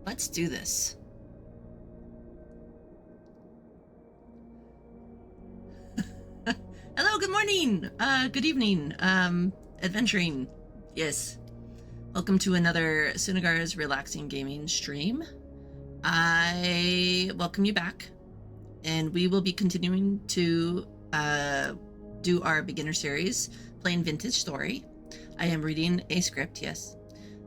Let's do this. Hello, good morning, good evening, adventuring. Yes. Welcome to another Sunagara's Relaxing Gaming stream. I welcome you back, and we will be continuing to do our beginner series, playing Vintage Story. I am reading a script, yes.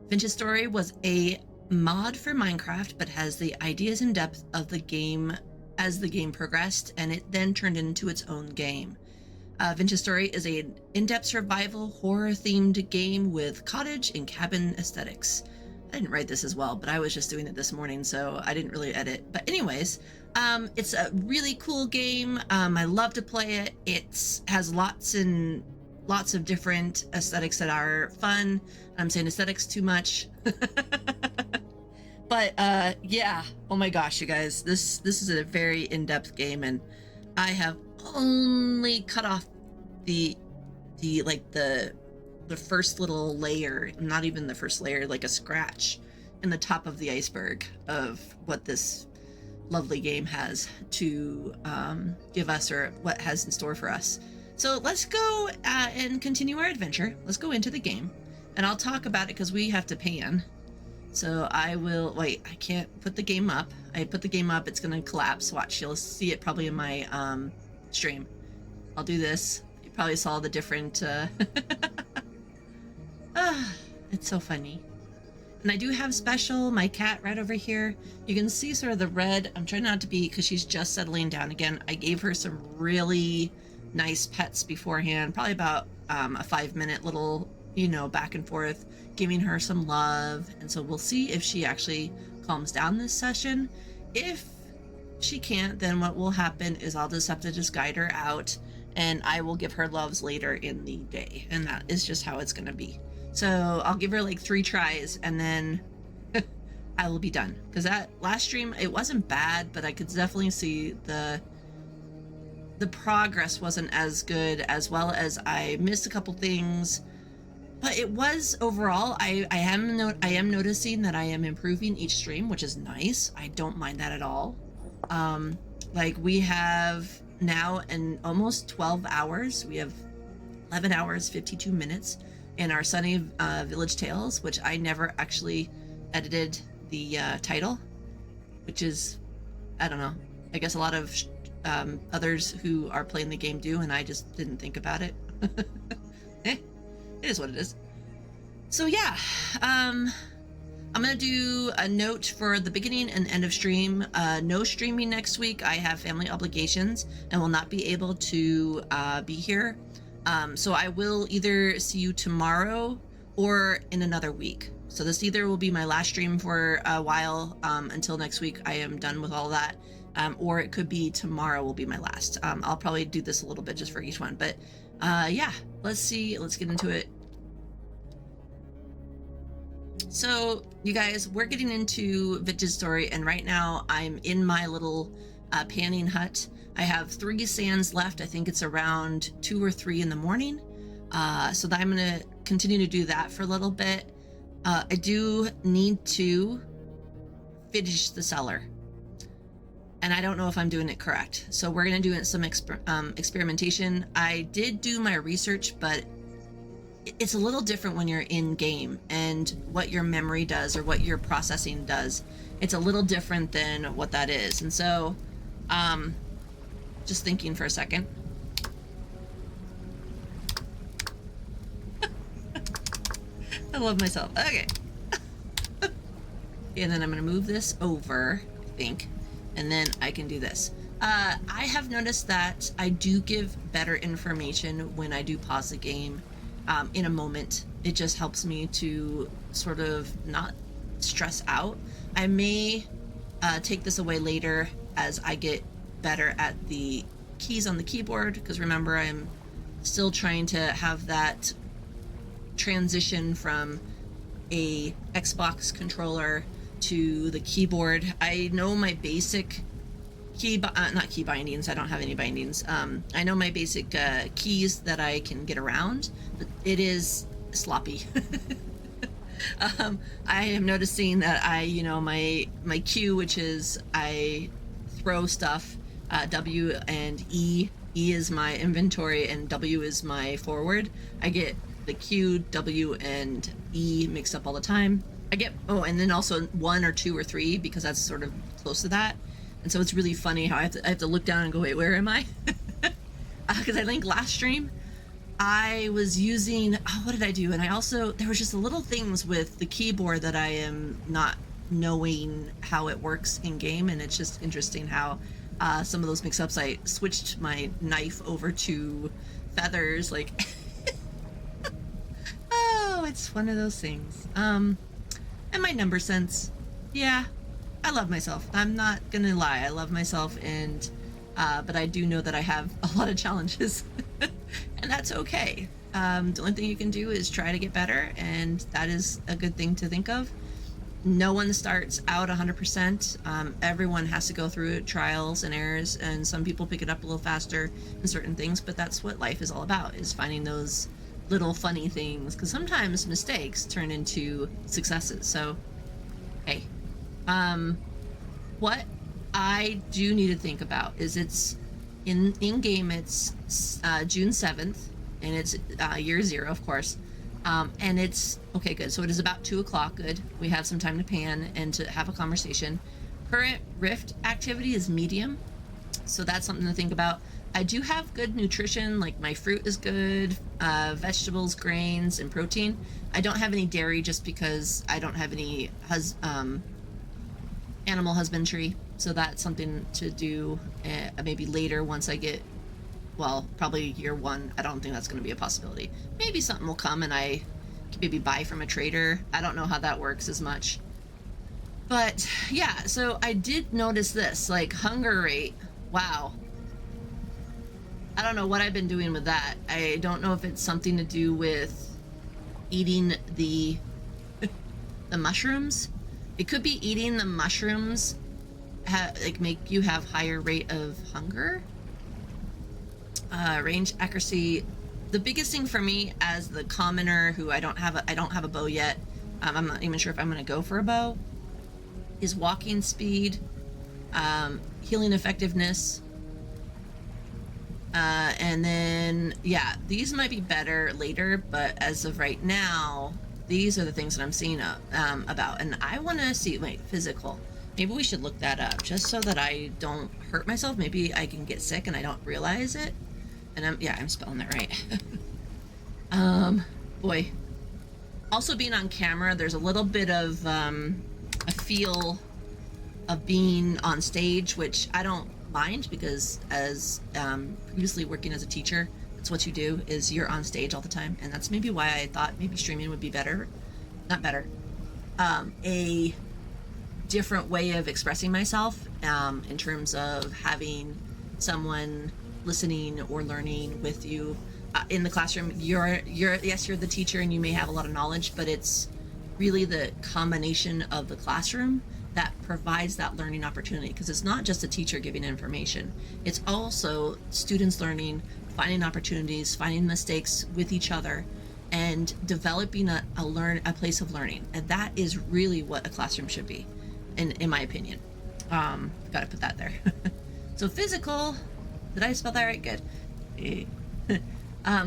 Vintage Story was a mod for Minecraft, but has the ideas and depth of the game as the game progressed, and it then turned into its own game. Vintage Story is an in-depth survival horror-themed game with cottage and cabin aesthetics. I didn't write this as well, but I was just doing it this morning, so I didn't really edit. But anyways, it's a really cool game. I love to play it. It has lots of different aesthetics that are fun. I'm saying aesthetics too much. But yeah, oh my gosh, you guys, this is a very in-depth game, and I have only cut off the first little layer, not even the first layer, like a scratch in the top of the iceberg of what this lovely game has to give us, or what has in store for us. So let's go and continue our adventure. Let's go into the game, and I'll talk about it because we have to pan. So I will, wait, I can't put the game up. I put the game up, it's gonna collapse. Watch, you'll see it probably in my stream. I'll do this. You probably saw the different it's so funny. And I do have Special, my cat, right over here. You can see sort of the red. I'm trying not to be, because she's just settling down again. I gave her some really nice pets beforehand, probably about a 5-minute little, you know, back and forth, giving her some love. And so we'll see if she actually calms down this session. If she can't, then what will happen is I'll just have to just guide her out, and I will give her loves later in the day, and that is just how it's gonna be. So I'll give her like 3 tries, and then I will be done, because that last stream, it wasn't bad, but I could definitely see the progress wasn't as good, as well as I missed a couple things. But it was overall, I am noticing that I am improving each stream, which is nice. I don't mind that at all. Like we have now in almost 12 hours, we have 11 hours, 52 minutes in our Sunny Village Tales, which I never actually edited the title, which is, I don't know, I guess a lot of others who are playing the game do, and I just didn't think about it. It is what it is. So yeah, I'm gonna do a note for the beginning and end of stream. No streaming next week. I have family obligations and will not be able to be here. So I will either see you tomorrow or in another week. So this either will be my last stream for a while, until next week I am done with all that, or it could be tomorrow will be my last. I'll probably do this a little bit just for each one, but yeah, let's get into it. So you guys, we're getting into Vintage Story, and right now I'm in my little panning hut. I have 3 sands left. I think it's around 2 or 3 in the morning. So I'm gonna continue to do that for a little bit. I do need to finish the cellar, and I don't know if I'm doing it correct. So we're gonna do some experimentation. I did do my research, but it's a little different when you're in game, and what your memory does or what your processing does. It's a little different than what that is. And so, just thinking for a second. I love myself. Okay. And then I'm gonna move this over, I think, and then I can do this. I have noticed that I do give better information when I do pause the game in a moment. It just helps me to sort of not stress out. I may take this away later as I get better at the keys on the keyboard, because remember, I'm still trying to have that transition from a Xbox controller to the keyboard. I know my basic not key bindings. I don't have any bindings. I know my basic keys that I can get around, but it is sloppy. I am noticing that my Q, which is I throw stuff, W and E. E is my inventory and W is my forward. I get the Q, W, and E mixed up all the time. I get, oh, and then also 1 or 2 or 3 because that's sort of close to that. And so it's really funny how I have to look down and go, wait, where am I? Because I think last stream I was using, oh, what did I do? And I also, there was just little things with the keyboard that I am not knowing how it works in game. And it's just interesting how some of those mix-ups, I switched my knife over to feathers, like, oh, it's one of those things. And my number sense, yeah, I love myself. I'm not gonna lie, I love myself, and but I do know that I have a lot of challenges, and that's okay. The only thing you can do is try to get better, and that is a good thing to think of. No one starts out 100%. Everyone has to go through trials and errors, and some people pick it up a little faster in certain things, but that's what life is all about, is finding those little funny things, because sometimes mistakes turn into successes. So, hey, what I do need to think about is it's in game, it's June 7th, and it's year 0, of course. And it's okay, good. So it is about 2 o'clock. Good. We have some time to pan and to have a conversation. Current rift activity is medium, so that's something to think about. I do have good nutrition, like my fruit is good, vegetables, grains, and protein. I don't have any dairy just because I don't have any animal husbandry, so that's something to do maybe later once I get, well, probably year 1. I don't think that's going to be a possibility. Maybe something will come and I can maybe buy from a trader. I don't know how that works as much. But yeah, so I did notice this, like hunger rate. Wow. I don't know what I've been doing with that. I don't know if it's something to do with eating the the mushrooms. It could be eating the mushrooms like make you have higher rate of hunger. Range accuracy, the biggest thing for me as the commoner who I don't have a bow yet, I'm not even sure if I'm going to go for a bow, is walking speed, healing effectiveness, and then yeah, these might be better later, but as of right now, these are the things that I'm seeing about. And I want to see, wait, physical, maybe we should look that up just so that I don't hurt myself. Maybe I can get sick and I don't realize it. And I'm spelling that right. Boy. Also being on camera, there's a little bit of a feel of being on stage, which I don't mind, because as previously working as a teacher, that's what you do, is you're on stage all the time. And that's maybe why I thought maybe streaming would be better. Not better. A different way of expressing myself in terms of having someone listening or learning with you in the classroom. You're yes, you're the teacher and you may have a lot of knowledge, but it's really the combination of the classroom that provides that learning opportunity, because it's not just a teacher giving information, it's also students learning, finding opportunities, finding mistakes with each other, and developing a place of learning. And that is really what a classroom should be, in my opinion. Gotta put that there. So physical, did I spell that right? Good.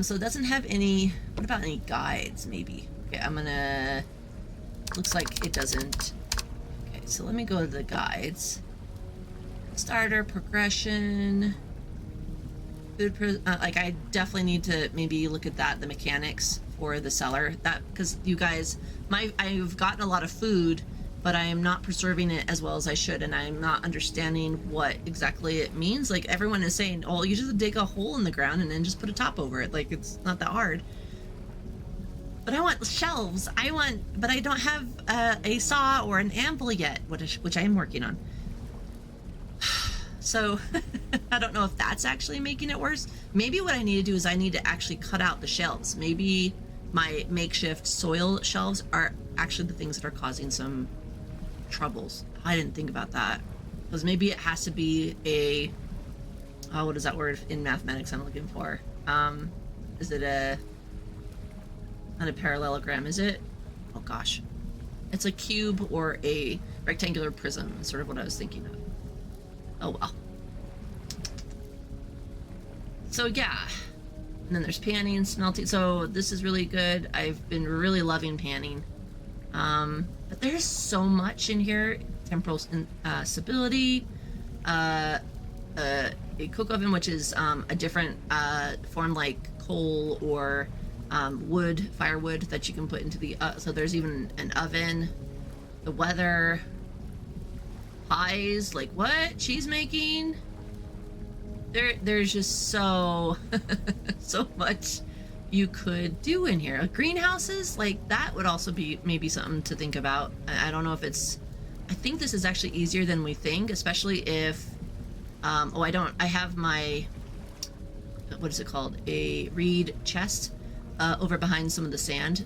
So it doesn't have any, what about any guides maybe? Okay, I'm gonna, looks like it doesn't. Okay, so let me go to the guides. Starter, progression, food, like I definitely need to maybe look at that, the mechanics for the cellar. That, because you guys, I've gotten a lot of food, but I am not preserving it as well as I should, and I'm not understanding what exactly it means. Like everyone is saying, oh, you just dig a hole in the ground and then just put a top over it. Like it's not that hard. But I want shelves. But I don't have a saw or an anvil yet, which I am working on. So I don't know if that's actually making it worse. Maybe what I need to do is I need to actually cut out the shelves. Maybe my makeshift soil shelves are actually the things that are causing some troubles. I didn't think about that, because maybe it has to be a, oh, what is that word in mathematics I'm looking for? Is it not a parallelogram, is it? Oh gosh. It's a cube or a rectangular prism, is sort of what I was thinking of. Oh well. So yeah. And then there's panning, smelting. So this is really good. I've been really loving panning. But there's so much in here. Temporal stability, a cook oven, which is a different form like coal or wood, firewood that you can put into the so there's even an oven. The weather, pies, like what? Cheese making? There's just so so much you could do in here. Greenhouses, like that would also be maybe something to think about. I don't know if it's, I think this is actually easier than we think, especially if I have my, what is it called, a reed chest over behind some of the sand,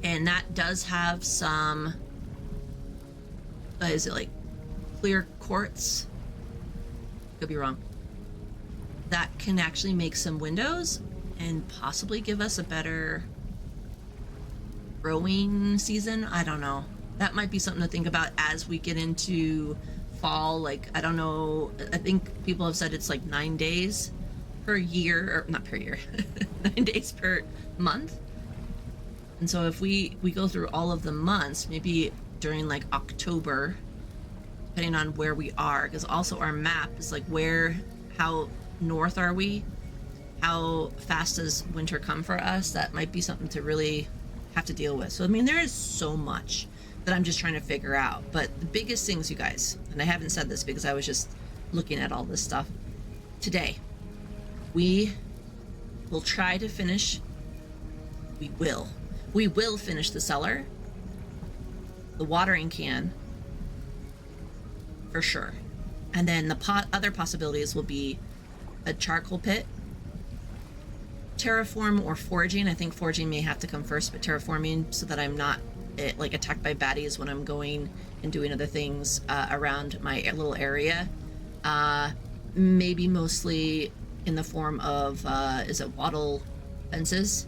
and that does have some is it like clear quartz, could be wrong, that can actually make some windows and possibly give us a better growing season. I don't know. That might be something to think about as we get into fall. Like, I don't know. I think people have said it's like 9 days per year, or not per year, 9 days per month. And so if we go through all of the months, maybe during like October, depending on where we are, because also our map is like how north are we? How fast does winter come for us? That might be something to really have to deal with. So, I mean, there is so much that I'm just trying to figure out. But the biggest things, you guys, and I haven't said this because I was just looking at all this stuff today, we will try to finish, we will finish the cellar, the watering can, for sure. And then the other possibilities will be a charcoal pit, terraform, or foraging. I think foraging may have to come first, but terraforming so that I'm not like attacked by baddies when I'm going and doing other things around my little area. Maybe mostly in the form of is it wattle fences?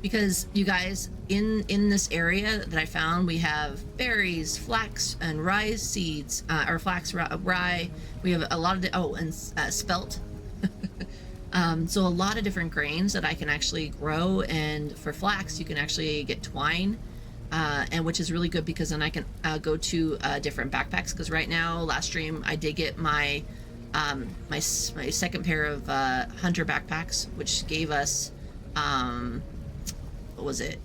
Because you guys, in this area that I found, we have berries, flax, and rye seeds, or flax, rye. We have a lot of and spelt. So a lot of different grains that I can actually grow, and for flax you can actually get twine, and which is really good because then I can go to different backpacks. Because right now, last stream I did get my my second pair of hunter backpacks, which gave us what was it?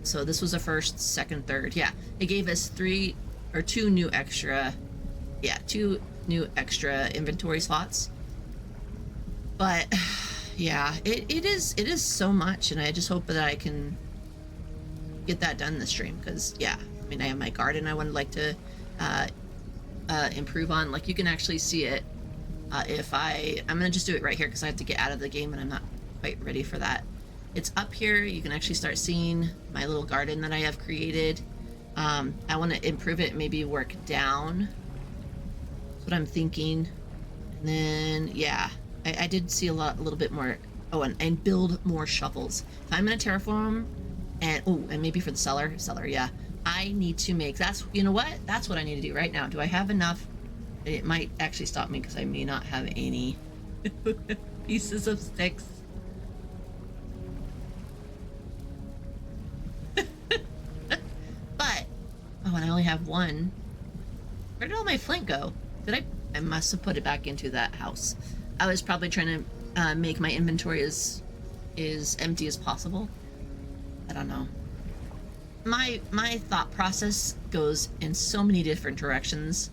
So this was the first, second, third. Yeah, it gave us two new extra inventory slots. But yeah, it is so much, and I just hope that I can get that done this stream. Because yeah, I mean, I have my garden I would like to improve on. Like, you can actually see it if I'm gonna just do it right here because I have to get out of the game and I'm not quite ready for that. It's up here. You can actually start seeing my little garden that I have created. I want to improve it, maybe work down. That's what I'm thinking. And then yeah, I did see a little bit more. Oh, and build more shovels. If I'm gonna terraform, and maybe for the cellar, yeah, I need to make, you know what? That's what I need to do right now. Do I have enough? It might actually stop me because I may not have any pieces of sticks. But and I only have one. Where did all my flint go? I must have put it back into that house. I was probably trying to make my inventory as empty as possible. I don't know. My thought process goes in so many different directions,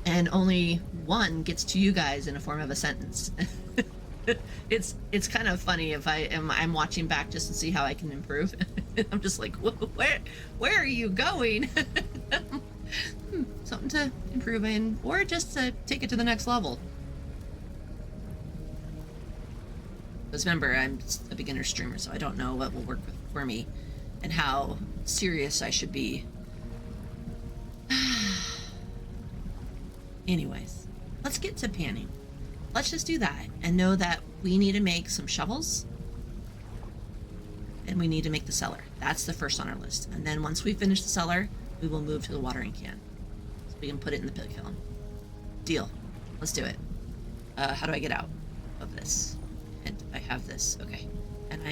and only one gets to you guys in a form of a sentence. It's kind of funny if I'm watching back just to see how I can improve. I'm just like, where are you going? Something to improve in, or just to take it to the next level. Because remember, I'm a beginner streamer, so I don't know what will work for me and how serious I should be. Anyways, let's get to panning. Let's just do that and know that we need to make some shovels and we need to make the cellar. That's the first on our list. And then once we finish the cellar, we will move to the watering can. So we can put it in the pig kiln. Deal. Let's do it. How do I get out of this? And I have this. Okay. And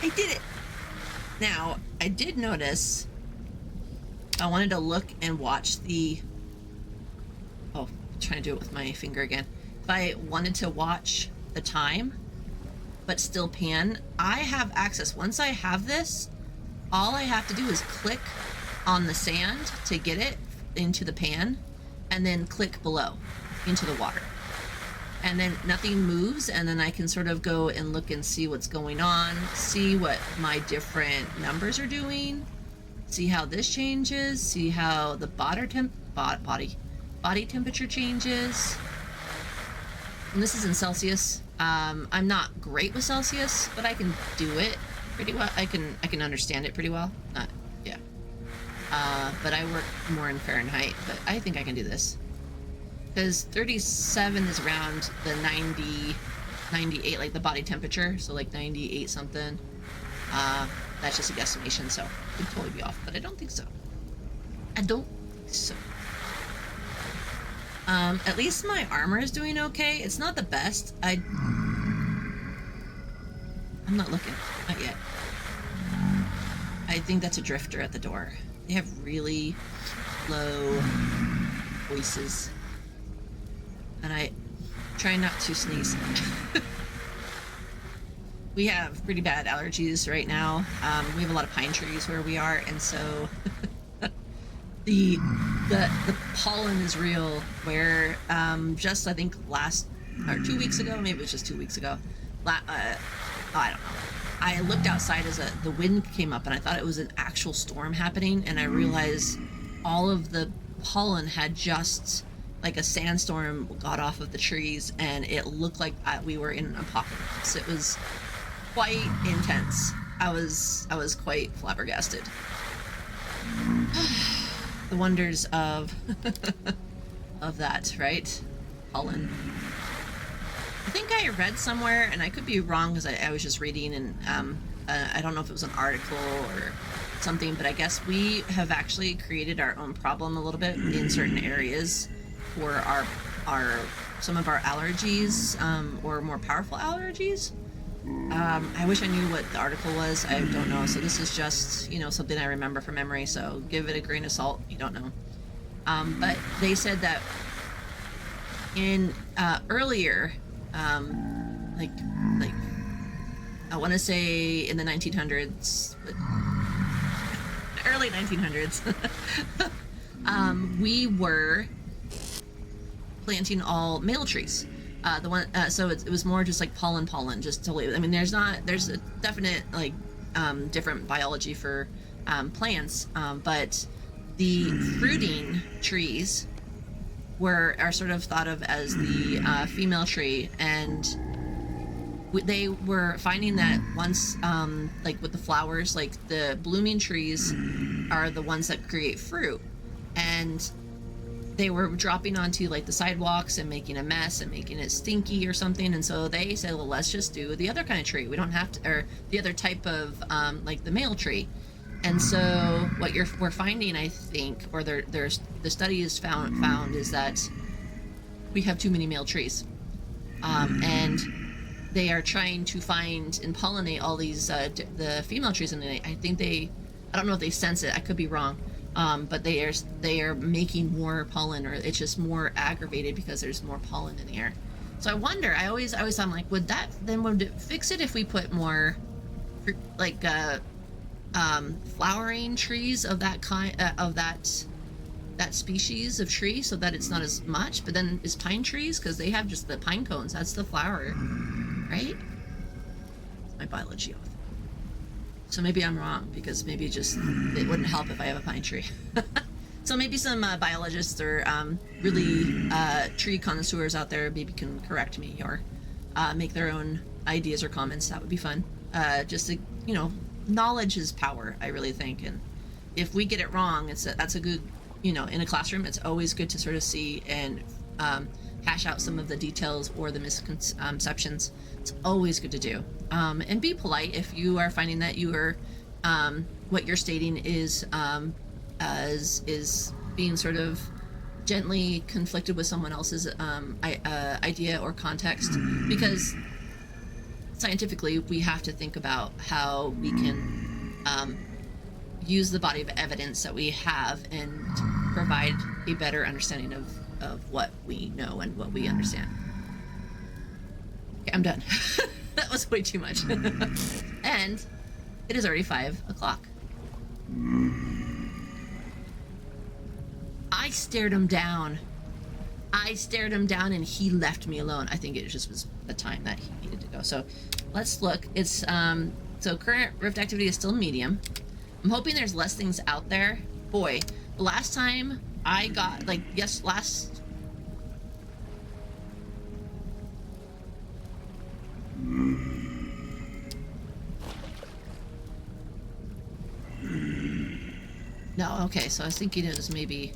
I did it! Now, I did notice I wanted to look and watch the... Oh, I'm trying to do it with my finger again. If I wanted to watch the time, but still pan, I have access. Once I have this, all I have to do is click on the sand to get it into the pan, and then click below into the water. And then nothing moves, and then I can sort of go and look and see what's going on, see what my different numbers are doing, see how this changes, see how the body temperature changes. And this is in Celsius. I'm not great with Celsius, but I can do it pretty well. I can understand it pretty well. Yeah. But I work more in Fahrenheit, but I think I can do this. Because 37 is around the 90, 98, like the body temperature, so like 98 something. That's just a guesstimation, so it could totally be off, but I don't think so. I don't think so. At least my armor is doing okay. It's not the best. I'm not looking. Not yet. I think that's a drifter at the door. They have really low voices. And I try not to sneeze. We have pretty bad allergies right now. We have a lot of pine trees where we are, and so the pollen is real. Where just I think last or 2 weeks ago, maybe it was just 2 weeks ago. I don't know. I looked outside as the wind came up, and I thought it was an actual storm happening, and I realized all of the pollen had just like a sandstorm got off of the trees, and it looked like we were in an apocalypse. It was quite intense. I was quite flabbergasted. The wonders of of that, right? Pollen. I think I read somewhere, and I could be wrong because I was just reading, and I don't know if it was an article or something, but I guess we have actually created our own problem a little bit in certain areas for our some of our allergies, or more powerful allergies. I wish I knew what the article was. I don't know. So this is just, something I remember from memory. So give it a grain of salt. You don't know. But they said that in earlier, like I want to say in the 1900s, but early 1900s, we were planting all male trees. So it was more just like pollen, just totally. I mean, there's a definite like different biology for plants, but the fruiting trees are sort of thought of as the female tree, and they were finding that once, like with the flowers, like the blooming trees are the ones that create fruit, and they were dropping onto like the sidewalks and making a mess and making it stinky or something. And so they said, well, let's just do the other kind of tree. We don't have to, or the other type of like the male tree. And so what we're finding, I think, or there's the study is found is that we have too many male trees, and they are trying to find and pollinate all these the female trees, and I think I don't know if they sense it. I could be wrong. But they are making more pollen, or it's just more aggravated because there's more pollen in the air. So I wonder. I always thought, I'm like, would it fix it if we put more, like, flowering trees of that kind of that species of tree, so that it's not as much. But then is pine trees, because they have just the pine cones. That's the flower, right? It's my biology off. So maybe I'm wrong, because maybe it wouldn't help if I have a pine tree. So maybe some biologists or really tree connoisseurs out there maybe can correct me or make their own ideas or comments. That would be fun. Just to, knowledge is power, I really think. And if we get it wrong, that's a good, in a classroom, it's always good to sort of see and hash out some of the details or the misconceptions. It's always good to do. And be polite if you are finding that you are what you're stating is being sort of gently conflicted with someone else's idea or context, because scientifically we have to think about how we can use the body of evidence that we have and provide a better understanding of what we know and what we understand. Okay, I'm done. That was way too much. And it is already 5 o'clock. I stared him down. And he left me alone. I think it just was the time that he needed to go. So let's look. It's so current rift activity is still medium. I'm hoping there's less things out there. Boy, the last time I got No, okay, so I was thinking it was maybe...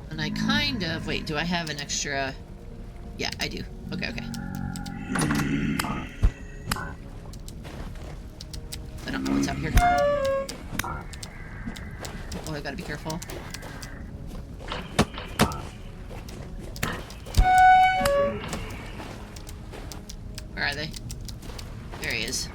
And I kind of... Wait, do I have an extra... Yeah, I do. Okay. I don't know what's out here. Oh, I gotta be careful. Where are they? There he is.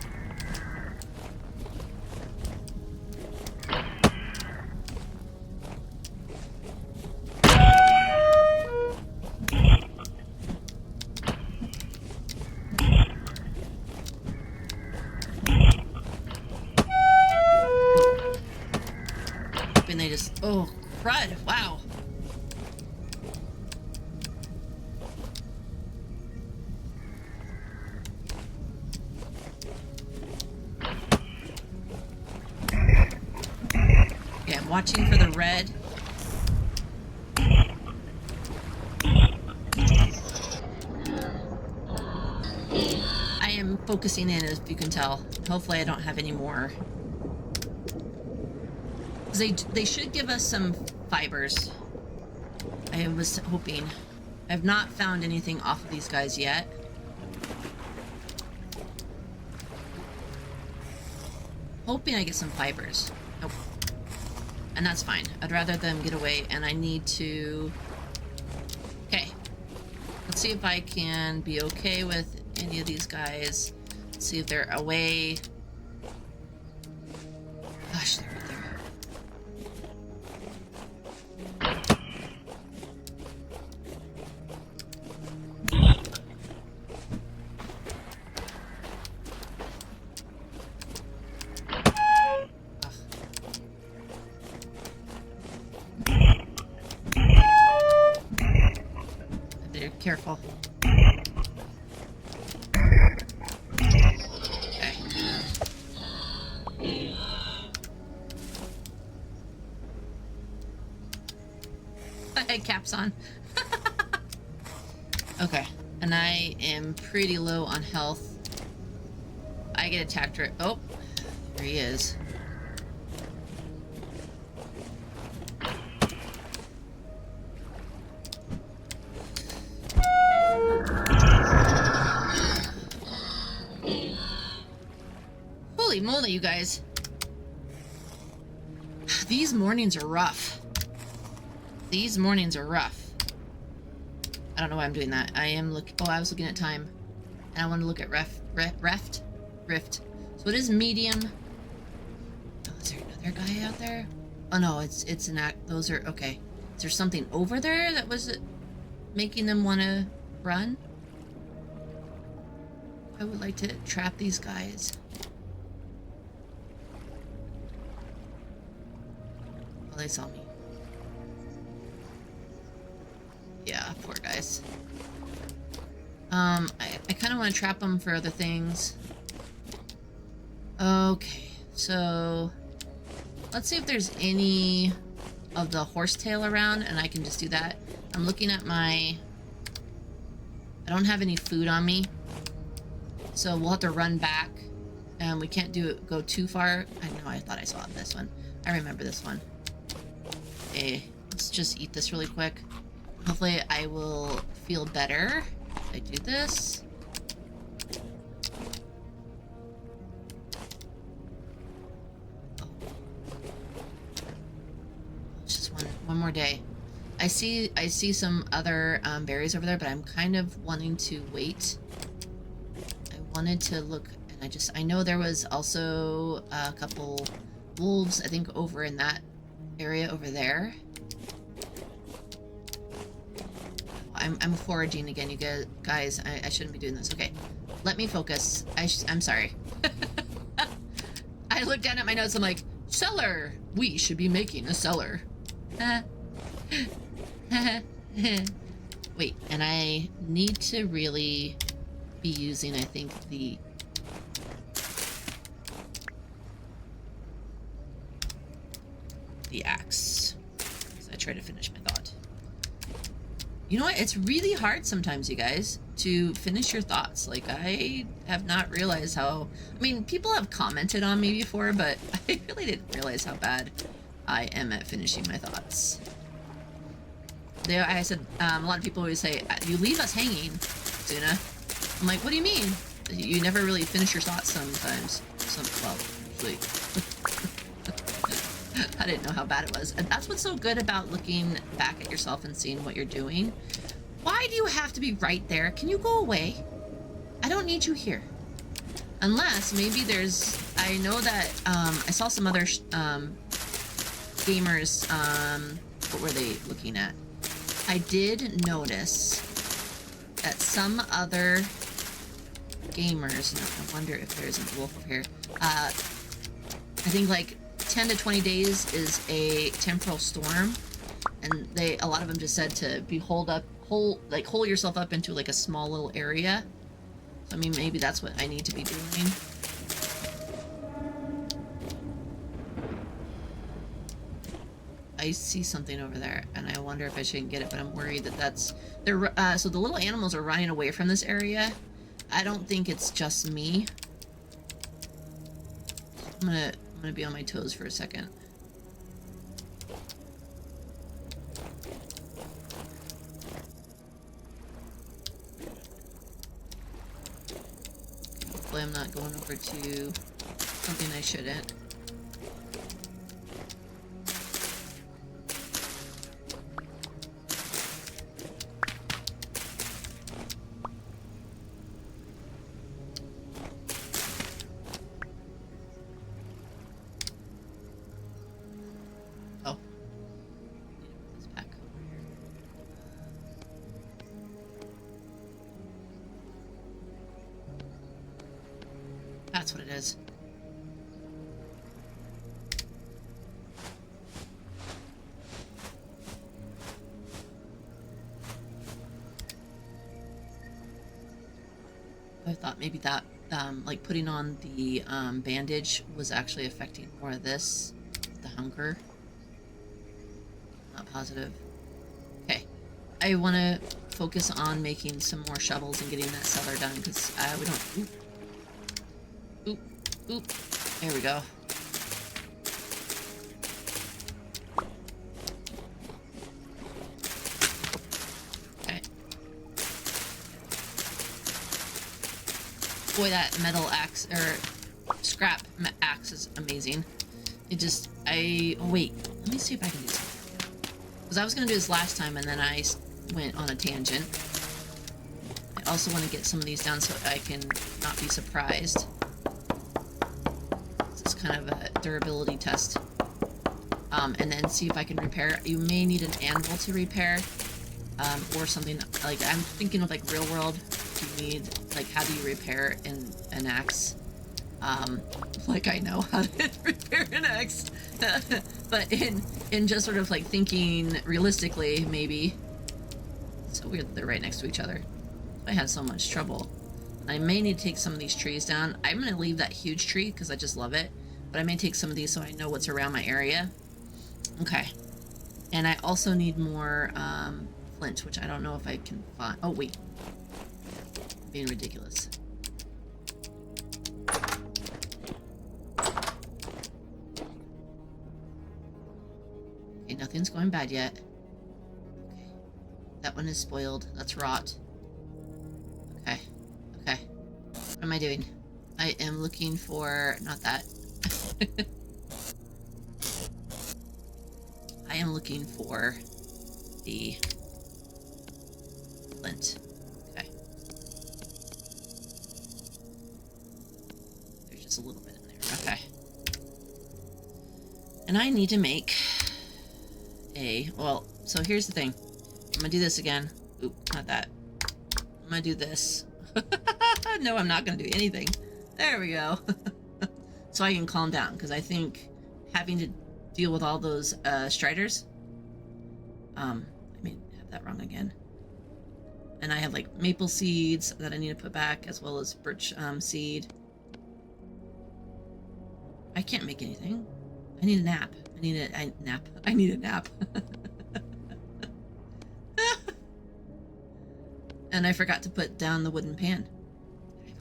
They just... Oh, crud. Wow. Okay, I'm watching for the red. I am focusing in, as you can tell. Hopefully I don't have any more. They should give us some fibers. I was hoping. I've not found anything off of these guys yet. Hoping I get some fibers. Nope. And that's fine. I'd rather them get away, and I need to... Okay. Let's see if I can be okay with any of these guys. Let's see if they're away. Gosh, they're right there. Careful. Okay. I had caps on. Okay. And I am pretty low on health. I get attacked right... Oh, there he is. Holy moly, you guys. These mornings are rough. These mornings are rough. I don't know why I'm doing that. I am looking... Oh, I was looking at time. And I want to look at rift. So it is medium. Oh, is there another guy out there? Oh no, it's an act... Those are... Okay. Is there something over there that was making them want to run? I would like to trap these guys. Oh, they saw me. Yeah, poor guys. I kind of want to trap them for other things. Okay, so let's see if there's any of the horsetail around, and I can just do that. I'm looking at my... I don't have any food on me, so we'll have to run back, and we can't go too far. I know, I thought I saw this one. I remember this one. Okay, let's just eat this really quick. Hopefully I will feel better if I do this. Oh. It's just one more day. I see some other berries over there, but I'm kind of wanting to wait. I wanted to look, and I know there was also a couple wolves, I think, over in that area over there. I'm foraging again, you guys. I shouldn't be doing this. Okay, let me focus. I'm sorry. I looked down at my notes. I'm like, cellar. We should be making a cellar. Wait, and I need to really be using, I think, the axe as I try to finish my thought. You know what? It's really hard sometimes, you guys, to finish your thoughts. Like, I have not realized how... I mean, people have commented on me before, but I really didn't realize how bad I am at finishing my thoughts. I said, a lot of people always say, you leave us hanging, Suna. I'm like, what do you mean? You never really finish your thoughts sometimes. Well, usually. I didn't know how bad it was. And that's what's so good about looking back at yourself and seeing what you're doing. Why do you have to be right there? Can you go away? I don't need you here. Unless maybe there's... I know that I saw some other gamers... what were they looking at? I did notice that some other gamers... I wonder if there's a wolf over here. I think like 10 to 20 days is a temporal storm, and a lot of them just said to be hole yourself up into like a small little area. So I mean, maybe that's what I need to be doing. I see something over there, and I wonder if I shouldn't get it, but I'm worried that so the little animals are running away from this area. I don't think it's just me. I'm gonna be on my toes for a second. Hopefully I'm not going over to something I shouldn't. That's what it is. I thought maybe that, like putting on the bandage was actually affecting more of this, the hunger. Not positive. Okay. I want to focus on making some more shovels and getting that cellar done, because we don't... Oop. There we go. Okay. Boy, that metal axe, or scrap axe is amazing. It just, oh wait, let me see if I can do something. Because I was going to do this last time, and then I went on a tangent. I also want to get some of these down so I can not be surprised. Kind of a durability test, and then see if I can repair. You may need an anvil to repair, or something like, I'm thinking of like real world. You need, like, how do you repair an axe? Like, I know how to repair an axe, but in just sort of like thinking realistically, maybe. It's so weird that they're right next to each other. I had so much trouble. I may need to take some of these trees down. I'm going to leave that huge tree because I just love it. But I may take some of these so I know what's around my area. Okay. And I also need more flint, which I don't know if I can find. Oh, wait. I'm being ridiculous. Okay, nothing's going bad yet. Okay. That one is spoiled. That's rot. Okay. Okay. What am I doing? I am looking for... not that. I am looking for the flint. Okay. There's just a little bit in there. Okay. And I need to make a... well, so here's the thing. I'm gonna do this again. Oop, not that. I'm gonna do this. No, I'm not gonna do anything. There we go. So I can calm down, because I think having to deal with all those striders. I may have that wrong again. And I have like maple seeds that I need to put back, as well as birch seed. I can't make anything. I need a nap. I need a nap. I need a nap. And I forgot to put down the wooden pan.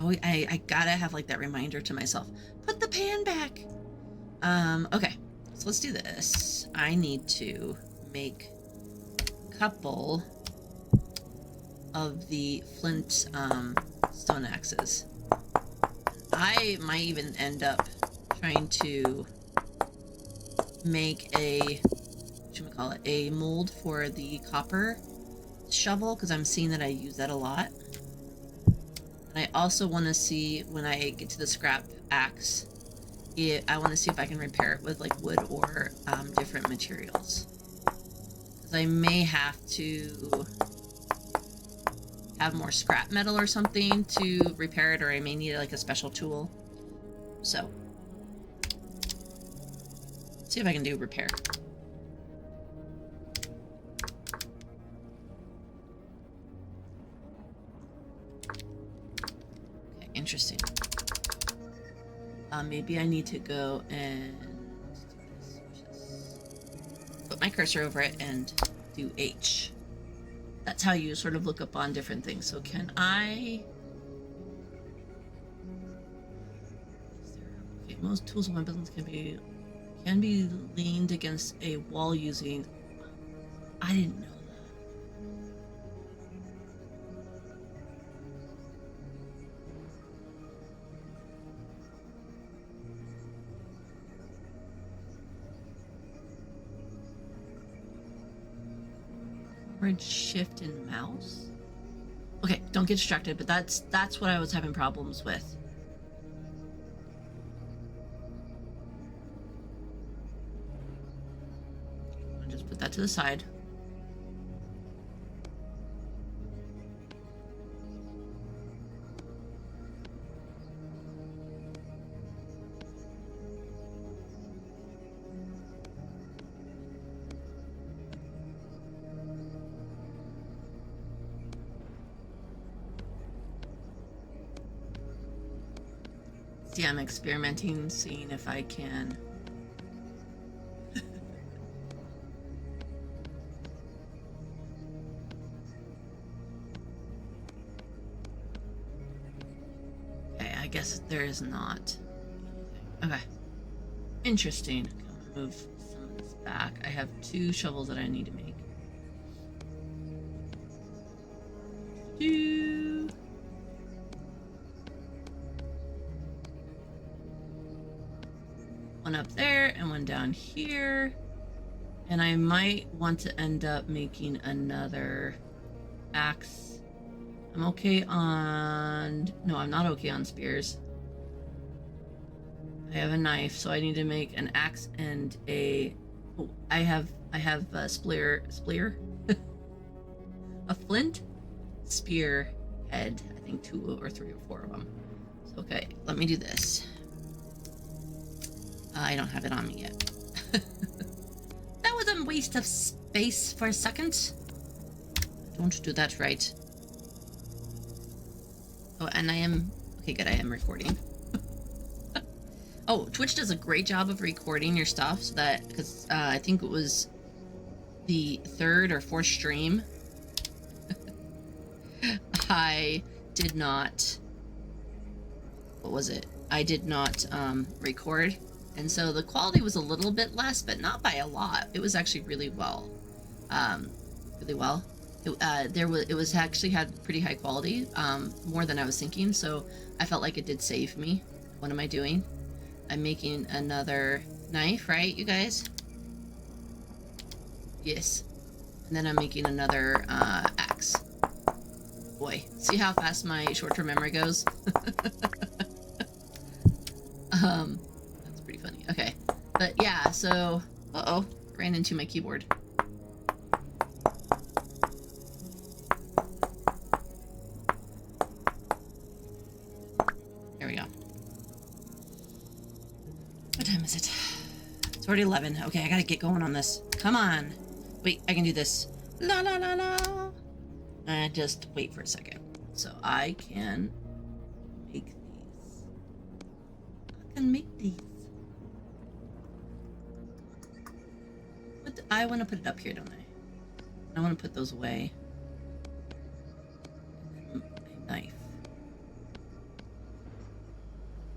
I gotta have like that reminder to myself. Put the pan back. Okay. So let's do this. I need to make a couple of the flint stone axes. I might even end up trying to make a a mold for the copper shovel, because I'm seeing that I use that a lot. And I also want to see, when I get to the scrap axe, I want to see if I can repair it with like wood or different materials. Because I may have to have more scrap metal or something to repair it, or I may need like a special tool. So, see if I can do repair. Okay, interesting. Maybe I need to go and do this. Put my cursor over it and do H. That's how you sort of look up on different things. So can I... Okay, most tools and weapons can be leaned against a wall using... I didn't know that. Shift and mouse. Okay, don't get distracted, but that's what I was having problems with. I'll just put that to the side. See, I'm experimenting, seeing if I can... Okay, I guess there is not. Okay. Interesting. I'm gonna move some of this back. I have 2 shovels that I need to make. 2. One up there and one down here. And I might want to end up making another axe. I'm okay on... No, I'm not okay on spears. I have a knife, so I need to make an axe and a... Oh, I have a spear... a flint spear head. I think 2 or 3 or 4 of them. So, okay, let me do this. I don't have it on me yet. That was a waste of space for a second. Don't do that, right? Oh, and I am... Okay, good, I am recording. Oh, Twitch does a great job of recording your stuff, so that... Because I think it was the 3rd or 4th stream. I did not... What was it? I did not record. And so the quality was a little bit less, but not by a lot. It was actually really well. Really well. It was actually had pretty high quality, more than I was thinking, so I felt like it did save me. What am I doing? I'm making another knife, right, you guys? Yes. And then I'm making another axe. Boy, see how fast my short-term memory goes? That's pretty funny. Okay, but yeah, so uh-oh, ran into my keyboard. There we go. What time is it? It's already 11. Okay, I gotta get going on this. Come on. Wait, I can do this. La la la la. Just wait for a second. So I can make these. I can make these. But I want to put it up here, don't I? I want to put those away. And then a knife.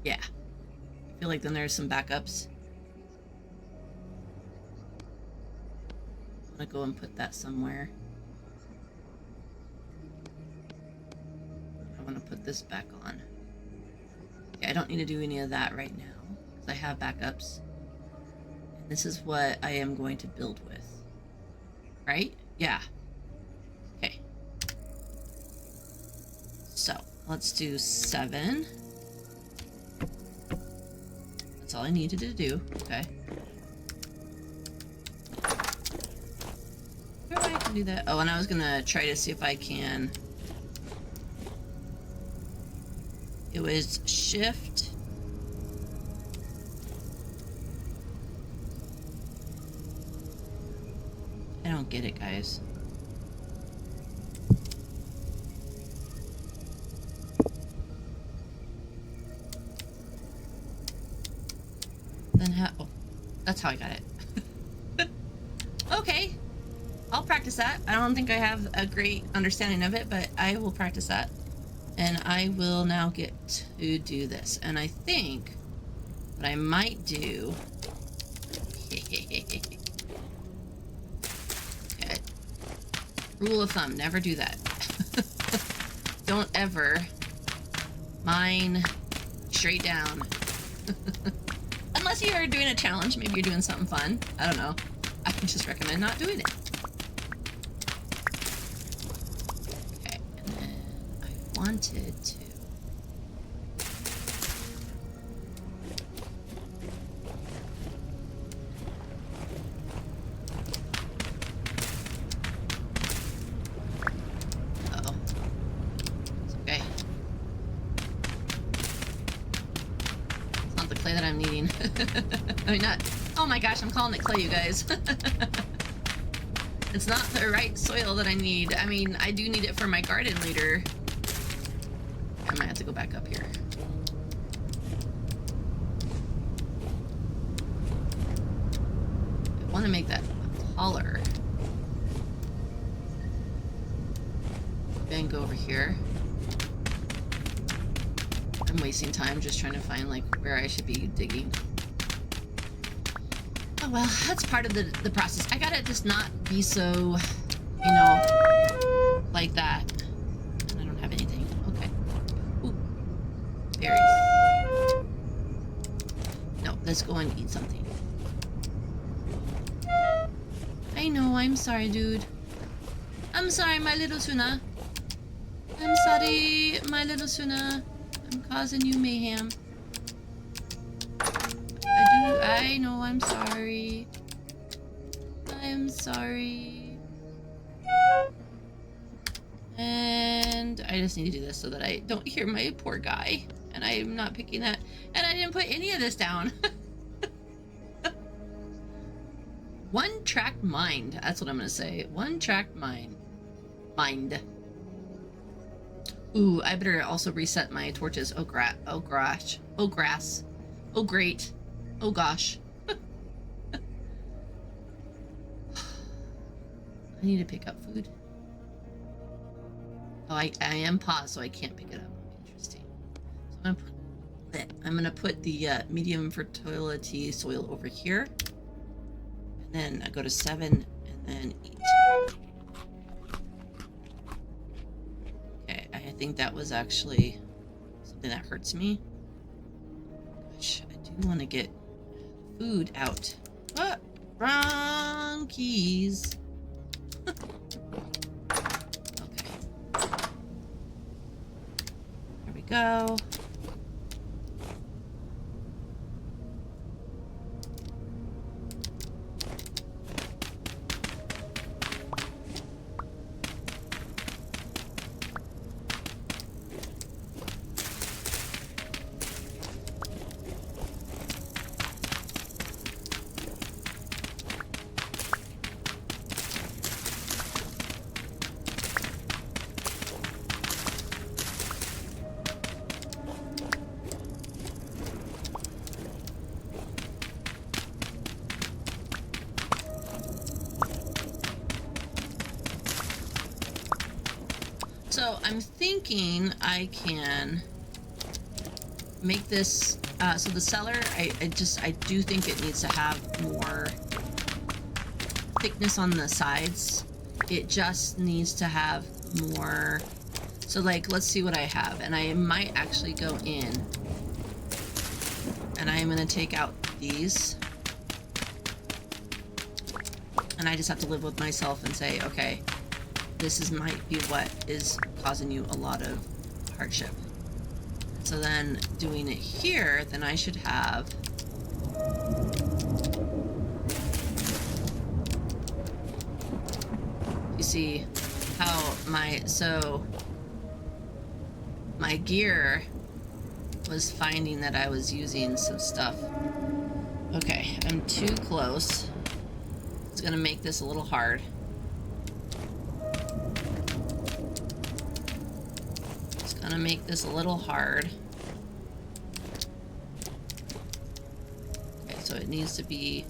Yeah. I feel like then there's some backups. I'm gonna go and put that somewhere. I want to put this back on. Okay, I don't need to do any of that right now because I have backups. And this is what I am going to build with. Right? Yeah. Okay. So let's do 7. That's all I needed to do. Okay. Where do I can do that? Oh, and I was gonna try to see if I can. It was shift. I don't get it, guys. Then how? Oh, that's how I got it. Okay, I'll practice that. I don't think I have a great understanding of it, but I will practice that. And I will now get to do this. And I think what I might do... Okay. Rule of thumb, never do that. Don't ever mine straight down. Unless you are doing a challenge, maybe you're doing something fun. I don't know. I would just recommend not doing it. Okay, and then I wanted to... Uh-oh. It's okay. It's not the clay that I'm needing. I mean, not... Oh my gosh, I'm calling it clay, you guys. It's not the right soil that I need. I mean, I do need it for my garden later. I might have to go back up here. I want to make that taller. Then go over here. I'm wasting time just trying to find like where I should be digging. Oh well, that's part of the process. I gotta just not be so, you know, like that. And I don't have anything. Okay. Ooh. Berries. No, let's go and eat something. I know, I'm sorry, dude. I'm sorry, my little Suna. I'm sorry, my little Suna. I'm causing you mayhem. I know, I'm sorry. I'm sorry. And I just need to do this so that I don't hear my poor guy. And I am not picking that. And I didn't put any of this down. One-track mind. That's what I'm going to say. One-track mind. Ooh, I better also reset my torches. Oh, oh, gosh. Oh, grass. Oh, great. Oh, gosh. I need to pick up food. Oh, I am paused, so I can't pick it up. Interesting. So I'm gonna put the medium fertility soil over here. And then I go to 7 and then eat. think that was actually something that hurts me. Gosh, I do want to get food out. What? Wrong keys. Okay. There we go. So I'm thinking I can make this, so the cellar, I do think it needs to have more thickness on the sides. It just needs to have more, so like, let's see what I have. And I might actually go in and I am going to take out these. And I just have to live with myself and say, okay, this might be what is causing you a lot of hardship. So then doing it here, then I should have you see how my gear was finding that I was using some stuff. Okay, I'm too close. It's gonna make this a little hard. Gonna make this a little hard. Okay, so it needs to be,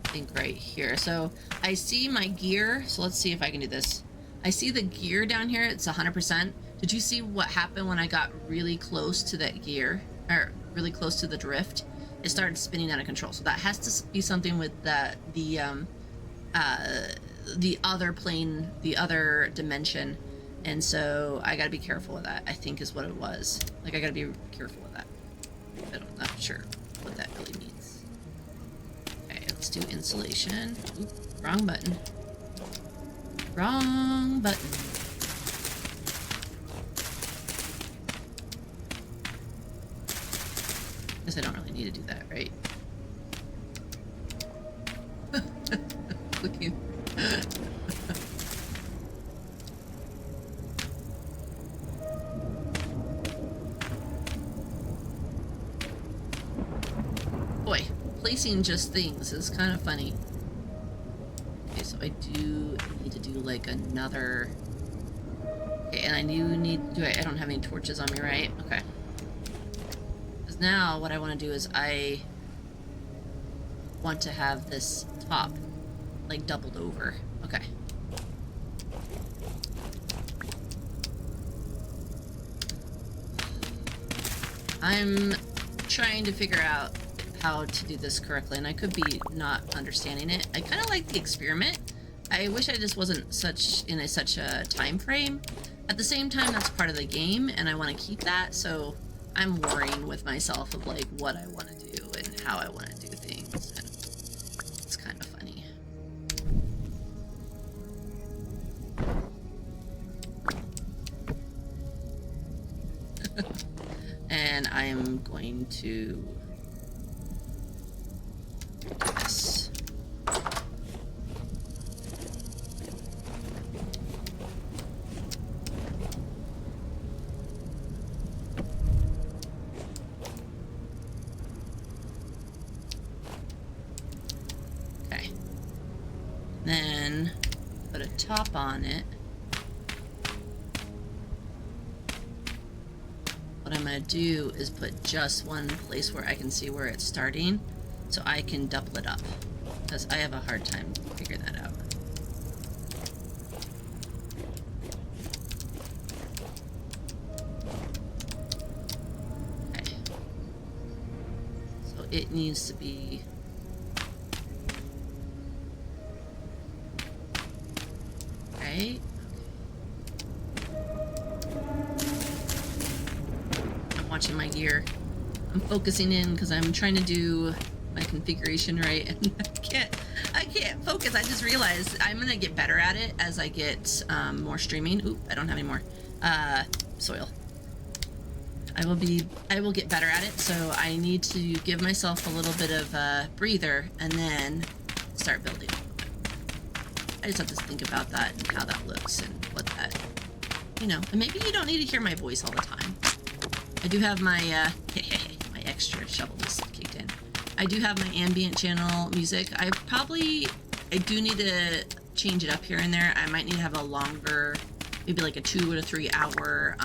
I think, right here. So I see my gear. So let's see if I can do this. I see the gear down here. It's 100%. Did you see what happened when I got really close to that gear, or really close to the drift? It started spinning out of control. So that has to be something with the other plane, the other dimension. And so I gotta be careful with that, I think is what it was. Like, I gotta be careful with that. But I'm not sure what that really means. Okay, let's do insulation. Oop, wrong button. Wrong button. Guess I don't really need to do that, right? Looking. Boy, placing just things is kind of funny. Okay, so I do need to do like another. Okay, and I do need. I don't have any torches on me, right? Okay. Because now what I want to do is I want to have this top like doubled over. Okay. I'm trying to figure out how to do this correctly, and I could be not understanding it. I kind of like the experiment. I wish I just wasn't in such a time frame. At the same time, that's part of the game, and I want to keep that, so I'm worrying with myself of like what I want to do and how I want to do things, and it's kind of funny. And I am going to do this. Okay. Then put a top on it. What I'm going to do is put just one place where I can see where it's starting, so I can double it up, because I have a hard time figuring that out. Okay. So it needs to be right. watching my gear. I'm focusing in because I'm trying to do my configuration right, and I can't focus. I just realized I'm gonna get better at it as I get more streaming. Oop, I don't have any more soil. I will get better at it, so I need to give myself a little bit of a breather and then start building. I just have to think about that and how that looks and what that, you know, and maybe you don't need to hear my voice all the time. I do have my my extra shovel just kicked in. I do have my ambient channel music. I do need to change it up here and there. I might need to have a longer, maybe like a 2 or 3 hour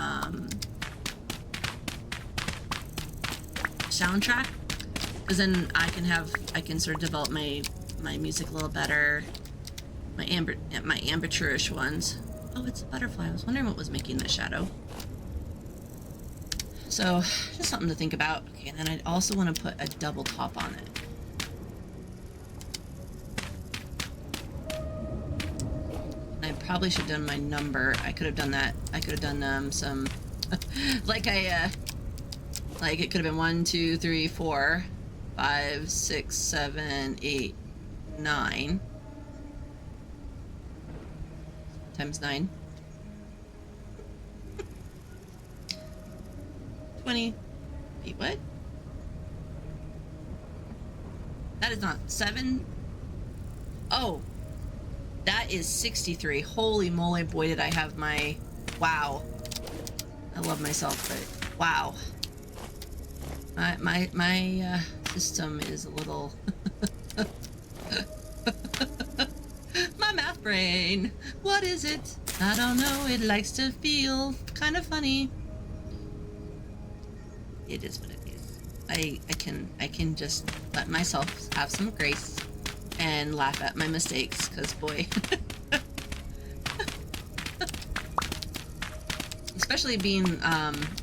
soundtrack, because then I can sort of develop my music a little better. My amateurish ones. Oh, it's a butterfly. I was wondering what was making the shadow. So just something to think about. Okay, and then I also want to put a double top on it. I probably should have done my number. I could have done that. I could have done some like it could have been 1, 2, 3, 4, 5, 6, 7, 8, 9 times 9. 20. Wait, what? That is not 7. Oh, that is 63. Holy moly, boy, did I have my... Wow. I love myself, but wow. My system is a little... My math brain. What is it? I don't know. It likes to feel kind of funny. It is what it is. I can just let myself have some grace and laugh at my mistakes, because boy. Especially being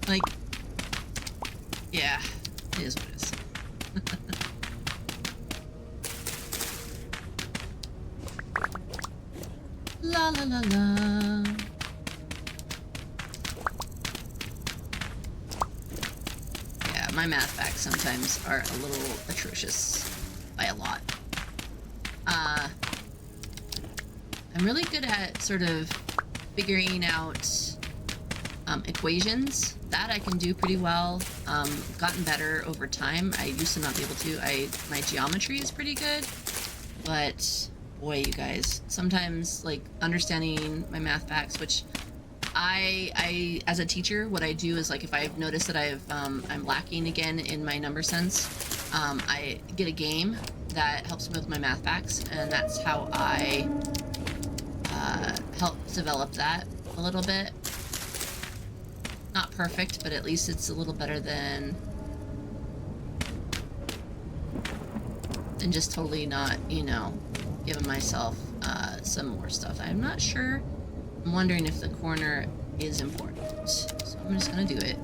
like, yeah, it is what it is. La la la la. Yeah, my math facts sometimes are a little atrocious by a lot. I'm really good at sort of figuring out equations. That I can do pretty well. Gotten better over time. I used to not be able to. My geometry is pretty good, but boy, you guys, sometimes like understanding my math facts, which I as a teacher, what I do is, like, if I've noticed that I'm lacking again in my number sense, I get a game that helps me with my math facts, and that's how I help develop that a little bit. Not perfect, but at least it's a little better than just totally not, you know, giving myself some more stuff. I'm not sure. I'm wondering if the corner is important. So I'm just gonna do it.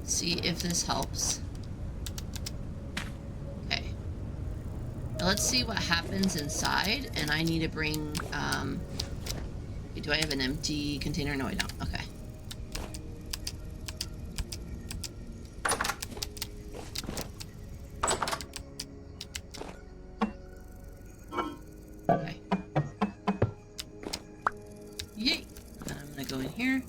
See if this helps. Okay. Now let's see what happens inside, and I need to bring, do I have an empty container? No, I don't. Okay. Okay. Yay! And I'm gonna go in here.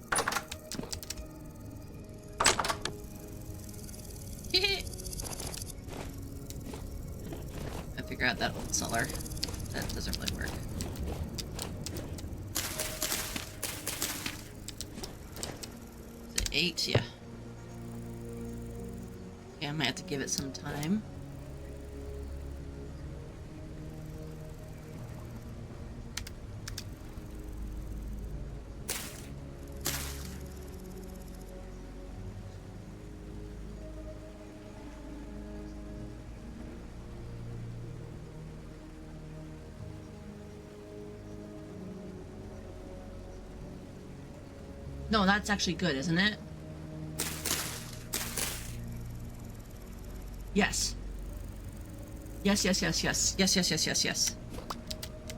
I figure out that old cellar. That doesn't really work. Is it 8? Yeah. Okay, I might have to give it some time. No, that's actually good, isn't it? Yes. Yes, yes, yes, yes. Yes, yes, yes, yes, yes.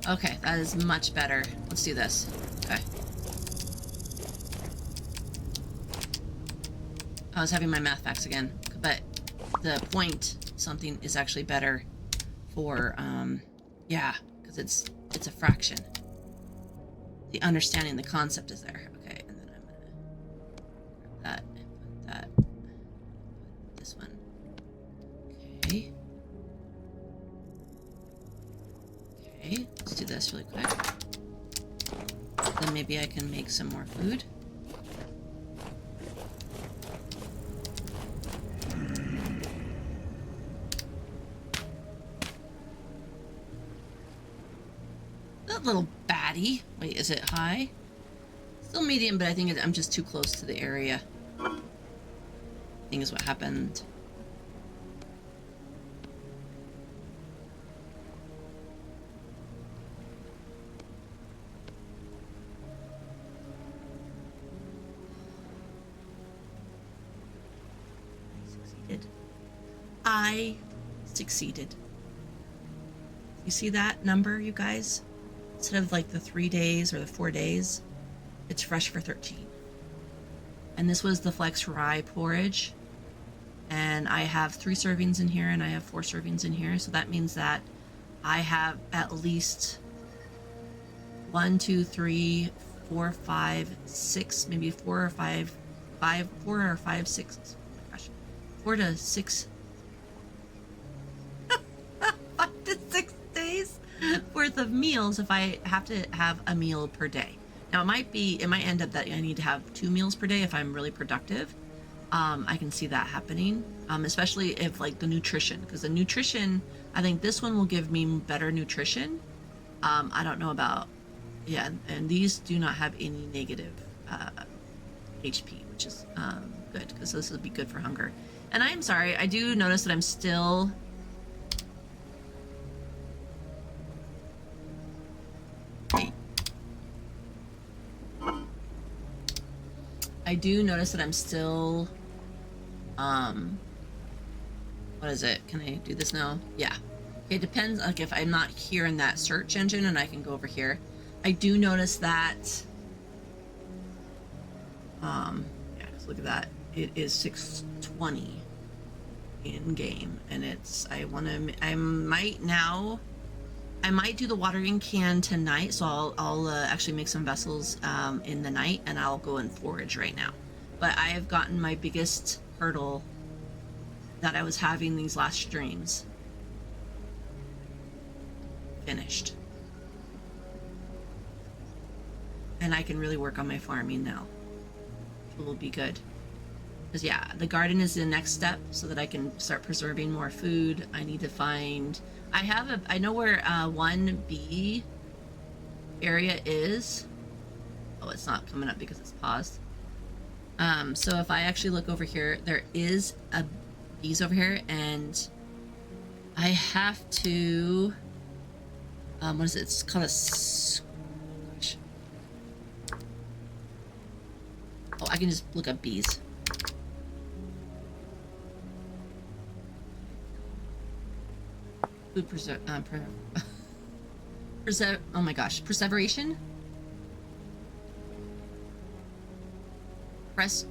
Okay, that is much better. Let's do this. Okay. I was having my math facts again, but the point something is actually better for, yeah, because it's a fraction. The understanding, the concept is there. Okay, and then I'm gonna grab that and put that, put this one. Okay. Okay, let's do this really quick. Then maybe I can make some more food. That little baddie. Wait, is it high? Still medium, but I think I'm just too close to the area. I think is what happened. I succeeded. You see that number, you guys? Instead of like the 3 days or the 4 days, it's fresh for 13. And this was the flex rye porridge. And I have 3 servings in here and I have 4 servings in here. So that means that I have at least 1, 2, 3, 4, 5, 6, maybe 4 or 5, 4 or 5, 6. Oh my gosh. 4 to 6. 5 to 6 days worth of meals if I have to have a meal per day. Now it might end up that I need to have 2 meals per day if I'm really productive. I can see that happening, especially if like the nutrition, because the nutrition, I think this one will give me better nutrition. I don't know about, yeah, and these do not have any negative HP, which is good, because this would be good for hunger. And I'm sorry, I do notice that I'm still what is it? Can I do this now? Yeah. It depends, like if I'm not here in that search engine and I can go over here. I do notice that, yeah, just look at that. It is 6:20 in game, and it's, I might do the watering can tonight, so I'll actually make some vessels in the night, and I'll go and forage right now. But I have gotten my biggest hurdle that I was having these last streams finished. And I can really work on my farming now. It will be good. Because yeah, the garden is the next step so that I can start preserving more food. I need to find, I know where 1B area is. Oh, it's not coming up because it's paused. So if I actually look over here, there is a bees over here, and I have to, what is it? It's called a, gosh. Oh, I can just look up bees. Food oh my gosh, perseveration?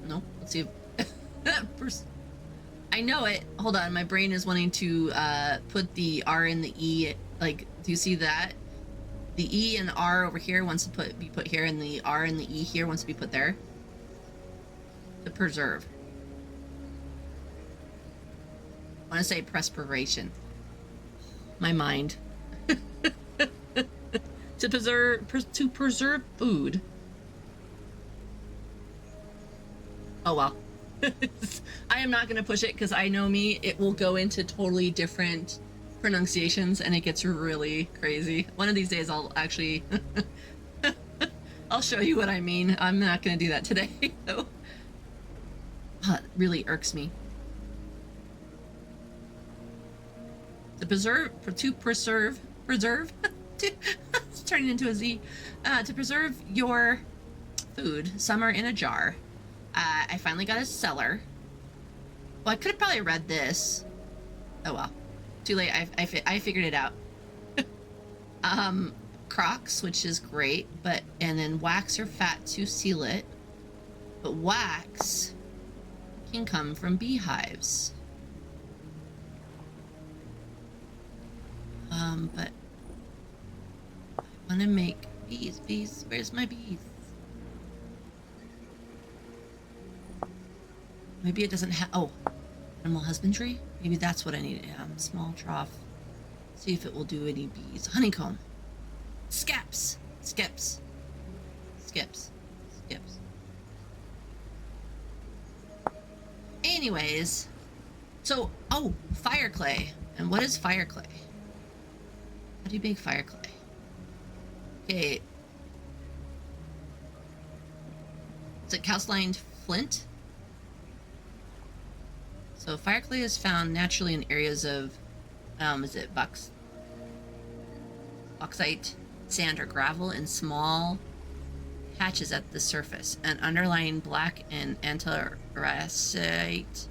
Nope, let's see. I know it. Hold on, my brain is wanting to put the R and the E, like, do you see that? The E and R over here wants to be put here, and the R and the E here wants to be put there. To preserve. I want to say perspiration. My mind. To preserve food. Oh well. I am not going to push it because I know me, it will go into totally different pronunciations and it gets really crazy. One of these days I'll actually I'll show you what I mean. I'm not going to do that today though. Oh, it really irks me. It's turning into a Z. To preserve your food, some are in a jar. I finally got a cellar. Well, I could have probably read this. Oh well, too late. I figured it out. Crocs, which is great, and then wax or fat to seal it. But wax can come from beehives. But I want to make bees. Bees, where's my bees? Maybe it doesn't have, oh, animal husbandry? Maybe that's what I need. Small trough. See if it will do any bees. Honeycomb. Skeps. Skips. Skips. Skips. Anyways, so, oh, fire clay. And what is fire clay? How do you make fire clay? Okay. Is it calcined flint? So fire clay is found naturally in areas of, is it bauxite, sand, or gravel in small patches at the surface, and underlying black and anthracite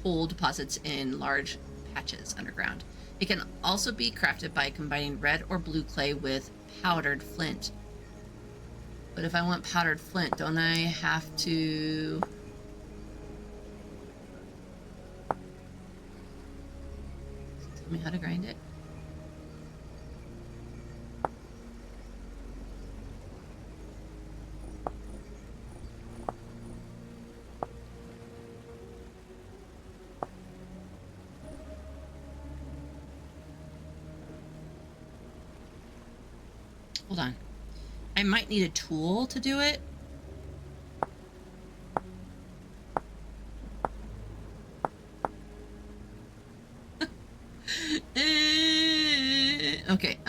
coal deposits in large patches underground. It can also be crafted by combining red or blue clay with powdered flint. But if I want powdered flint, don't I have to... Tell me how to grind it? Hold on. I might need a tool to do it. Okay,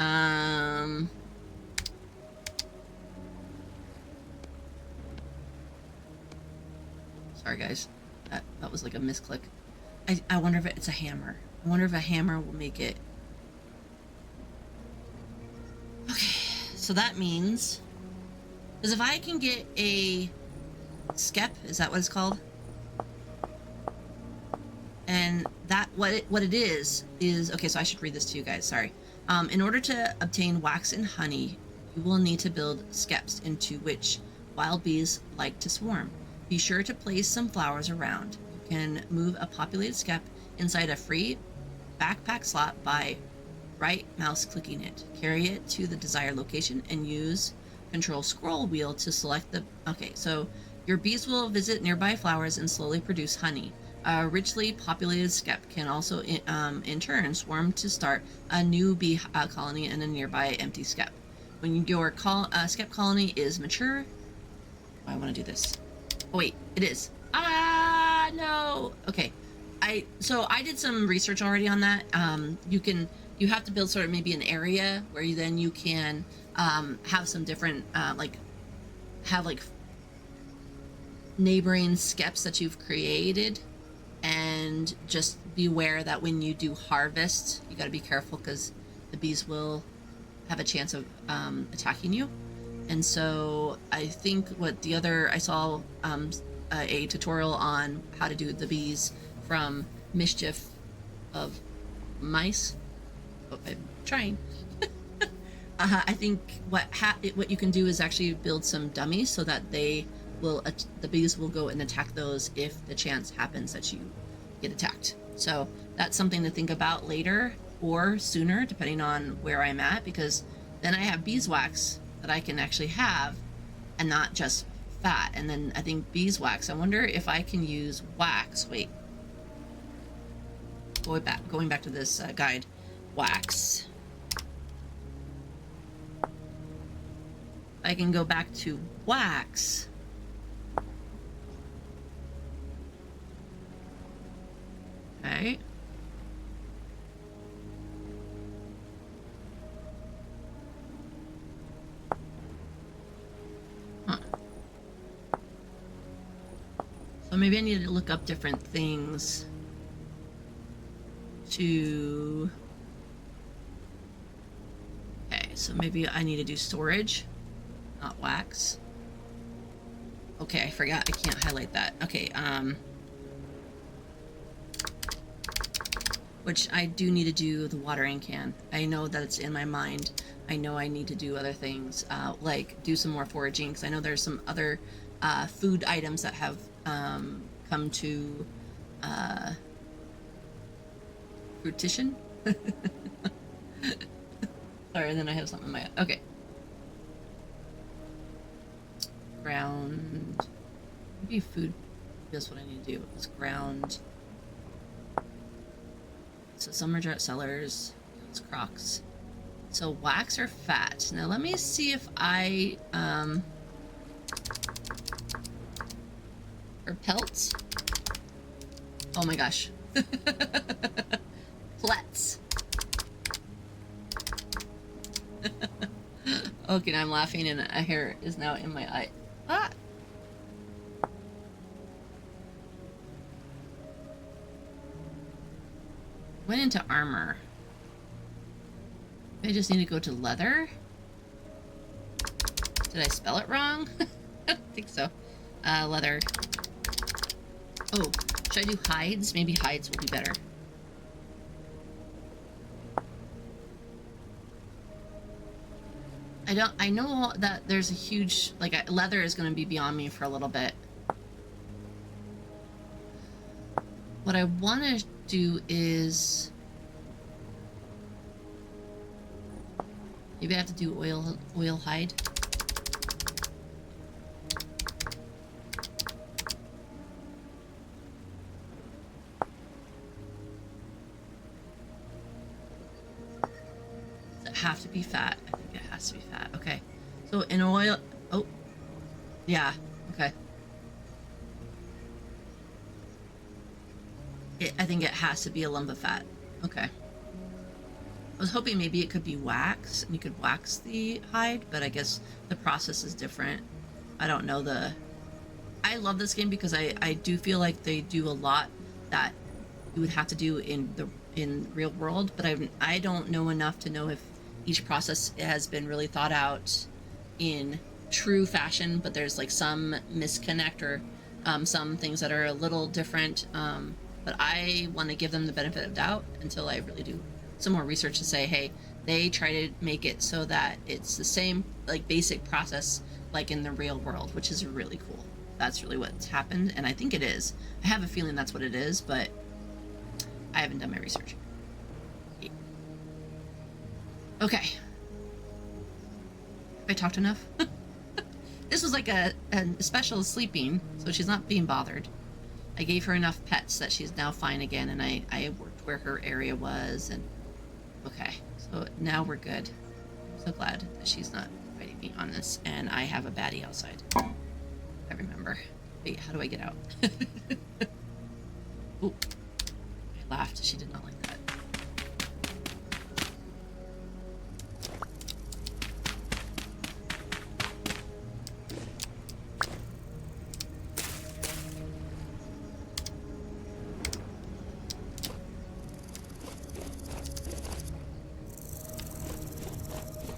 sorry guys. That was like a misclick. I wonder if it's a hammer. I wonder if a hammer will make it. So that means, because if I can get a skep, is that what it's called? And that what it is okay. So I should read this to you guys. Sorry. In order to obtain wax and honey, you will need to build skeps into which wild bees like to swarm. Be sure to place some flowers around. You can move a populated skep inside a free backpack slot by right mouse clicking it. Carry it to the desired location and use control scroll wheel to select the... Okay, so your bees will visit nearby flowers and slowly produce honey. A richly populated skep can also in turn swarm to start a new bee colony in a nearby empty skep. When your skep colony is mature... Oh, I want to do this. Oh wait, it is. Ah, no. Okay. So I did some research already on that. You have to build sort of maybe an area where you can have some different have neighboring skeps that you've created, and just beware that when you do harvest, you got to be careful because the bees will have a chance of attacking you. And so I think I saw a tutorial on how to do the bees from Mischief of Mice. Oh, I'm trying. I think what you can do is actually build some dummies so that the bees will go and attack those if the chance happens that you get attacked. So that's something to think about later or sooner, depending on where I'm at, because then I have beeswax that I can actually have and not just fat. And then I think beeswax, I wonder if I can use wax. Wait, going back to this guide. Wax. I can go back to wax. Okay. Huh. So maybe I need to look up different things to... So maybe I need to do storage, not wax. Okay, I forgot. I can't highlight that. Okay, which I do need to do the watering can. I know that it's in my mind. I know I need to do other things, like do some more foraging, because I know there's some other food items that have come to fruition. Sorry, and then I have something in my... Okay. Ground... Maybe food. That's what I need to do. It's ground. So some are cellars. It's crocs. So wax or fat. Now let me see if I... or pelts. Oh my gosh. Plets. Okay, now I'm laughing and a hair is now in my eye. Ah! Went into armor. I just need to go to leather. Did I spell it wrong? I don't think so. Leather. Oh, should I do hides? Maybe hides will be better. I know that there's a huge, like, leather is going to be beyond me for a little bit. What I want to do is... Maybe I have to do oil hide. Does it have to be fat? I think it has to be fat. Okay. So in oil... Oh. Yeah. Okay. I think it has to be a lump of fat. Okay. I was hoping maybe it could be wax, and you could wax the hide, but I guess the process is different. I don't know the... I love this game because I do feel like they do a lot that you would have to do in real world, but I don't know enough to know if each process has been really thought out in true fashion, but there's like some misconnect or some things that are a little different, but I want to give them the benefit of doubt until I really do some more research to say, hey, they try to make it so that it's the same like basic process like in the real world, which is really cool. That's really what's happened, and I think it is. I have a feeling that's what it is, but I haven't done my research. Okay. Have I talked enough? This was like a special sleeping, so she's not being bothered. I gave her enough pets that she's now fine again, and I worked where her area was, and okay, so now we're good. I'm so glad that she's not fighting me on this, and I have a baddie outside. I remember. Wait, how do I get out? Ooh. I laughed. She did not like that.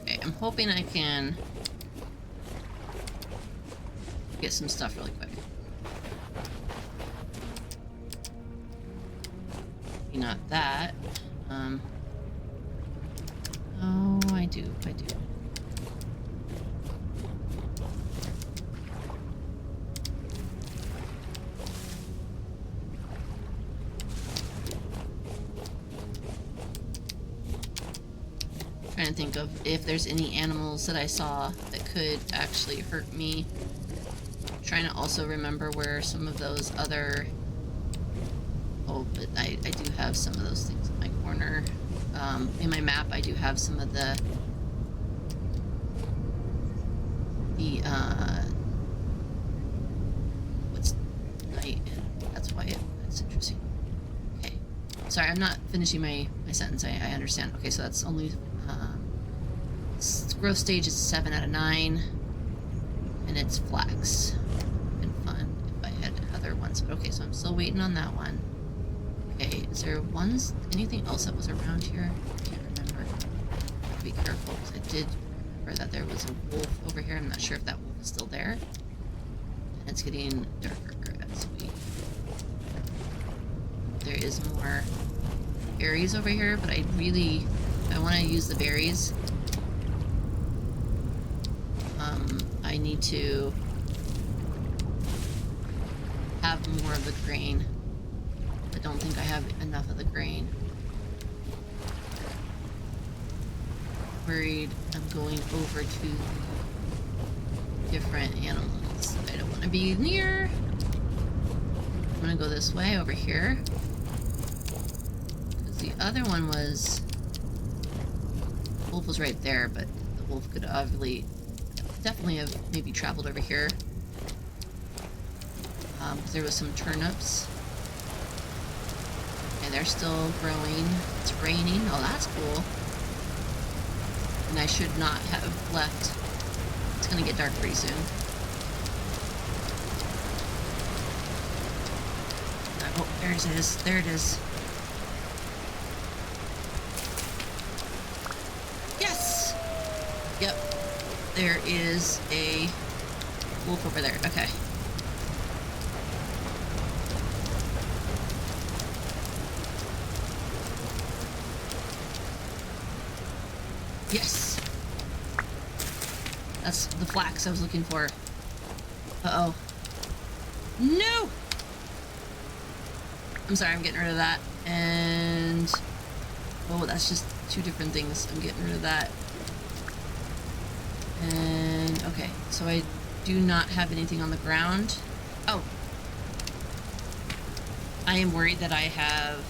Okay, I'm hoping I can get some stuff really quick. Maybe not that. Oh, I do. Trying to think of if there's any animals that I saw that could actually hurt me. Trying to also remember where some of those other... Oh, but I do have some of those things in my corner. In my map, I do have some of the what's night, and that's why that's interesting. Okay, sorry, I'm not finishing my sentence. I understand. Okay, so that's only growth stage is 7 out of 9, and it's flax. Been fun if I had other ones, but okay, so I'm still waiting on that one. Okay, is there anything else that was around here? I can't remember. I have to be careful, because I did remember that there was a wolf over here. I'm not sure if that wolf is still there. And it's getting darker as we... There is more berries over here, but I want to use the berries. I need to have more of the grain. I don't think I have enough of the grain. Worried I'm going over to different animals I don't want to be near. I'm gonna go this way over here. Because the other one was... The wolf was right there, but the wolf could definitely have maybe traveled over here. Because there was some turnips. And they're still growing. It's raining. Oh, that's cool. And I should not have left. It's gonna get dark pretty soon. Oh, there it is. There it is. Yes! Yep. There is a wolf over there. Okay. Yes! That's the flax I was looking for. Uh-oh. No! I'm sorry, I'm getting rid of that. And... oh, that's just two different things. I'm getting rid of that. And... okay, so I do not have anything on the ground. Oh. I am worried that I have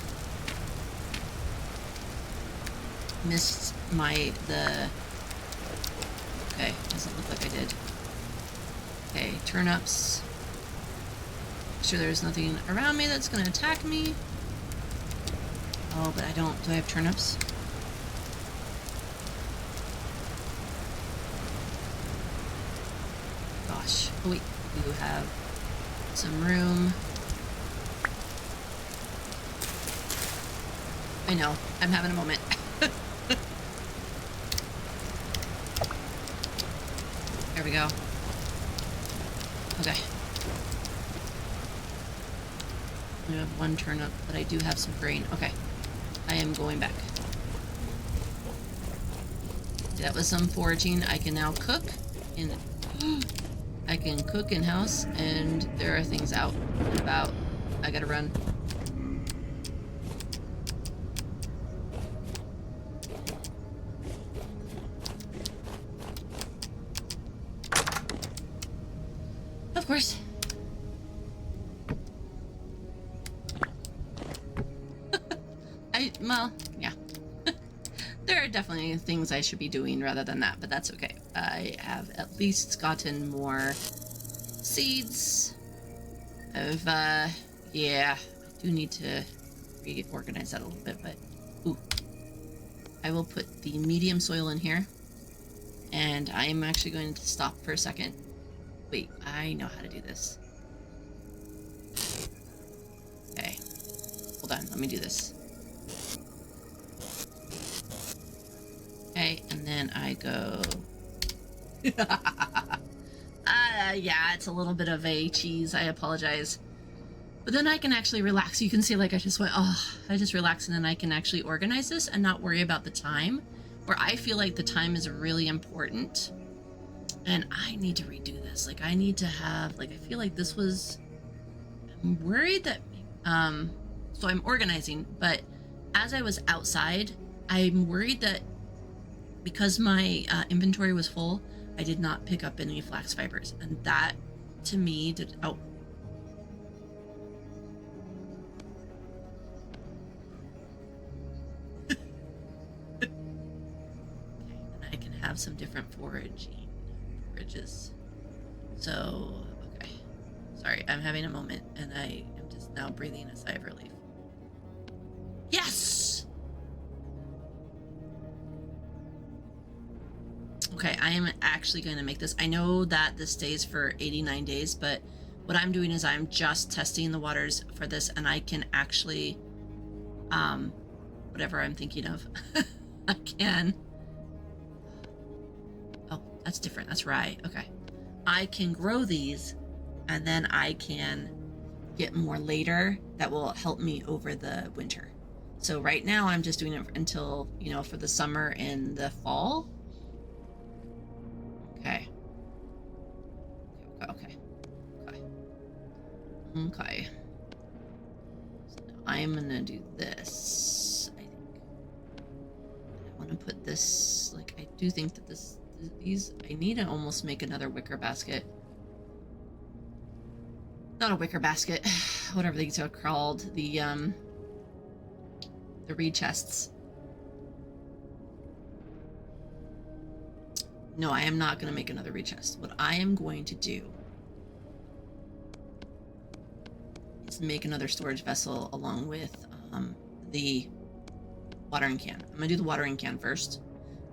missed the... okay, doesn't look like I did. Okay, turnips. Make sure there's nothing around me that's going to attack me. Oh, but I don't. Do I have turnips? Gosh. Oh, wait. We do have some room. I know. I'm having a moment. There we go. Okay. I have one turnip, but I do have some grain. Okay. I am going back. That was some foraging. I can now cook in... I can cook in house, and there are things out and about. I gotta run. Of course. Well, yeah. There are definitely things I should be doing rather than that, but that's okay. I have at least gotten more seeds. Yeah, I do need to reorganize that a little bit, but, ooh. I will put the medium soil in here, and I am actually going to stop for a second. Wait, I know how to do this. Okay. Hold on, let me do this. Okay, and then I go... yeah, it's a little bit of a cheese. I apologize. But then I can actually relax. You can see, like, I just went, oh, I just relaxed, and then I can actually organize this and not worry about the time, where I feel like the time is really important. And I need to redo this. Like, I need to have, like, I feel like this was... I'm worried that... so I'm organizing, but as I was outside, I'm worried that because my inventory was full, I did not pick up any flax fibers. And that, to me, did... oh. Okay, and I can have some different forages. So, okay. Sorry, I'm having a moment, and I am just now breathing a sigh of relief. Yes! Okay, I am actually going to make this. I know that this stays for 89 days, but what I'm doing is I'm just testing the waters for this, and I can actually, whatever I'm thinking of, I can, oh, that's different. That's rye. Okay. I can grow these, and then I can get more later that will help me over the winter. So right now I'm just doing it until, you know, for the summer and the fall. Okay. Okay. Okay. So now I'm gonna do this, I think. I want to put this, like, I do think that these, I need to almost make another wicker basket. Not a wicker basket, whatever these are called, the reed chests. No, I am not going to make another reed chest. What I am going to do is make another storage vessel along with the watering can. I'm going to do the watering can first,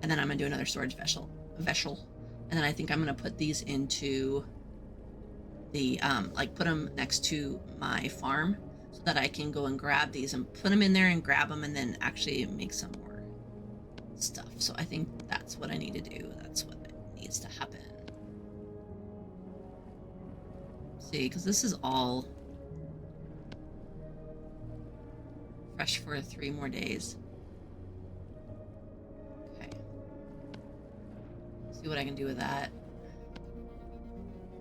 and then I'm going to do another storage vessel. And then I think I'm going to put these into the, like, put them next to my farm so that I can go and grab these and put them in there and grab them and then actually make some more stuff. So I think that's what I need to do. That's what needs to happen. See, because this is all fresh for 3 more days. Okay. See what I can do with that.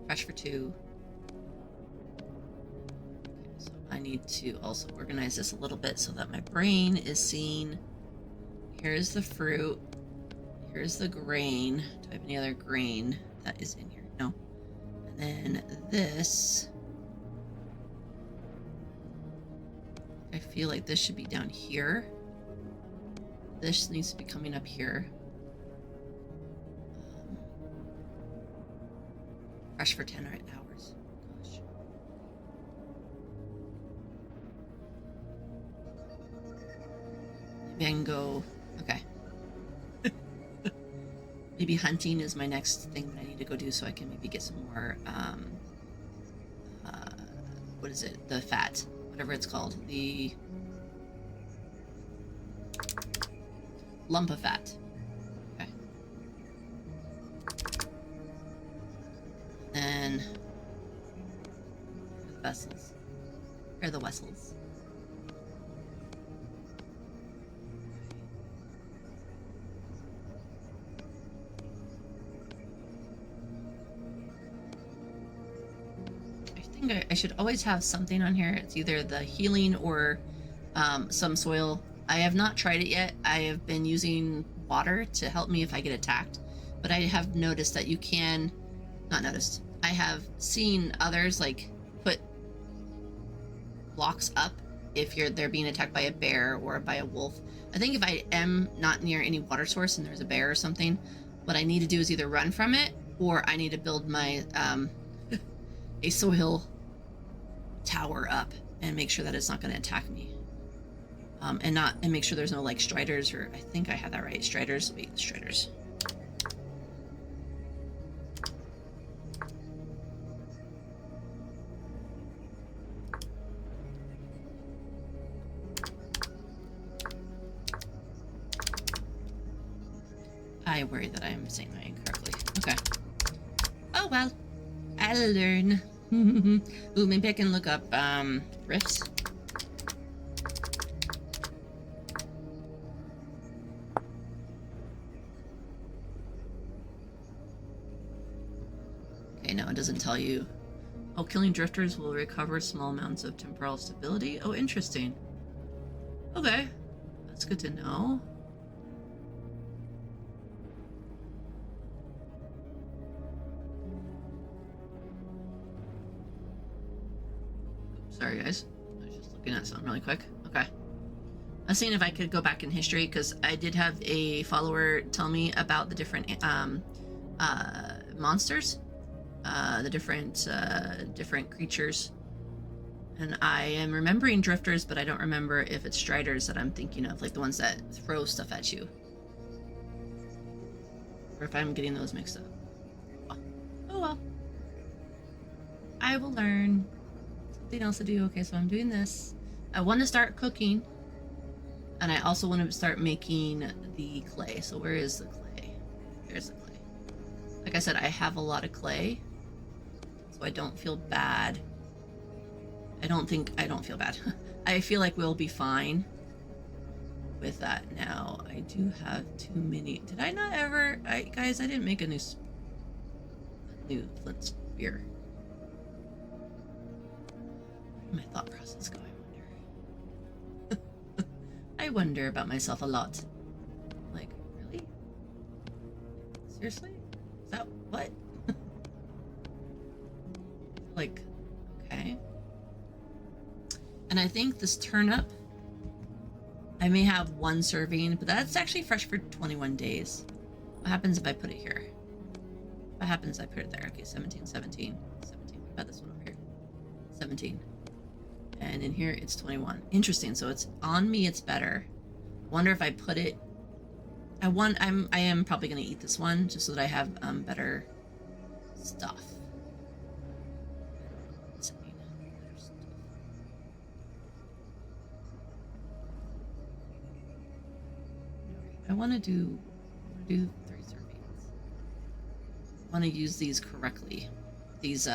Fresh for 2. So I need to also organize this a little bit so that my brain is seeing, here's the fruit, here's the grain. Do I have any other grain that is in here? No. And then this, I feel like this should be down here. This needs to be coming up here. Fresh for 10 hours. Gosh. Maybe I can go. Okay. Maybe hunting is my next thing that I need to go do, so I can maybe get some more. What is it? The fat, whatever it's called, the lump of fat. Okay. And the vessels. Here are the vessels. I think I should always have something on here. It's either the healing or some soil. I have not tried it yet. I have been using water to help me if I get attacked, but I have noticed that you can, not noticed, I have seen others like put blocks up if they're being attacked by a bear or by a wolf. I think if I am not near any water source and there's a bear or something, what I need to do is either run from it or I need to build my a soil tower up and make sure that it's not going to attack me. And make sure there's no like striders, or I think I had that right. Striders. Wait, striders. I worry that I am saying that incorrectly. Okay. Oh well. I'll learn. Ooh, maybe I can look up rifts. Okay, no, it doesn't tell you. Oh, killing drifters will recover small amounts of temporal stability. Oh, interesting. Okay, that's good to know. Sorry, guys. I was just looking at something really quick. Okay. I was seeing if I could go back in history, because I did have a follower tell me about the different monsters, the different creatures. And I am remembering drifters, but I don't remember if it's striders that I'm thinking of, like the ones that throw stuff at you. Or if I'm getting those mixed up. Oh well. I will learn. Something else to do. Okay, so I'm doing this. I want to start cooking, and I also want to start making the clay. So where is the clay? There's the clay. Like I said, I have a lot of clay, so I don't feel bad. I don't feel bad. I feel like we'll be fine with that. Now I do have too many. Did I not ever? Guys, I didn't make a new flint spear. My thought process go, I wonder. I wonder about myself a lot. Like, really? Seriously? Is that what? Like, okay. And I think this turnip, I may have one serving, but that's actually fresh for 21 days. What happens if I put it here? What happens if I put it there? Okay, 17, 17, 17. What about this one over here? 17. And in here, it's 21. Interesting. So it's on me, it's better. Wonder if I put it... I am probably going to eat this one just so that I have better stuff. I want to do 3 servings. I want to use these correctly. These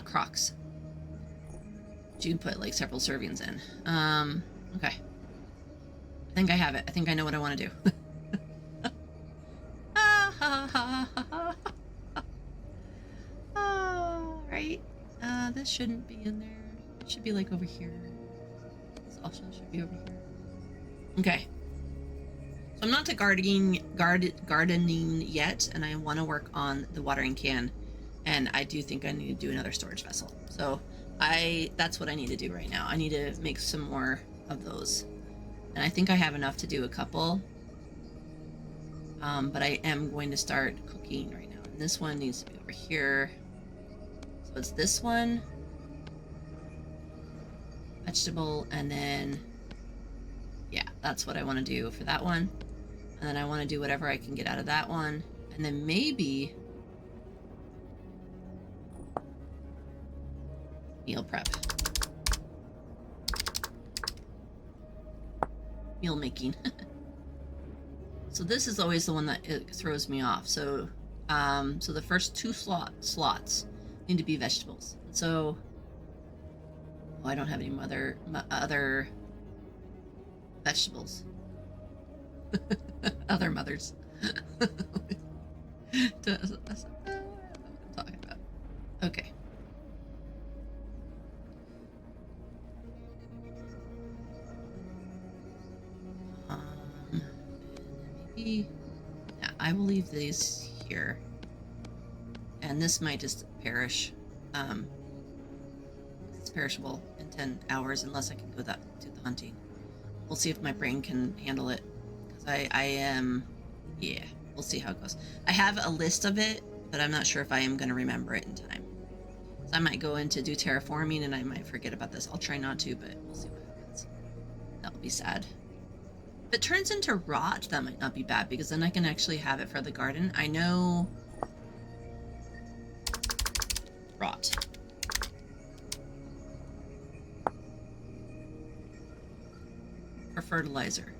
crocks. You can put like several servings in. Okay. I think I have it. I think I know what I want to do. Right. This shouldn't be in there. It should be like over here. This also should be over here. Okay. So I'm not to gardening yet, and I want to work on the watering can, and I do think I need to do another storage vessel. So that's what I need to do right now. I need to make some more of those, and I think I have enough to do a couple. But I am going to start cooking right now. And this one needs to be over here. So it's this one, vegetable, and then yeah, that's what I want to do for that one. And then I want to do whatever I can get out of that one. And then maybe meal prep. Meal making. So this is always the one that it throws me off. So so the first 2 slots need to be vegetables. So I don't have any other vegetables. Other mothers. That's what I'm talking about. Okay. Maybe yeah, I will leave these here, and this might just perish. It's perishable in 10 hours unless I can go to the hunting. We'll see if my brain can handle it. I am, yeah, we'll see how it goes. I have a list of it, but I'm not sure if I am going to remember it in time. So I might go in to do terraforming and I might forget about this. I'll try not to, but we'll see what happens. That'll be sad. If it turns into rot, that might not be bad because then I can actually have it for the garden. I know rot. For fertilizer.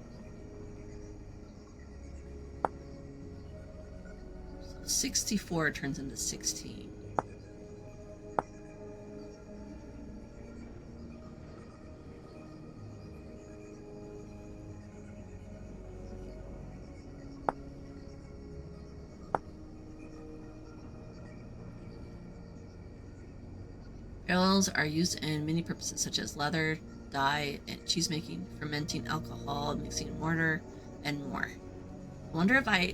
64 turns into 16. Barrels are used in many purposes such as leather, dye, and cheese making, fermenting alcohol, mixing mortar, and more. I wonder if I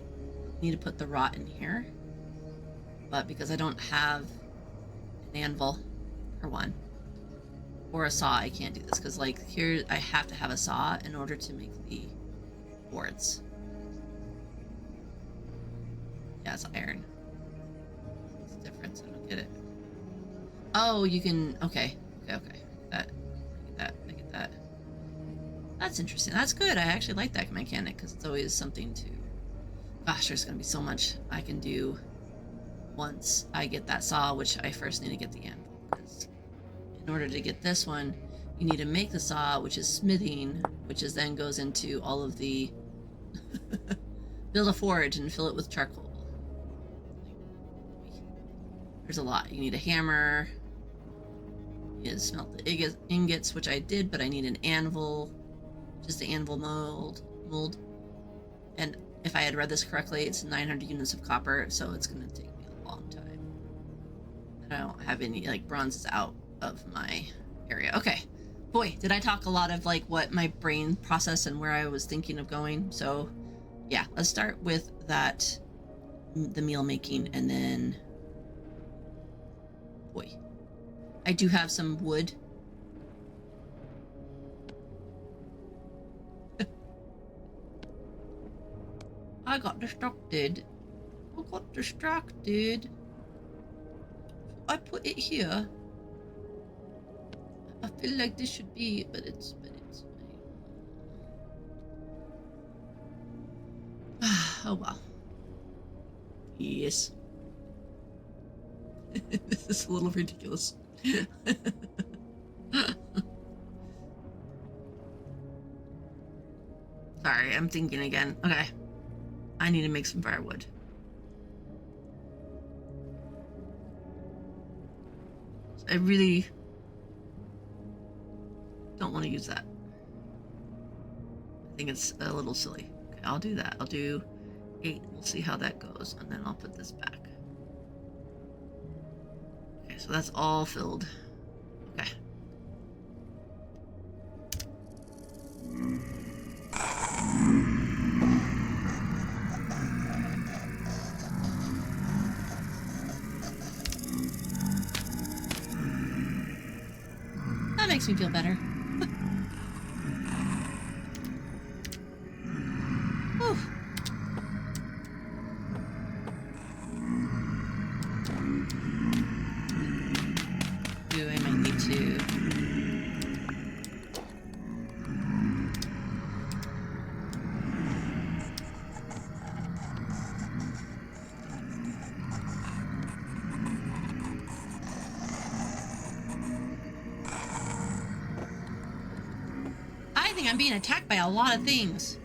need to put the rot in here, but because I don't have an anvil for one or a saw, I can't do this because like here I have to have a saw in order to make the boards. Yeah, it's iron. What's the difference? I don't get it. Oh, you can, okay. I get that. That's interesting. That's good. I actually like that mechanic because it's always something to, gosh, there's gonna be so much I can do once I get that saw, which I first need to get the anvil, because in order to get this one, you need to make the saw, which is smithing, which is then goes into all of the build a forge and fill it with charcoal. There's a lot. You need a hammer. You need to smelt the ingots, which I did, but I need an anvil, just the anvil mold. And if I had read this correctly, it's 900 units of copper, so it's going to take me a long time. I don't have any, like, bronze is out. of my area. Okay. Boy, did I talk a lot of like what my brain processed and where I was thinking of going. So yeah, let's start with that, the meal making, and then boy, I do have some wood. I got distracted. I put it here. I feel like this should be, but it's. Oh well. Yes. This is a little ridiculous. Sorry, I'm thinking again. Okay. I need to make some firewood. I really don't want to use that. I think it's a little silly. Okay, I'll do that. I'll do 8. We'll see how that goes, and then I'll put this back. Okay, so that's all filled. Okay. That makes me feel better. Whew. Ooh, I might need to. I think I'm being attacked by a lot of things.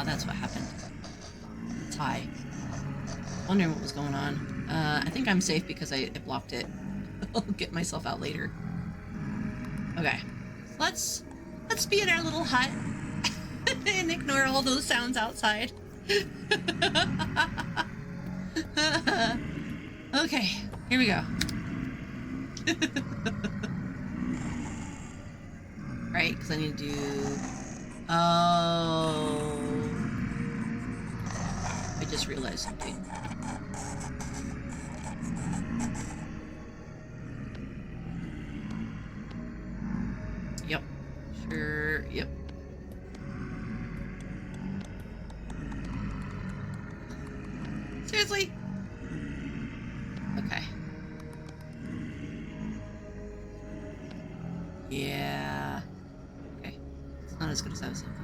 That's what happened. It's high. Wondering what was going on. I think I'm safe because I blocked it. I'll get myself out later. Okay. Let's be in our little hut and ignore all those sounds outside. Okay, here we go. Right, because I need to do... Oh... I just realized something. Yep. Sure, yep. Seriously? Okay. Yeah. Okay. It's not as good as I was thinking.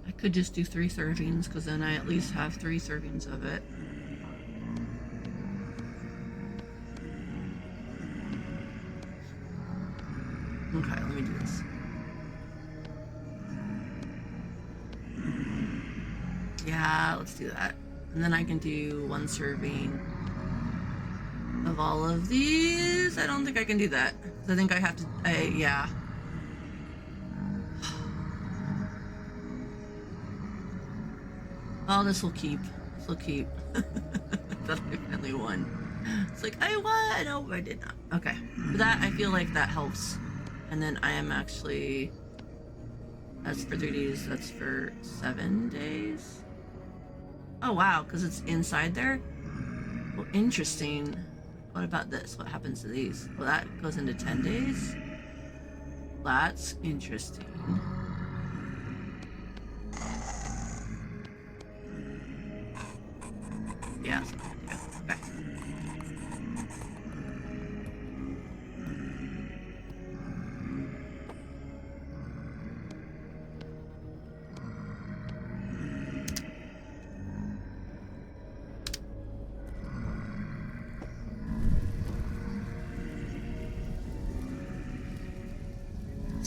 I could just do 3 servings, because then I at least have 3 servings of it. Okay, let me do this. Yeah, let's do that. And then I can do 1 serving of all of these. I don't think I can do that. I think I have to, yeah. Oh, this will keep. This will keep. That I finally won. It's like, I won! No, I did not. Okay. For that, I feel like that helps. And then I am actually... That's for 3 days. That's for 7 days. Oh, wow. Because it's inside there? Well, interesting. What about this? What happens to these? Well, that goes into 10 days. That's interesting. Yeah, okay.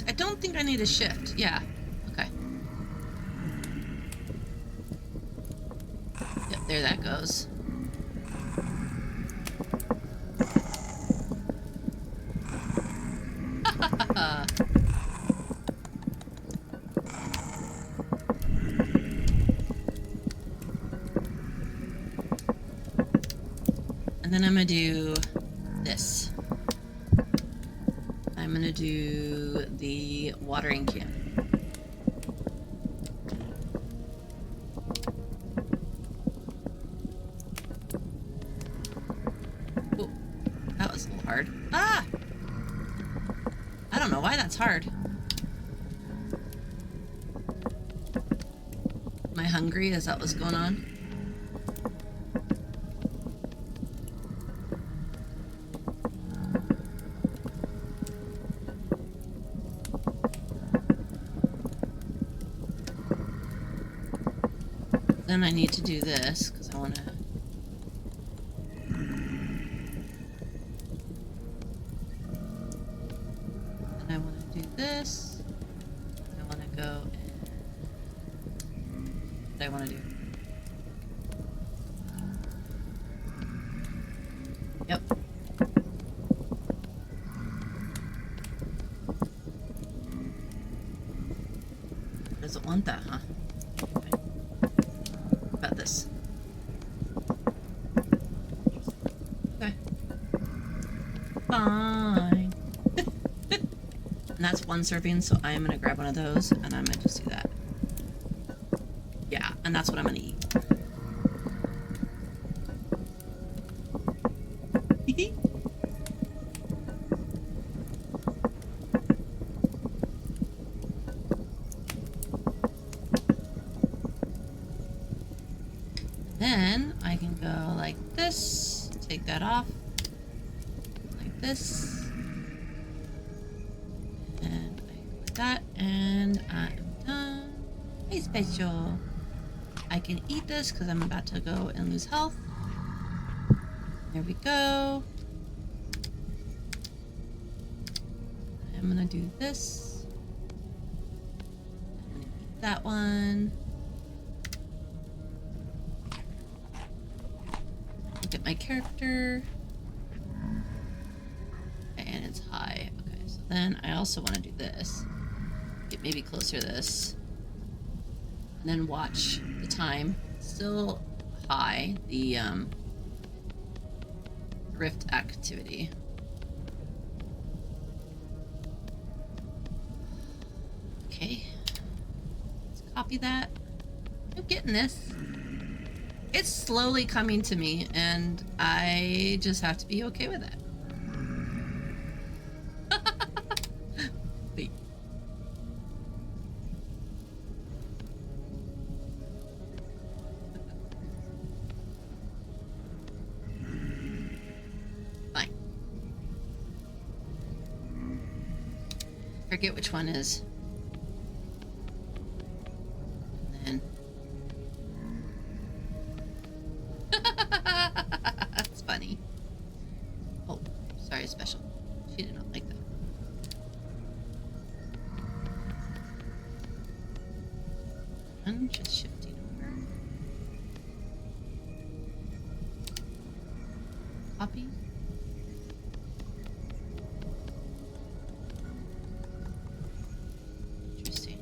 I don't think I need a shift. Yeah. Okay. Yep, there that goes. then I'm gonna do this. I'm gonna do the watering can. Oh, that was a little hard. Ah! I don't know why that's hard. Am I hungry? Is that what's going on? Then I need to do this because I want to. Then I want to do this. I want to go. What I want to do. Yep. Doesn't want that, huh? Okay. About this. Okay. Fine. And that's one serving, so I'm gonna grab one of those and I'm gonna just do that. Yeah, and that's what I'm gonna eat. Then I can go like this, take that off, like this, and I go like that, and I'm done. Hey, special. I can eat this because I'm about to go and lose health. There we go. I'm gonna do this. I'm gonna eat that one. Look at my character. And it's high. Okay, so then I also want to do this. Get maybe closer to this. And then watch the time. Still high, the rift activity. Okay. Let's copy that. I'm getting this. It's slowly coming to me, and I just have to be okay with that. Wait. Fine. Forget which one is. And then. That's funny. Oh, sorry, special. She did not like that. I'm just shifting over. Copy. Interesting.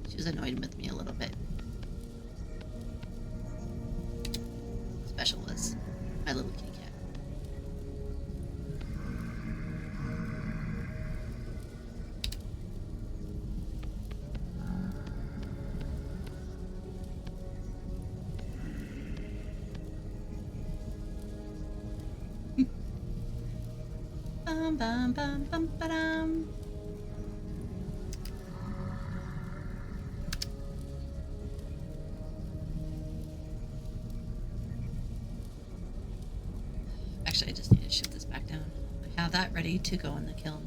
She was annoyed with me a little bit. Special was my little kitty cat. Bum bum bum bum ba-dum. Actually, I just need to shift this back down. I have that ready to go in the kiln.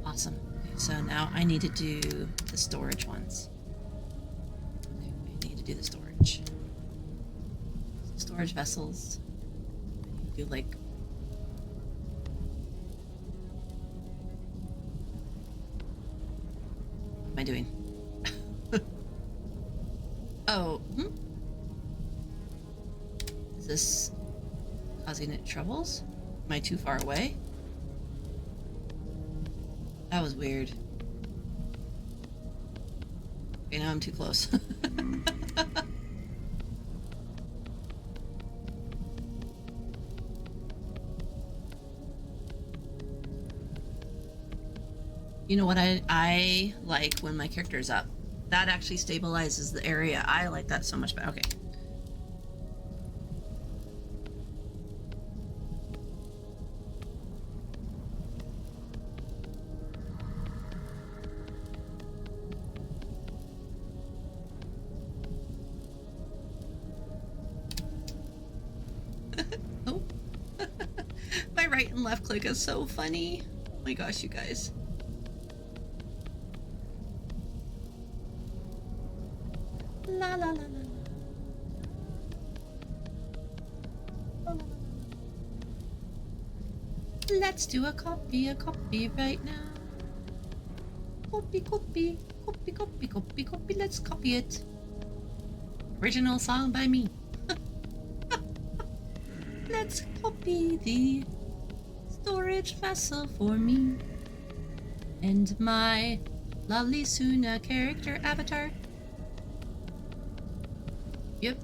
Awesome. Okay, so now I need to do the storage ones. Okay, I need to do the storage. Storage vessels. I do like. What am I doing? Oh. this causing it troubles? Am I too far away? That was weird. Okay, now I'm too close. You know what I like when my character's up? That actually stabilizes the area. I like that so much better. Okay. Oh. My right and left click is so funny. Oh my gosh, you guys. La la la la. Let's do a copy right now. Copy, let's copy it. Original song by me. Let's copy the storage vessel for me and my lovely Suna character avatar. Yep.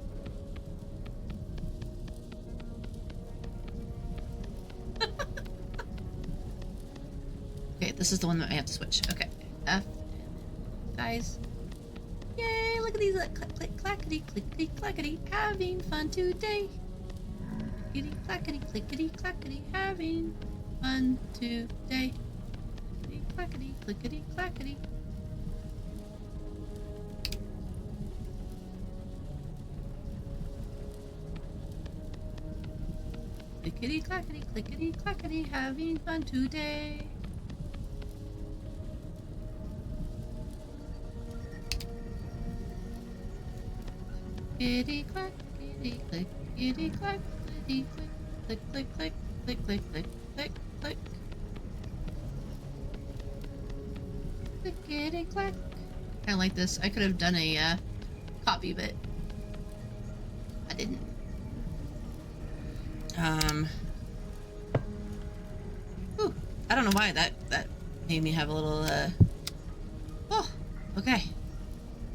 Okay, this is the one that I have to switch. Okay. F. Guys. Yay, look at these. Click, click, clackety, clickety, clackety. Having fun today. Clickety, clackety, clickety, clackety. Having fun today. Clickety, clackety, clickety, clackety. Clickety, clackety, clickety, clackety. Having fun today. Clickety, clackety, clickety, clackety, click, click, click, click, click, click, click, click. Clickety, clack. Kind of like this. I could have done a copy, but I didn't. Whew, I don't know why that made me have a little, oh, okay.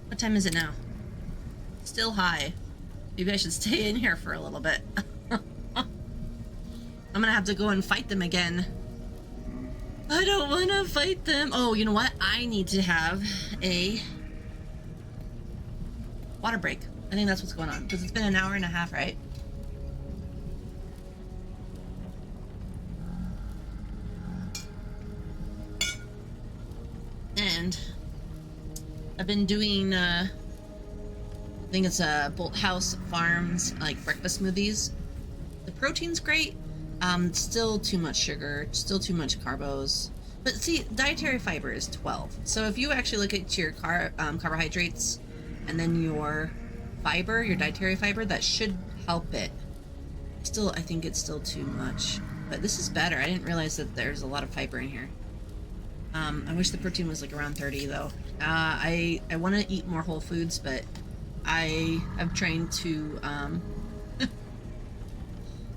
What time is it now? Still high. Maybe I should stay in here for a little bit. I'm gonna have to go and fight them again. I don't want to fight them. Oh, you know what? I need to have a water break. I think that's what's going on, because it's been an hour and a half, right? And I've been doing, I think it's Bolt House Farms, like breakfast smoothies. The protein's great. Still too much sugar, still too much carbos. But see, dietary fiber is 12. So if you actually look at your carbohydrates and then your fiber, your dietary fiber, that should help it. Still, I think it's still too much. But this is better. I didn't realize that there's a lot of fiber in here. I wish the protein was like around 30 though. I want to eat more whole foods, but I have trained to,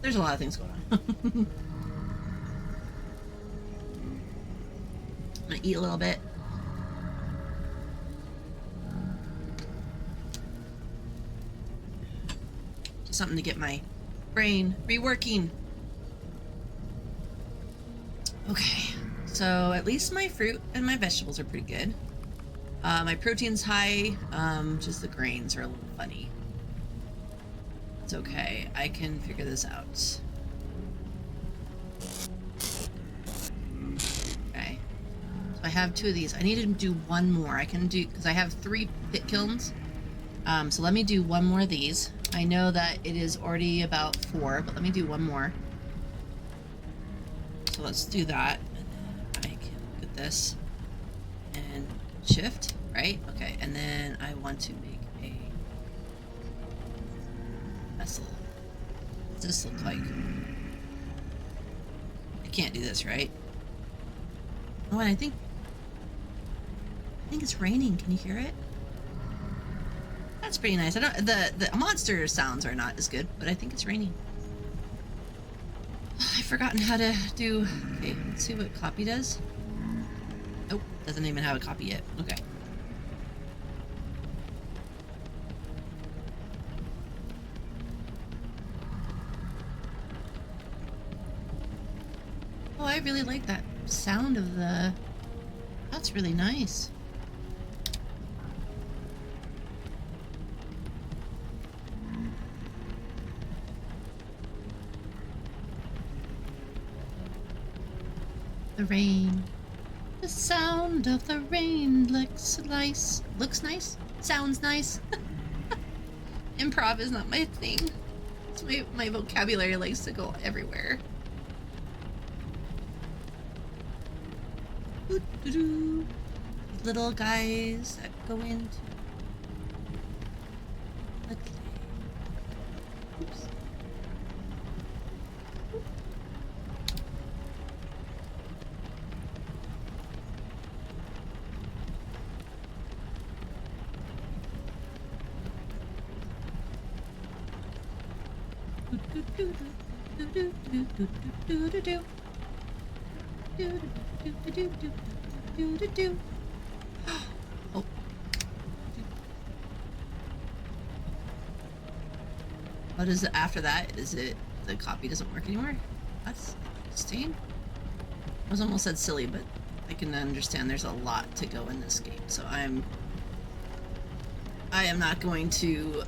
there's a lot of things going on. I'm gonna eat a little bit. Just something to get my brain reworking. Okay, so at least my fruit and my vegetables are pretty good. My protein's high, just the grains are a little funny. It's okay, I can figure this out. Okay, so I have 2 of these. I need to do 1 more. I can do, because I have 3 pit kilns. So let me do 1 more of these. I know that it is already about 4, but let me do 1 more. So let's do that. And then I can look at this and shift, right? Okay, and then I want to make a vessel. What does this look like? I can't do this, right? Oh, and I think it's raining. Can you hear it? That's pretty nice. I don't. The monster sounds are not as good, but I think it's raining. I've forgotten how to do. Okay, let's see what copy does. Nope, doesn't even have a copy yet. Okay. Oh, I really like that sound of the. That's really nice. The rain. The sound of the rain looks nice. Looks nice? Sounds nice. Improv is not my thing. It's my vocabulary likes to go everywhere. Doo-doo-doo. Little guys that go into the clay. Oops. Oh. What is it after that? Is it the copy doesn't work anymore? That's interesting. I was almost said silly, but I can understand there's a lot to go in this game, so I am not going to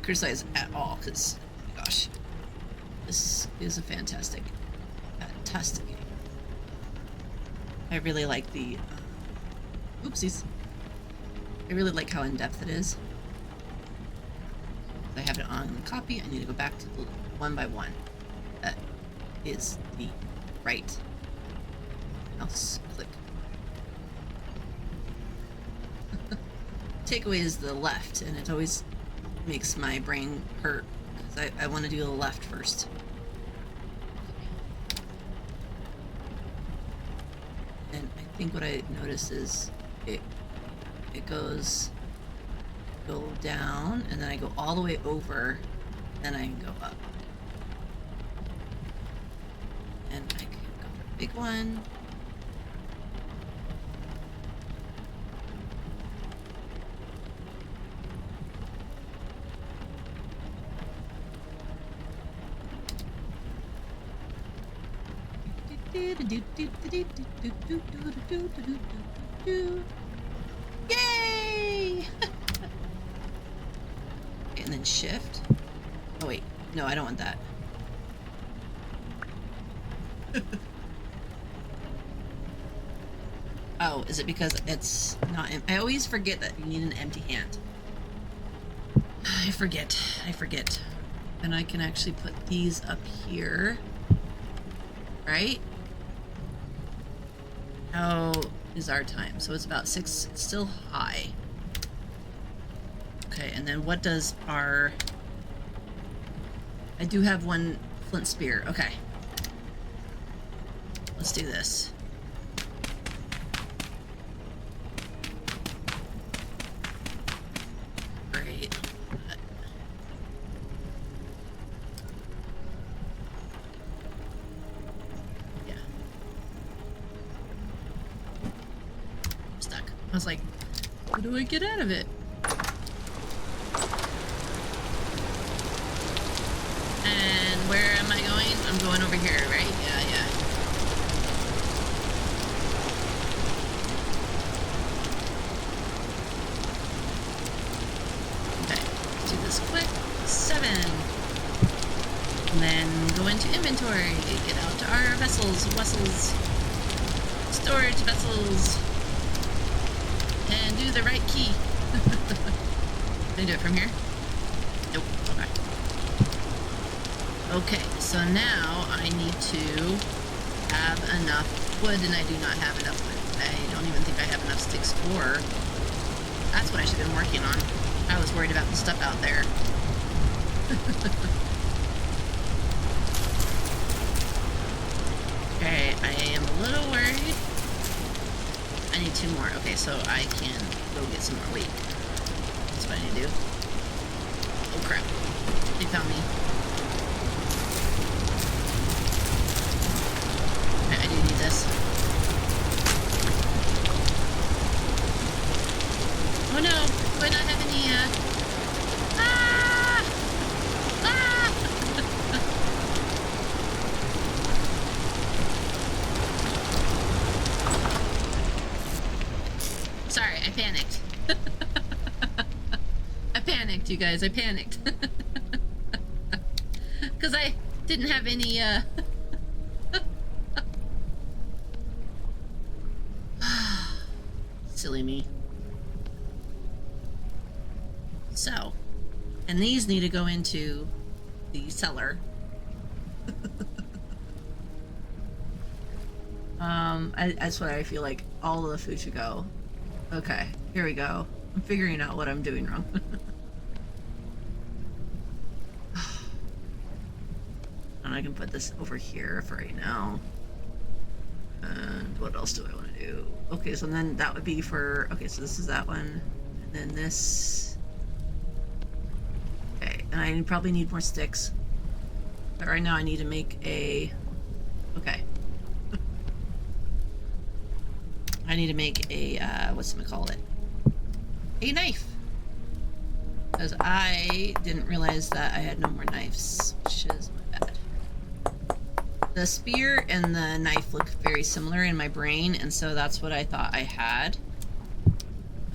criticize at all, because gosh, this is a fantastic game. I really like the oopsies. I really like how in-depth it is. I have it on the copy. I need to go back to the one by one. That is the right mouse click. Takeaway is the left, and it always makes my brain hurt because I want to do the left first. And I think what I notice is it go down, and then I go all the way over, then I can go up. And I can go for the big one. Yay! And then shift. Oh wait, no, I don't want that. Oh, is it because it's not? I always forget that you need an empty hand. I forget. And I can actually put these up here. Right? How is our time? So it's about 6. It's still high. Okay, and then what does our... I do have one flint spear. Okay. Let's do this. Great. Yeah. I'm stuck. I was like, how do I get out of it? And where am I going? I'm going over here, right? Yeah. Okay, let's do this quick. 7. And then go into inventory. Get out to our vessels. Storage vessels. And do the right key. Can I do it from here? Nope. Okay, so now I need to have enough wood, and I do not have enough wood. I don't even think I have enough sticks for... That's what I should have been working on. I was worried about the stuff out there. Okay, I am a little worried. I need 2 more. Okay, so I can go get some more. Wait. That's what I need to do. Oh crap. They found me. I do need this. Oh no! Do I not have any, Ah! Ah! Sorry, I panicked. I panicked, you guys. I panicked. Because I didn't have any, Silly me. So, and these need to go into the cellar. That's what I feel like all of the food should go. Okay, here we go. I'm figuring out what I'm doing wrong. And I can put this over here for right now. And what else do I want to do? Okay, so then that would be for... Okay, so this is that one. And then this... Okay, and I probably need more sticks. But right now I need to make a... Okay. I need to make a, whatchamacallit? A knife! Because I didn't realize that I had no more knives, which is my bad. The spear and the knife look very similar in my brain, and so that's what I thought I had.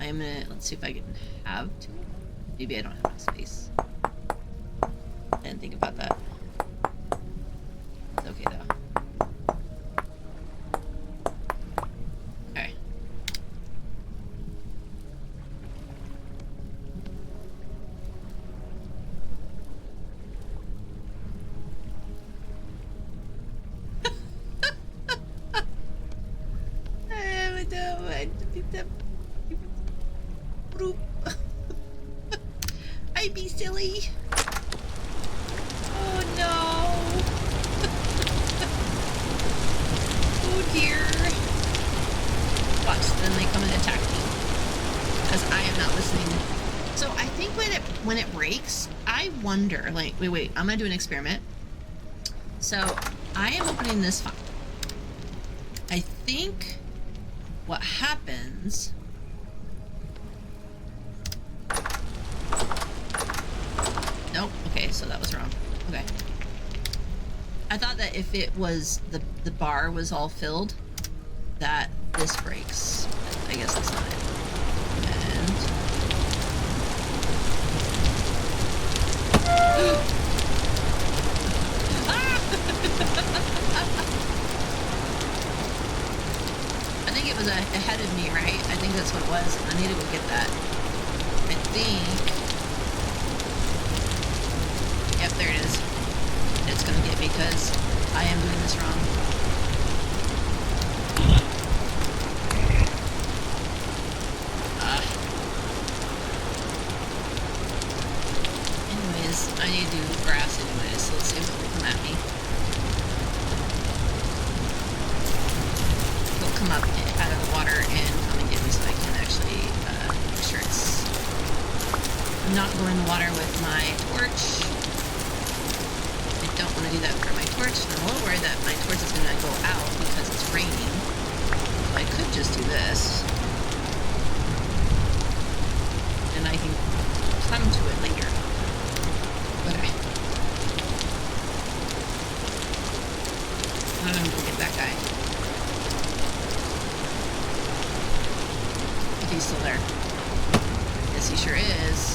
I'm gonna... Let's see if I can have two. Maybe I don't have enough space. I didn't think about that. It's okay, though. Okay. I'd be silly. Oh no. Oh dear. Watch, then they come and attack me. Because I am not listening. So I think when it breaks, I wonder, like, wait, I'm gonna do an experiment. So I am opening this file. I think what happens... Nope. Okay, so that was wrong. Okay. I thought that if it was the bar was all filled, that this breaks. I guess that's not it. And I think it was ahead of me, right? I think that's what it was. I need to go get that. I think. Yep, there it is. It's gonna get me because I am doing this wrong. Anyways, I need to do grass anyways, so let's see if it'll come at me. It'll come up out of the water and come and get me so I can actually make sure it's... I'm not going in the water with my torch. I don't want to do that for my torch. I'm a little worried that my torch is going to go out because it's raining. So I could just do this. And I can come to it later. Okay. I'm going to go get that guy. If he's still there. Yes, he sure is.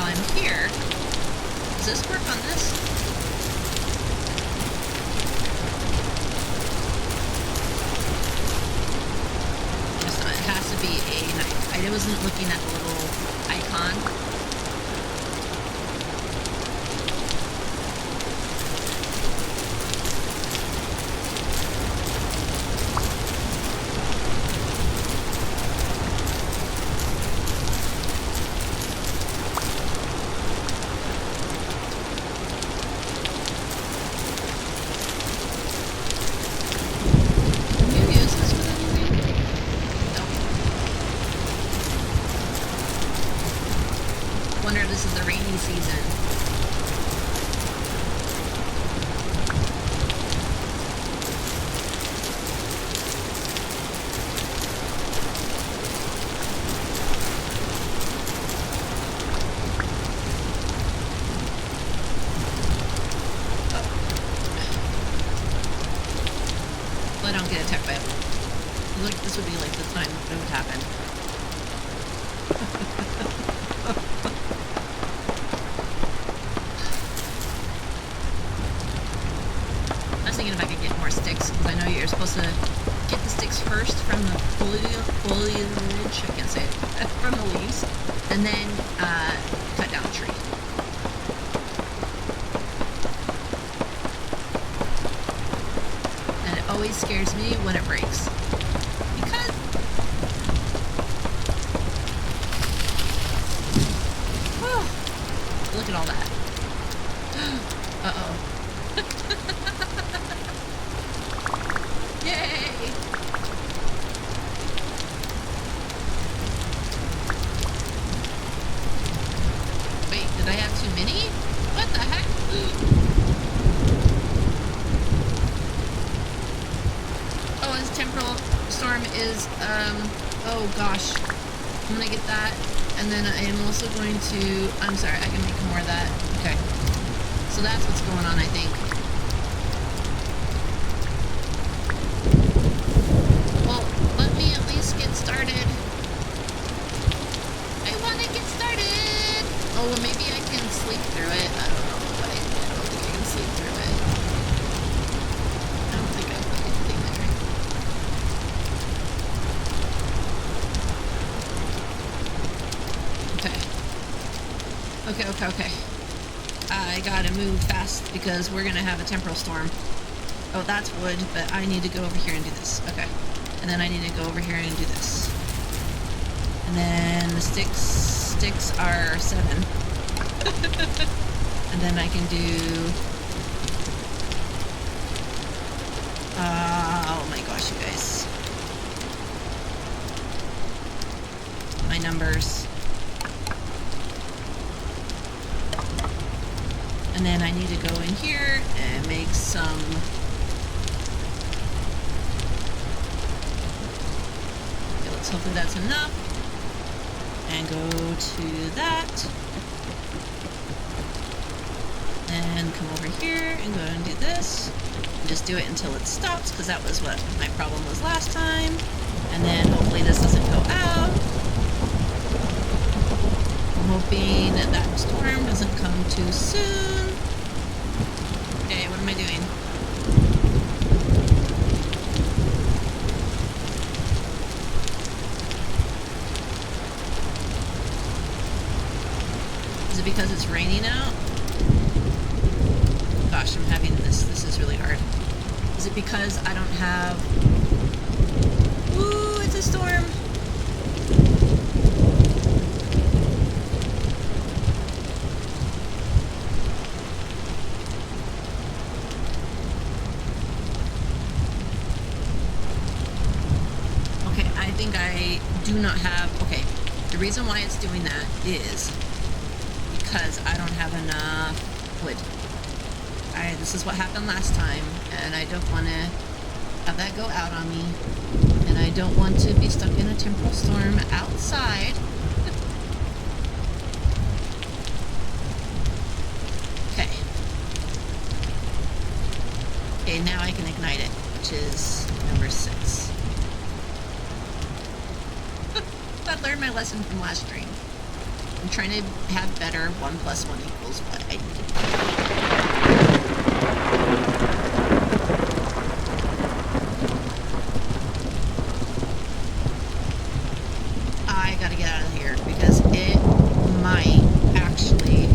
I'm here. Does this work on this? Yes, it has to be a knife. I wasn't looking at the little icon. Wonder if this is the rainy season. Well, I don't get attacked by it. Look, this would be like the time that would happen. Thinking if I could get more sticks, because I know you're supposed to get the sticks first from the foliage, I can't say it, from the leaves, and then cut down the tree. And it always scares me when it breaks. Because look at all that. Uh-oh. Yay! Wait, did I have too many? What the heck? Oh, his temporal storm is, oh gosh. I'm gonna get that, and then I am also going to, I'm sorry, I can make more of that. Okay. So that's what's going on, I think. Get started. I want to get started. Oh, well, maybe I can sleep through it. I don't know, but I don't think I can sleep through it. I don't think I put anything there. Okay. I gotta move fast because we're gonna have a temporal storm. Oh, that's wood, but I need to go over here and do this. Okay. And then I need to go over here and do this. And then the sticks are 7. And then I can do... oh my gosh, you guys. My numbers. And then I need to go in here and make some... hopefully that's enough. And go to that. And come over here and go and do this. And just do it until it stops, because that was what my problem was last time. And then hopefully this doesn't go out. I'm hoping that that storm doesn't come too soon. Okay, what am I doing? Because it's raining out? Gosh, I'm having this. This is really hard. Is it because I don't have... Ooh, it's a storm! Okay, I think I do not have... Okay, the reason why it's doing that is... because I don't have enough wood. This is what happened last time, and I don't want to have that go out on me. And I don't want to be stuck in a temporal storm outside. Okay. Okay, now I can ignite it, which is number 6. I learned my lesson from last stream. I'm trying to have better 1 + 1 = what I need. I gotta get out of here because it might actually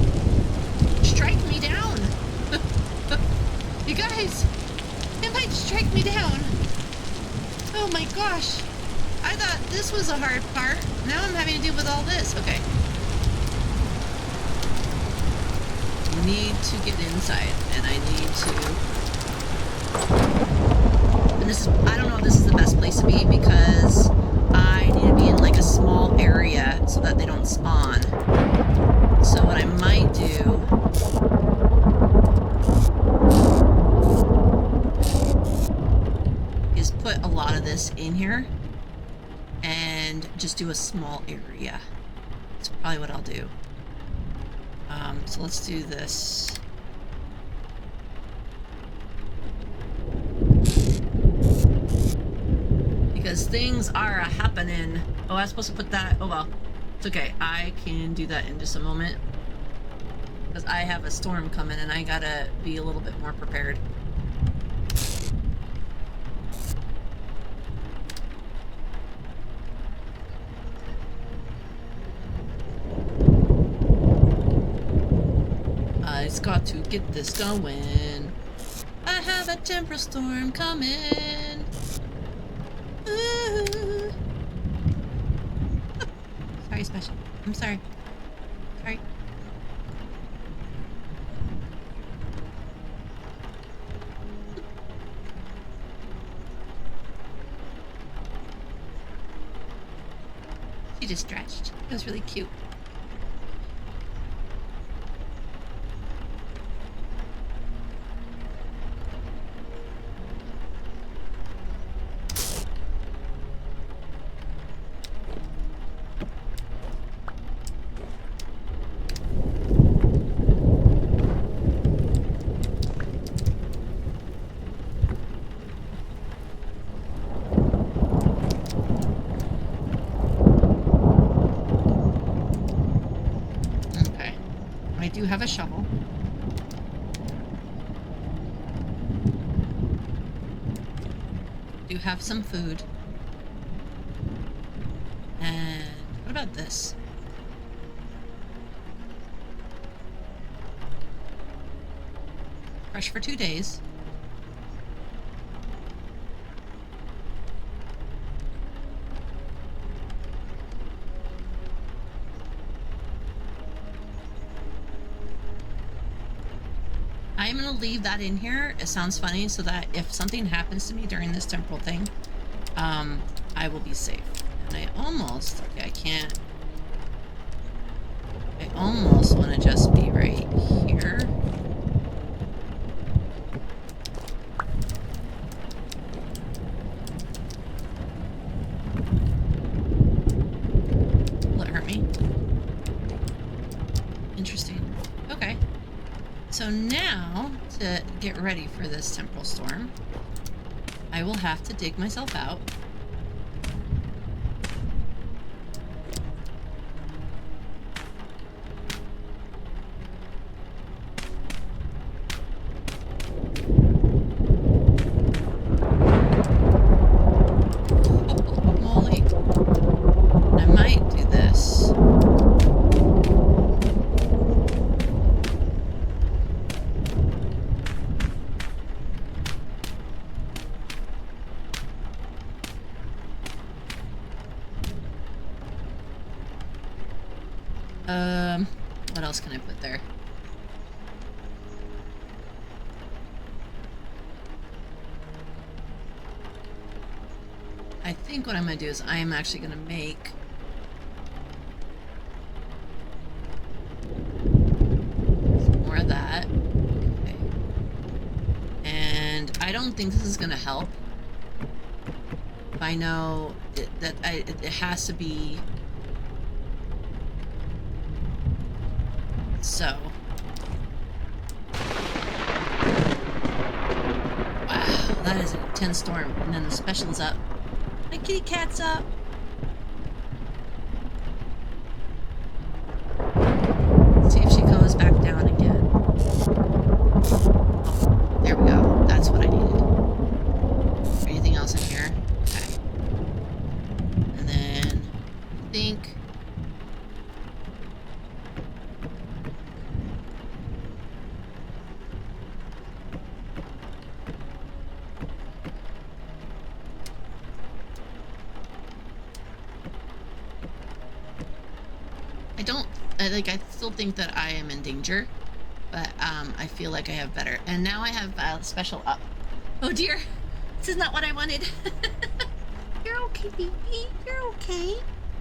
strike me down. You guys, it might strike me down. Oh my gosh. I thought this was a hard part. Now I'm having to deal with all this. Okay. I need to get inside, and I need to... And this is... I don't know if this is the best place to be because I need to be in like a small area so that they don't spawn. So what I might do... is put a lot of this in here and just do a small area. That's probably what I'll do. So let's do this. Because things are happening. Oh, I was supposed to put that. Oh well. It's okay. I can do that in just a moment. Because I have a storm coming and I gotta be a little bit more prepared. I've got to get this going. I have a temporal storm coming. Ooh. Sorry, Special. I'm sorry. Sorry. She just stretched. It was really cute. Have a shovel. Do have some food. And what about this? Fresh for 2 days. I'm going to leave that in here. It sounds funny so that if something happens to me during this temporal thing, I will be safe. And I almost, okay, I can't, I almost want to just be right here. Will it hurt me? Interesting. Okay. So now, to get ready for this temporal storm, I will have to dig myself out. Oh, moly. I might do this. What else can I put there? I think what I'm going to do is I am actually going to make some more of that. Okay. And I don't think this is going to help. I know that it has to be... So, wow, that is an intense storm. And then the special's up. My kitty cat's up. I still think that I am in danger, but I feel like I have better. And now I have special up. Oh dear, this is not what I wanted. You're okay, baby. You're okay.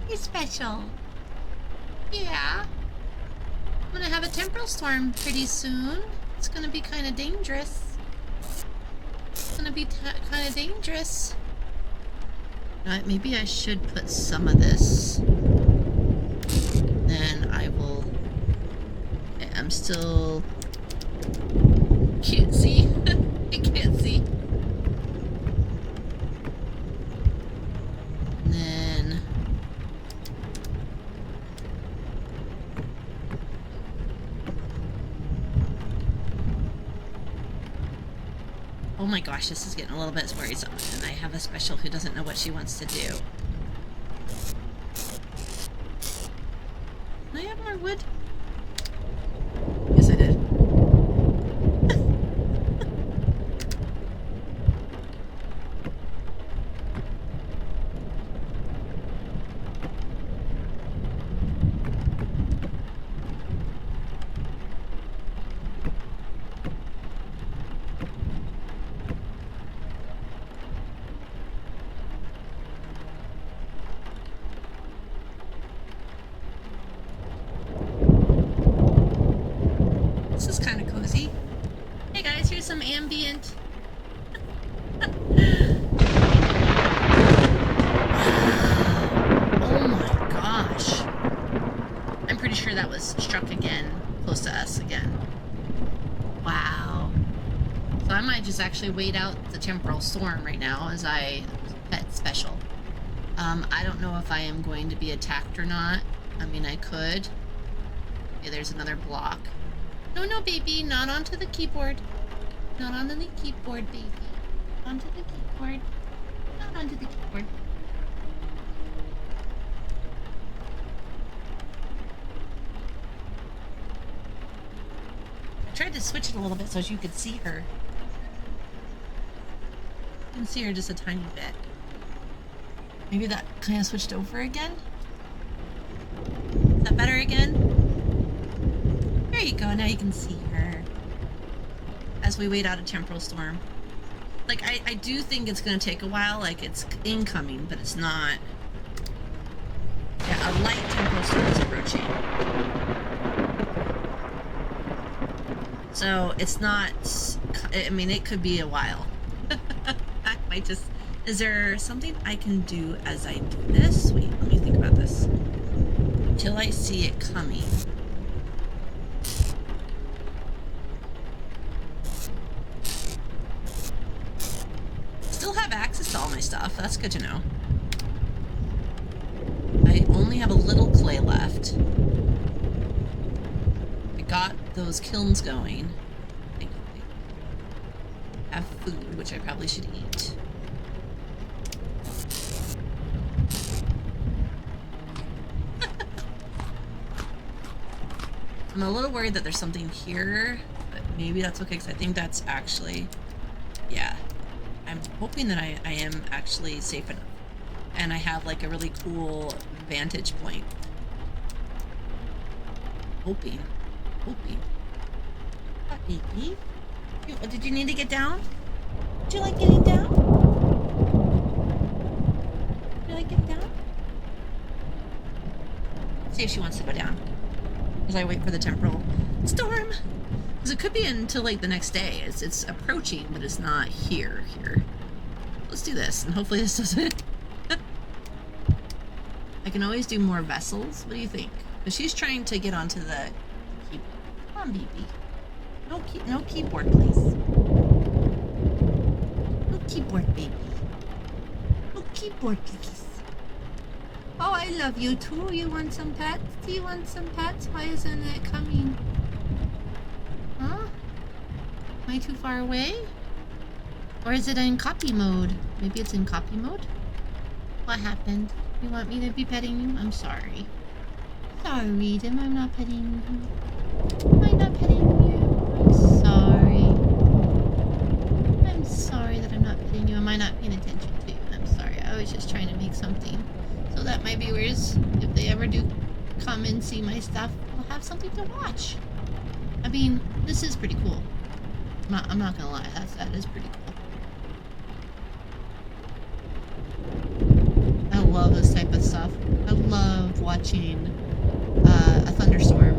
You're special. Yeah. I'm gonna have a temporal storm pretty soon. It's gonna be kind of dangerous. It's gonna be kind of dangerous. Maybe I should put some of this. Then I will... Okay, I'm still... Can't see. I can't see. And then... Oh my gosh, this is getting a little bit worrisome. And I have a special who doesn't know what she wants to do. Do I have more wood? Yes, I did. This is kind of cozy. Hey guys, here's some ambient. Oh my gosh. I'm pretty sure that was struck again, close to us again. Wow. So I might just actually wait out the temporal storm right now as I pet special. I don't know if I am going to be attacked or not. I mean, I could. Okay, there's another block. No, no, baby, not onto the keyboard. Not onto the keyboard, baby. Onto the keyboard. Not onto the keyboard. I tried to switch it a little bit so you could see her. You can see her just a tiny bit. Maybe that kind of switched over again? Is that better again? There you go, now you can see her. As we wait out a temporal storm. Like, I do think it's gonna take a while, like it's incoming, but it's not. Yeah, a light temporal storm is approaching. So, it's not, I mean, it could be a while. I might just, is there something I can do as I do this? Wait, let me think about this. Till I see it coming. Have access to all my stuff. That's good to know. I only have a little clay left. I got those kilns going. Thankfully. I have food, which I probably should eat. I'm a little worried that there's something here, but maybe that's okay because I think that's actually, yeah. I'm hoping that I am actually safe enough. And I have like a really cool vantage point. Hoping. Hi, baby. Did you need to get down? Would you like getting down? Would you like getting down? Let's see if she wants to go down. As I wait for the temporal storm. Because it could be until like the next day. It's approaching, but it's not here. Let's do this, and hopefully this doesn't... I can always do more vessels. What do you think? Because she's trying to get onto the keyboard. Come on, baby. No keyboard, please. No keyboard, baby. No keyboard, please. Oh, I love you too. You want some pets? Do you want some pets? Why isn't it coming? Huh? Am I too far away? Or is it in copy mode? Maybe it's in copy mode? What happened? You want me to be petting you? I'm sorry. Sorry, Tim, I'm not petting you. Am I not petting you? I'm sorry. I'm sorry that I'm not petting you. Am I not paying attention to you? I'm sorry. I was just trying to make something so that my viewers, if they ever do come and see my have something to watch. I mean, this is pretty cool. I'm not gonna lie, that is pretty cool. I love this type of stuff. I love watching a thunderstorm.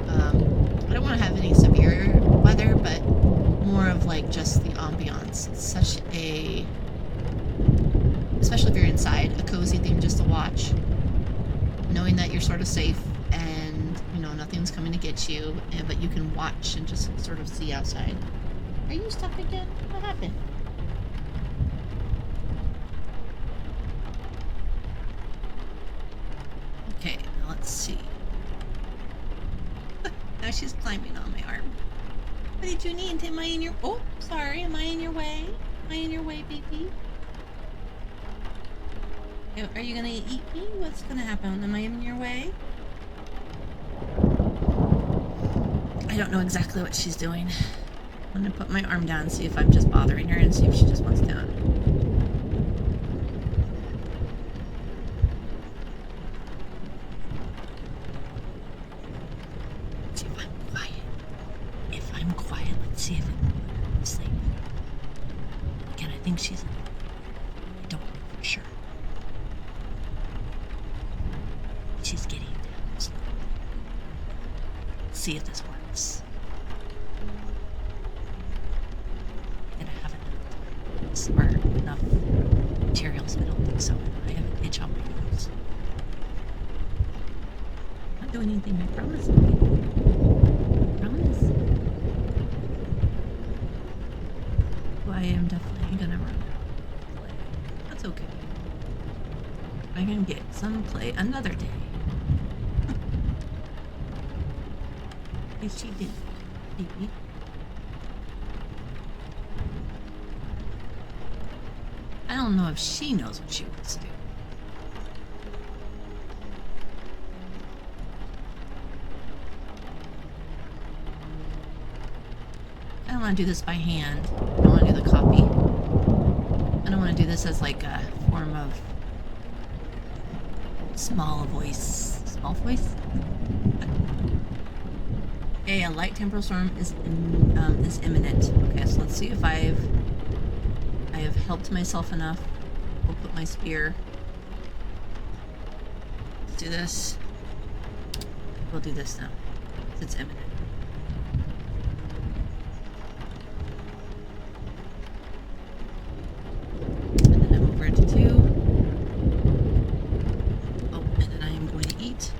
I don't want to have any severe weather, but more of like just the ambiance. It's such a, especially if you're inside, a cozy thing just to watch. Knowing that you're sort of safe and, you know, nothing's coming to get you, but you can watch and just sort of see outside. Are you stuck again? What happened? Okay, now let's see. Now she's climbing on my arm. What did you need? Am I in your... Oh, sorry. Am I in your way? Am I in your way, baby? Are you gonna eat me? What's gonna happen? Am I in your way? I don't know exactly what she's doing. I'm gonna put my arm down and see if I'm just bothering her and see if she just wants down. See if I'm quiet. If I'm quiet, let's see if I'm asleep. Again, I think she's... I don't know for sure. She's getting down slowly. Let's see if this works. I'm gonna have enough smart enough materials. I don't think so. I have an itch on my nose. I'm not doing anything, I promise. I promise. Well, I am definitely gonna run out of play. That's okay. I can get some play another day. She did, baby. I don't know if she knows what she wants to do. I don't want to do this by hand. I don't want to do the copy. I don't want to do this as like a form of small voice. Small voice? Okay, a light temporal storm is imminent. Okay, so let's see if I have helped myself enough. We'll put my spear. Let's do this. We'll do this now. It's imminent. And then I'm over to 2. Oh, and then I am going to eat.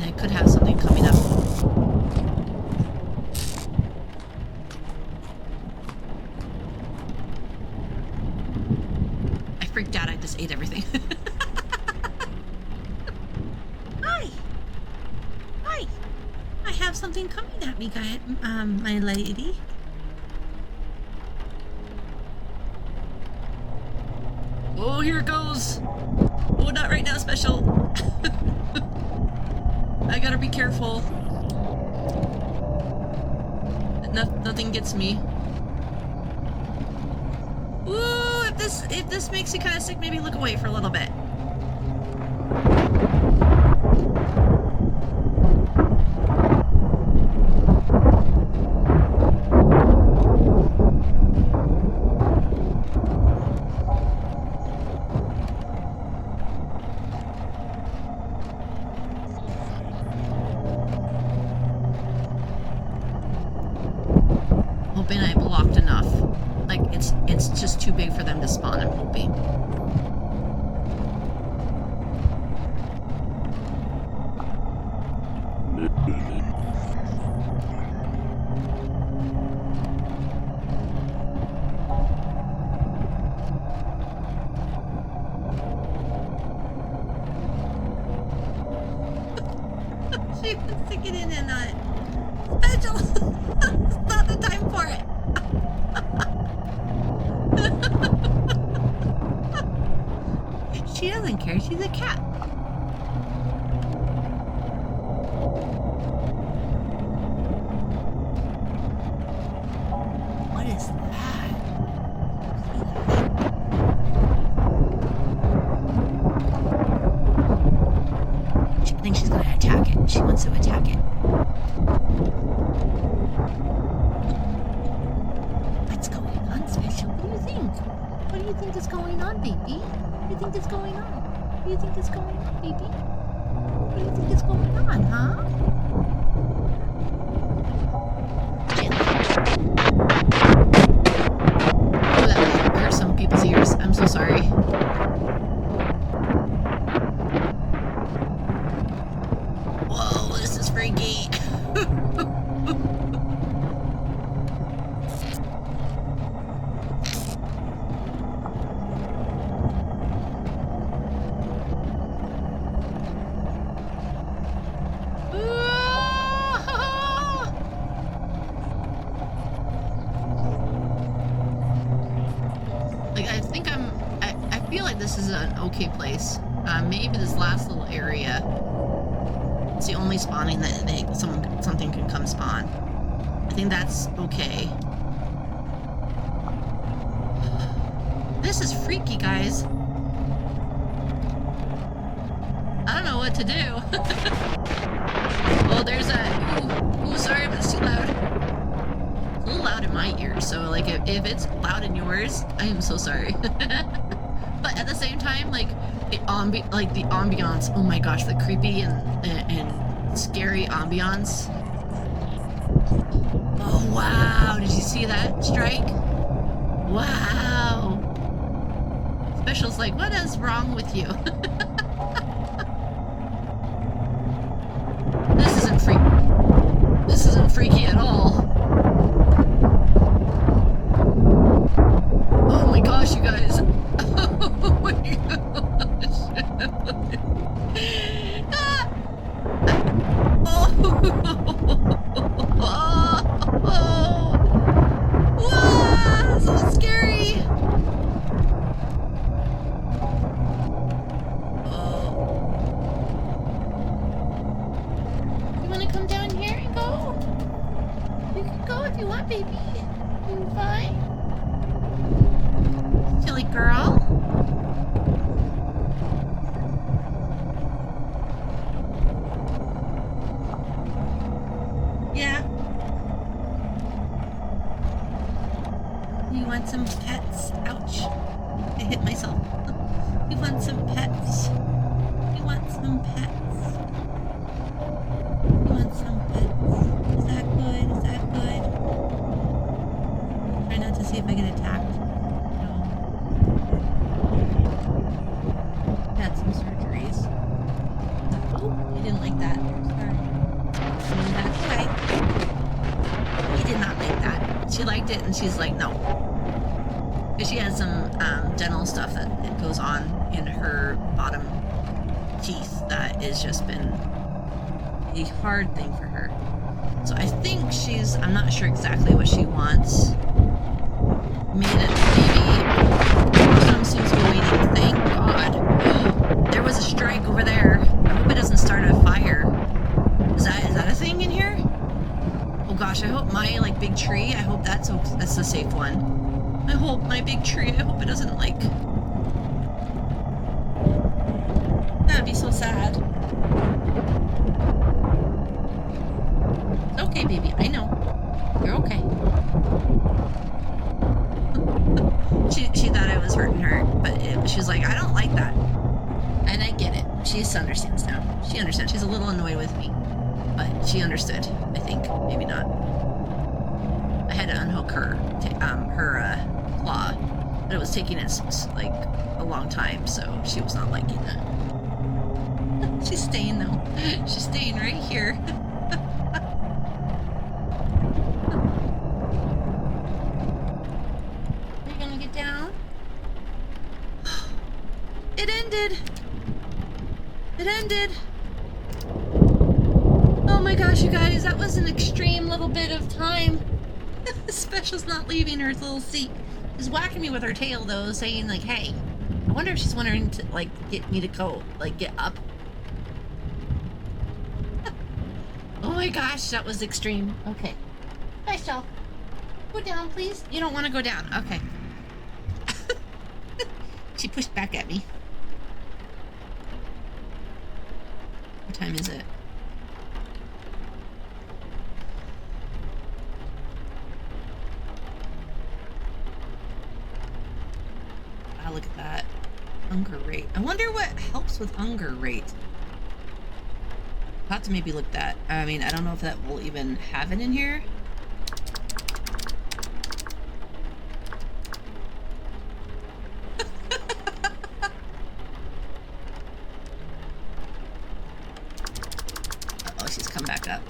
I could have something coming up. I freaked out. I just ate everything. Hi! Hi! I have something coming at me, guy, my lady. Oh, here it goes! Oh, not right now, special. I gotta be careful. Nothing gets me. Ooh, if this makes you kind of sick, maybe look away for a little bit. Hoping I blocked enough. Like, it's just too big for them to spawn, I'm hoping. She wants to get in and not. Special! It's not the time for it! She doesn't care, she's a cat. What is that? She wants to attack it. What's going on, Special? What do you think? What do you think is going on, baby? What do you think is going on? What do you think is going on, baby? What do you think is going on, huh? Oh, that hurt some people's ears. I'm so sorry. Whoa, this is freaky. I feel like this is an okay place. Maybe this last little area. It's the only spawning that something can come spawn. I think that's okay. This is freaky, guys. I don't know what to do. Oh, there's a... Ooh, sorry if it's too loud. It's a little loud in my ears, so like if it's loud in yours, I am so sorry. But at the same time, like the ambiance. Oh my gosh, the creepy and scary ambiance. Oh wow! Did you see that strike? Wow! Special's like, what is wrong with you? This isn't freaky at all. Oh my gosh, you guys. Oh my gosh. Ah. Oh. Oh. Wow, so scary. Oh. You want to come down here and go? You can go if you want, baby. You fine? Silly girl. Yeah. You want some pets? Ouch. I hit myself. You want some pets? You want some pets? You want some pets? Is that good? Is that good? Try not to see if I get attacked. No. Had some surgeries. Oh, you didn't like that. Sorry. That's right. He did not like that. She liked it and she's like, no. Because she has some dental stuff that goes on in her bottom teeth that has just been a hard thing for her. So I think I'm not sure exactly what she wants. Maybe some seems to be waiting. Thank God. There was a strike over there. I hope it doesn't start a fire. Is that a thing in here? Oh gosh, I hope my big tree, I hope that's a safe one. I hope my big tree, I hope it doesn't that'd be so sad. It's okay, baby, I know. You're okay. She thought I was hurting her, but she's like, I don't like that. And I get it. She understands now. She understands. She's a little annoyed with me. But she understood, I think. Maybe not. I had to unhook her claw. But it was taking us a long time, so she was not liking that. She's staying though. She's staying right here. Are you gonna get down? It ended! It ended! Oh my gosh, you guys, that was an extreme little bit of time. Special's not leaving her little seat. She's whacking me with her tail though, saying hey, I wonder if she's wondering to get me to go, get up. Oh my gosh, that was extreme. Okay. Special. Go down, please. You don't want to go down. Okay. She pushed back at me. What time is it? wonder what helps with hunger rate. I'll have to maybe look that. I mean, I don't know if that will even have it in here. Uh-oh, she's come back up.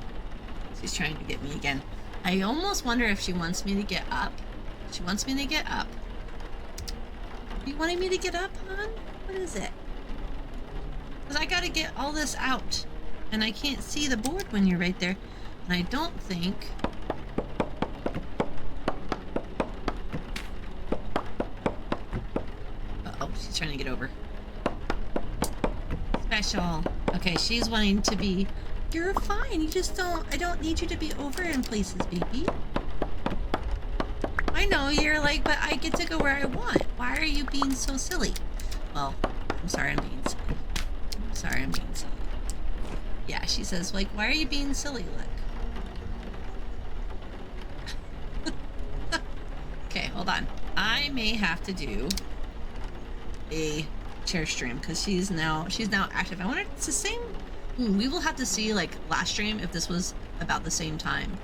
She's trying to get me again. I almost wonder if she wants me to get up. She wants me to get up. Are you wanting me to get up, hon? What is it? Because I gotta get all this out. And I can't see the board when you're right there. And I don't think... Uh-oh, she's trying to get over. Special. Okay, she's wanting to be... You're fine. You just don't... I don't need you to be over in places, baby. I know, you're like, but I get to go where I want. Why are you being so silly? Well, I'm sorry I'm being silly. I'm sorry I'm being silly. Yeah, she says, like, why are you being silly, look? Okay, hold on. I may have to do a chair stream because she's now active. I wonder if it's the same. We will have to see, like, last stream if this was about the same time.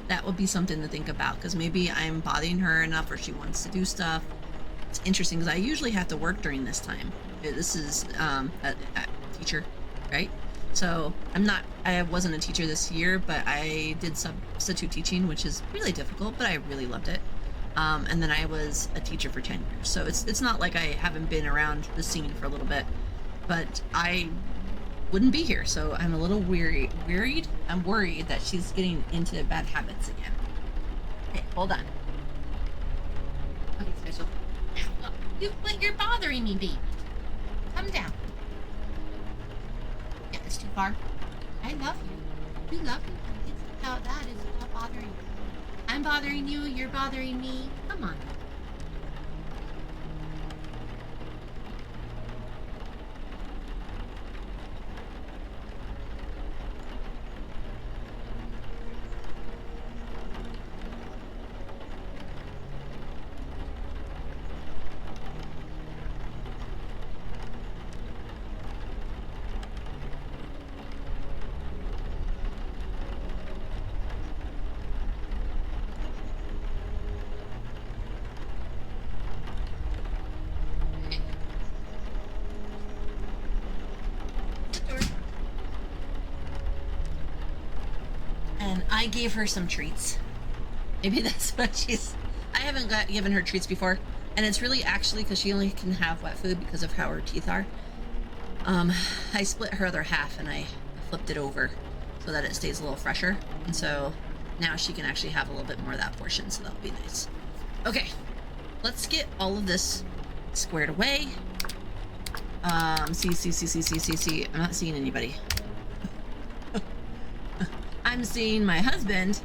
That would be something to think about because maybe I'm bothering her enough or she wants to do stuff. It's interesting because I usually have to work during this time. This is a teacher, right? So I wasn't a teacher this year, but I did substitute teaching, which is really difficult, but I really loved it. And then I was a teacher for 10 years. So it's not like I haven't been around the scene for a little bit, but I wouldn't be here. So I'm a little worried. I'm worried that she's getting into bad habits again. Okay, hold on. Okay, Special. You're bothering me, baby. Come down. Yeah, it's too far. I love you. You love me. It's about that. It's about bothering you. I'm bothering you. You're bothering me. Come on. I gave her some treats. Maybe that's what she's... I haven't given her treats before. And it's really actually because she only can have wet food because of how her teeth are. I split her other half and I flipped it over so that it stays a little fresher. And so now she can actually have a little bit more of that portion. So that'll be nice. Okay. Let's get all of this squared away. See. I'm not seeing anybody. I'm seeing my husband.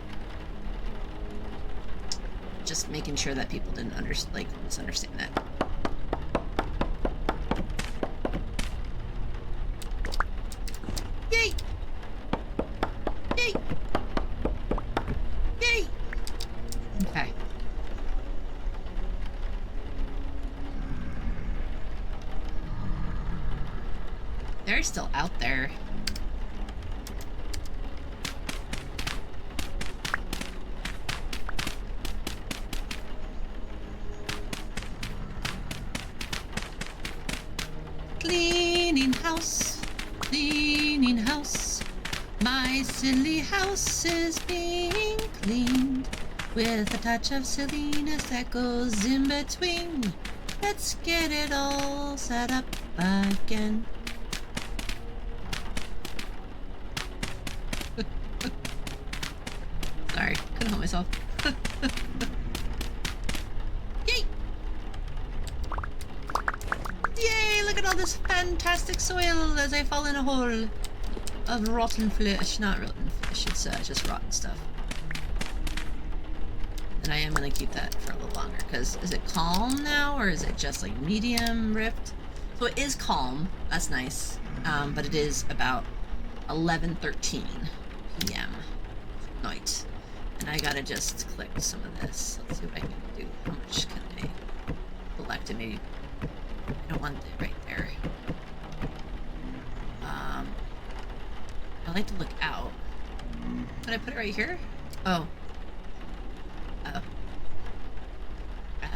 Just making sure that people didn't misunderstand that. Yay! Yay! Yay! Okay. They're still out there. Cleaning house, my silly house is being cleaned with a touch of silliness that goes in between. Let's get it all set up again. Sorry, couldn't help myself. Yay! Yay, look at all this fantastic soil as I fall in a hole of rotten flesh. Not rotten flesh, it's just rotten stuff. And I am going to keep that for a little longer, because is it calm now, or is it just like medium ripped? So it is calm, that's nice, but it is about 11:13 p.m. night. And I gotta just click some of this. Let's see what I can do. How much can I collect? And maybe I don't want it right there. like to look out. Did I put it right here? Oh. Oh. Oh.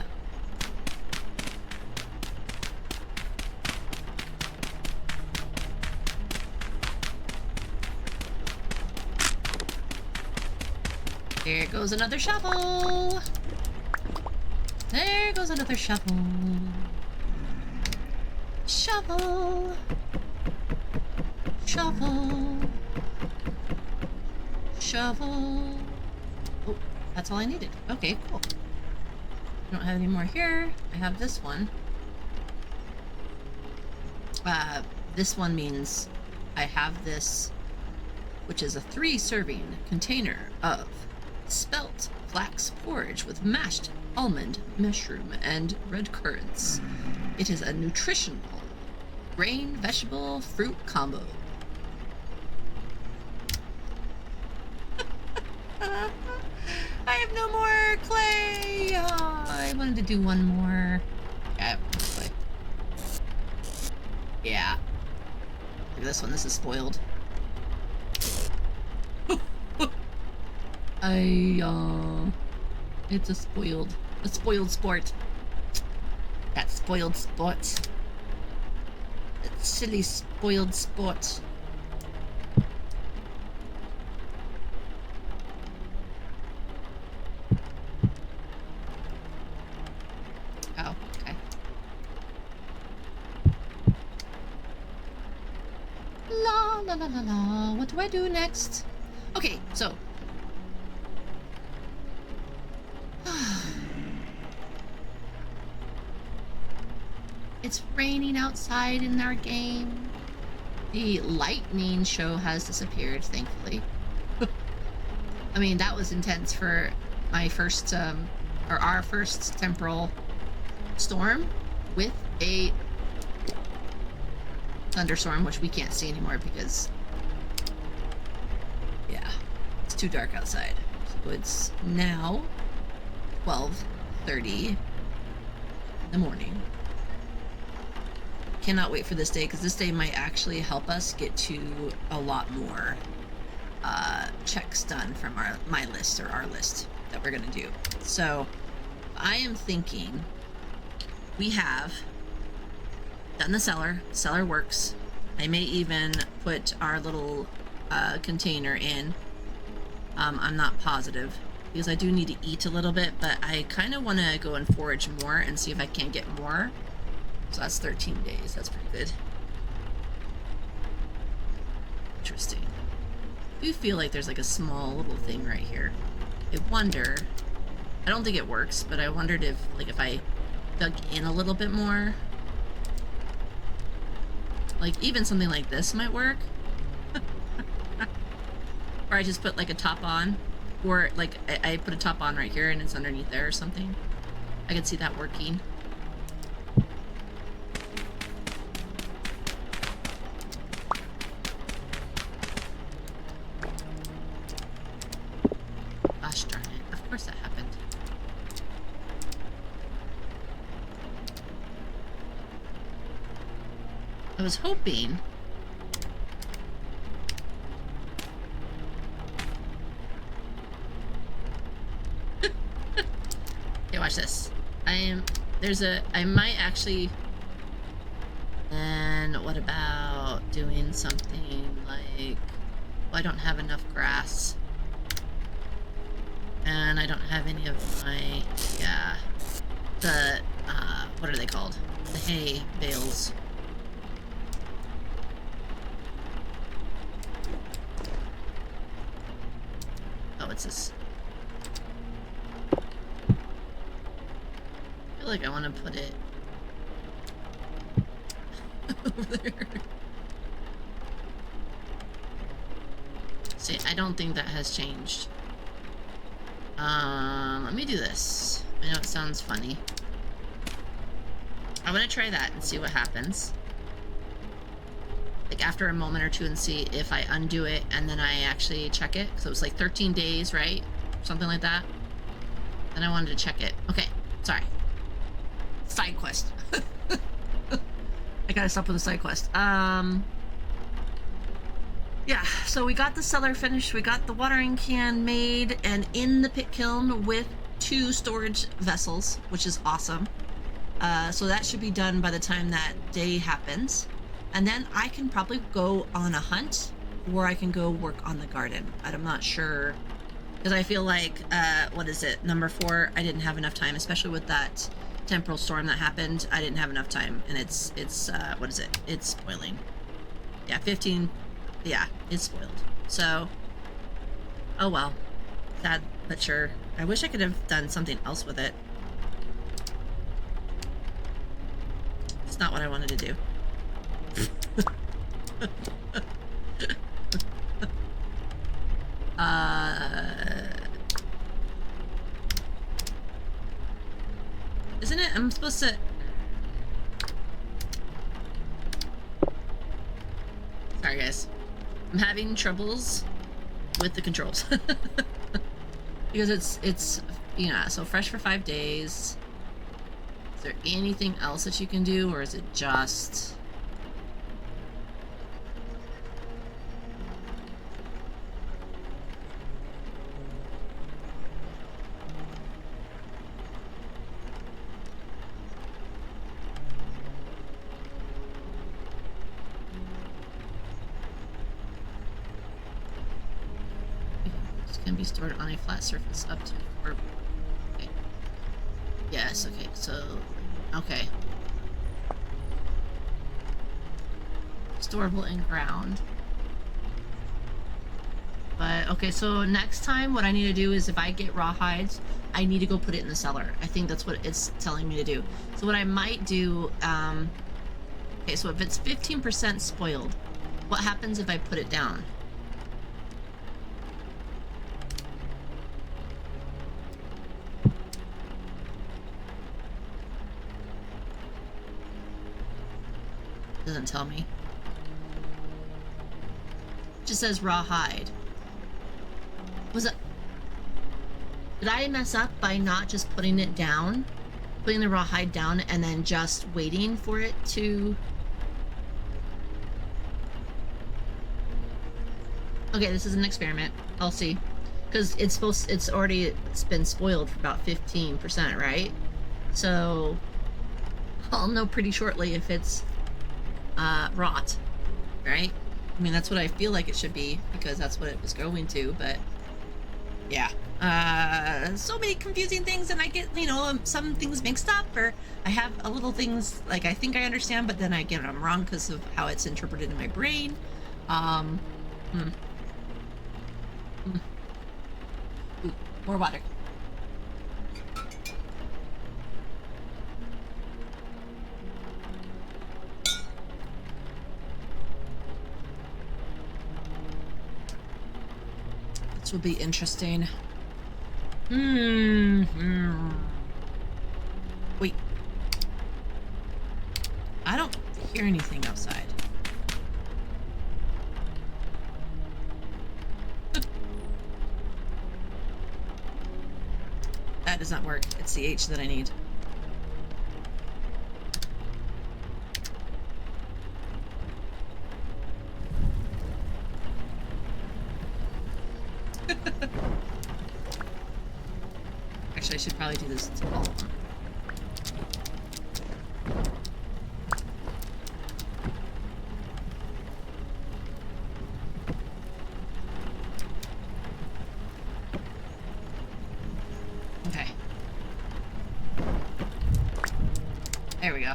There goes another shovel. There goes another shovel. Shovel. Shovel. Shovel. Oh, that's all I needed. Okay, cool. I don't have any more here. I have this one. This one means I have this, which is a 3-serving container of spelt flax porridge with mashed almond, mushroom, and red currants. It is a nutritional grain, vegetable, fruit combo. I have no more clay. Oh, I wanted to do one more. Yeah, clay. Yeah. Look at this one. This is spoiled. It's a spoiled sport. That spoiled sport. That silly spoiled sport. Oh, okay. La la la la la. What do I do next? Okay, so it's raining outside in our game. The lightning show has disappeared, thankfully. I mean, that was intense for my first, or our first temporal storm with a thunderstorm, which we can't see anymore because, yeah, it's too dark outside. So it's now 12:30 in the morning. Cannot wait for this day, because this day might actually help us get to a lot more checks done from my list, or our list that we're gonna do. So I am thinking we have done the cellar. Cellar works. I may even put our little container in. I'm not positive because I do need to eat a little bit, but I kind of want to go and forage more and see if I can get more. So that's 13 days. That's pretty good. Interesting. I do feel like there's like a small little thing right here. I wonder, I don't think it works, but I wondered if, like, if I dug in a little bit more, like even something like this might work. Or I just put like a top on, or like I put a top on right here and it's underneath there or something. I could see that working. Gosh darn it, of course that happened. I was hoping okay, watch this. I might actually, and what about doing something like, well, I don't have enough grass. And I don't have any of my, yeah, the, what are they called? The hay bales. Oh, what's this? I feel like I want to put it over there. See, I don't think that has changed. Let me do this. I know it sounds funny. I want to try that and see what happens. Like after a moment or two, and see if I undo it and then I actually check it. So it was like 13 days, right? Something like that. Then I wanted to check it. Okay, sorry. Side quest. I gotta stop with the side quest. Yeah, so we got the cellar finished, we got the watering can made and in the pit kiln with 2 storage vessels, which is awesome. So that should be done by the time that day happens. And then I can probably go on a hunt, or I can go work on the garden. But I'm not sure, because I feel like, what is it, number 4, I didn't have enough time, especially with that temporal storm that happened. I didn't have enough time, and it's what is it? It's spoiling. Yeah, 15. Yeah, it's spoiled. So, oh well. Sad, but sure. I wish I could have done something else with it. It's not what I wanted to do. Isn't it? I'm supposed to... Sorry, guys. I'm having troubles with the controls. Because it's, you know, so fresh for 5 days. Is there anything else that you can do, or is it just... Can be stored on a flat surface up to 4. Okay. Yes, okay, so... Okay. Storable in ground. But, okay, so next time what I need to do is if I get raw hides, I need to go put it in the cellar. I think that's what it's telling me to do. So what I might do, okay, so if it's 15% spoiled, what happens if I put it down? Doesn't tell me. It just says raw hide. Was it... Did I mess up by not just putting it down? Putting the raw hide down and then just waiting for it to... Okay, this is an experiment. I'll see. Because it's been spoiled for about 15%, right? So I'll know pretty shortly if it's rot, right? I mean, that's what I feel like it should be, because that's what it was going to, but yeah. So many confusing things, and I get, you know, some things mixed up, or I have a little things, like, I think I understand, but then I get them wrong because of how it's interpreted in my brain. Ooh, more water. This will be interesting. Wait. I don't hear anything outside. That does not work. It's the H that I need. Actually, I should probably do this to all of them. Okay. There we go.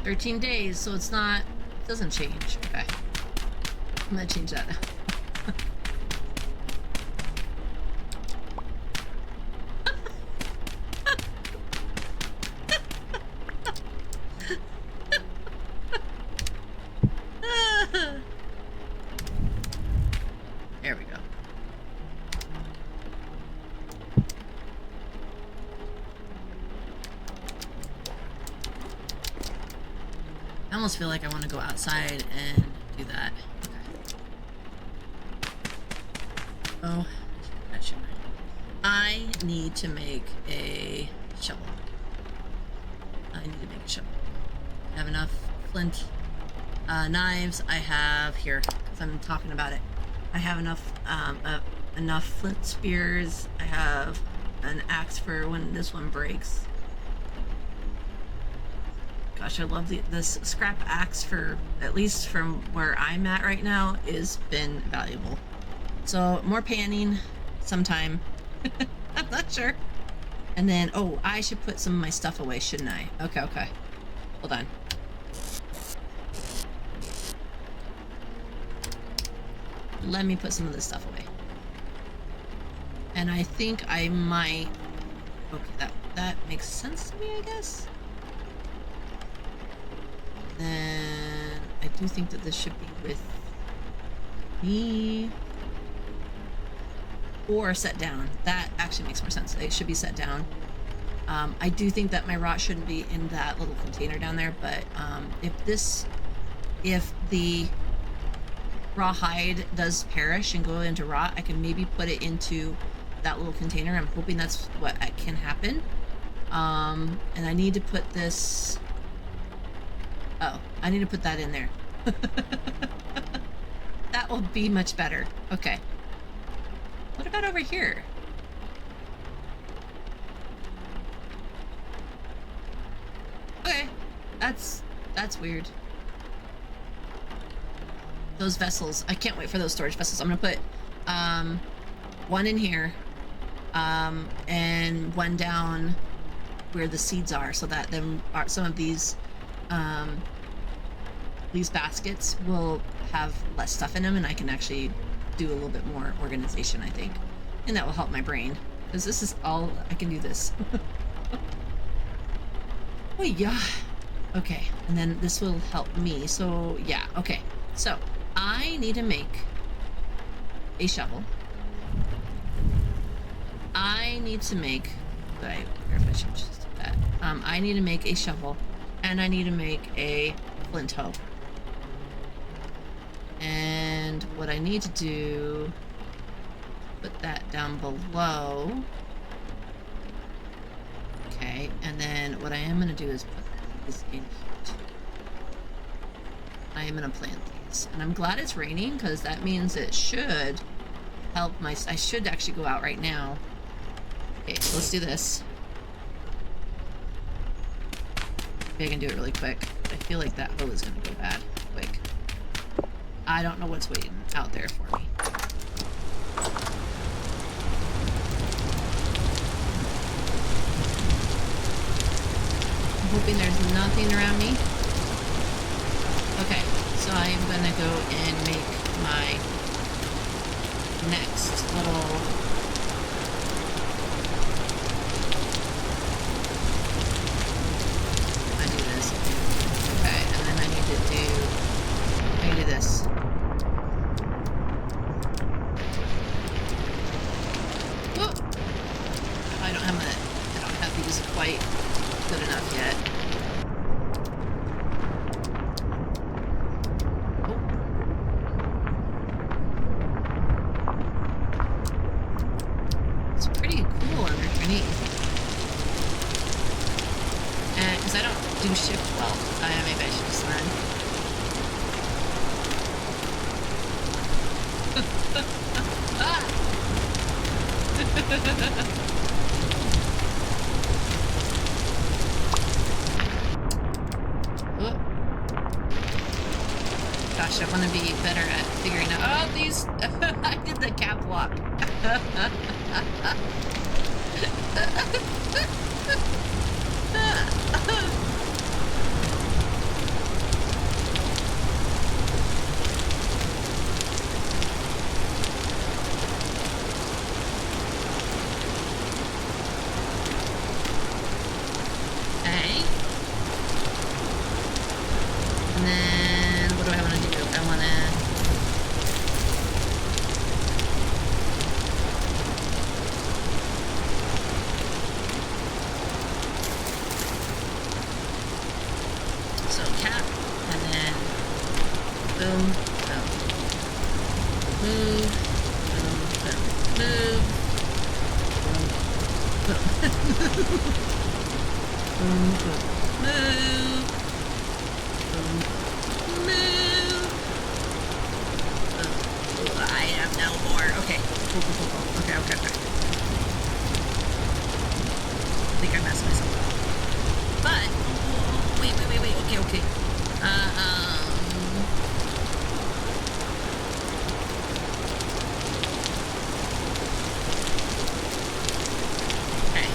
"13 days, so it's not... It doesn't change. Okay. I'm gonna change that now. There we go. I almost feel like I want to go outside and do that. Oh, that should I need to make a shovel. I need to make a shovel. I have enough flint knives. I have here, because I'm talking about it. I have enough flint spears. I have an axe for when this one breaks. Gosh, I love this scrap axe for, at least from where I'm at right now, is been valuable. So more panning sometime. I'm not sure. And then, oh, I should put some of my stuff away, shouldn't I? Okay, okay. Hold on. Let me put some of this stuff away. And I think I might... Okay, that makes sense to me, I guess. Then I do think that this should be with me. Or set down. That actually makes more sense. It should be set down. I do think that my rot shouldn't be in that little container down there, but if the raw hide does perish and go into rot, I can maybe put it into that little container. I'm hoping that's what can happen. And I need to put this... Oh, I need to put that in there. That will be much better. Okay. What about over here? Okay, that's weird. Those vessels, I can't wait for those storage vessels. I'm gonna put one in here and one down where the seeds are, so that then some of these baskets will have less stuff in them, and I can actually do a little bit more organization, I think. And that will help my brain, because this is all I can do. This. Oh yeah. Okay, and then this will help me. So yeah, okay. So I need to make a shovel. I need to make... I wonder if I should just do that. I need to make a shovel, and I need to make a flint hoe. And what I need to do, put that down below. Okay, and then what I am going to do is put these in here. I am going to plant these. And I'm glad it's raining, because that means it should help my... I should actually go out right now. Okay, so let's do this. Maybe I can do it really quick. I feel like that hoe is going to go bad quick. I don't know what's waiting out there for me. I'm hoping there's nothing around me. Okay, so I'm gonna go and make my next little... I do this. Okay, and then I need to do this. I don't have these quite good enough yet. Oh. It's pretty cool underneath. And because I don't do shift well, maybe I should just learn. Ah! Oh. Gosh, I want to be better at figuring out... Oh, these... I did the cap walk. Boom, boom. Boom, boom, boom. Boom, boom. Move. Boom, boom. Move. I have no more. Okay. Cool. Okay. I think I messed myself up. But, wait. Okay. Okay.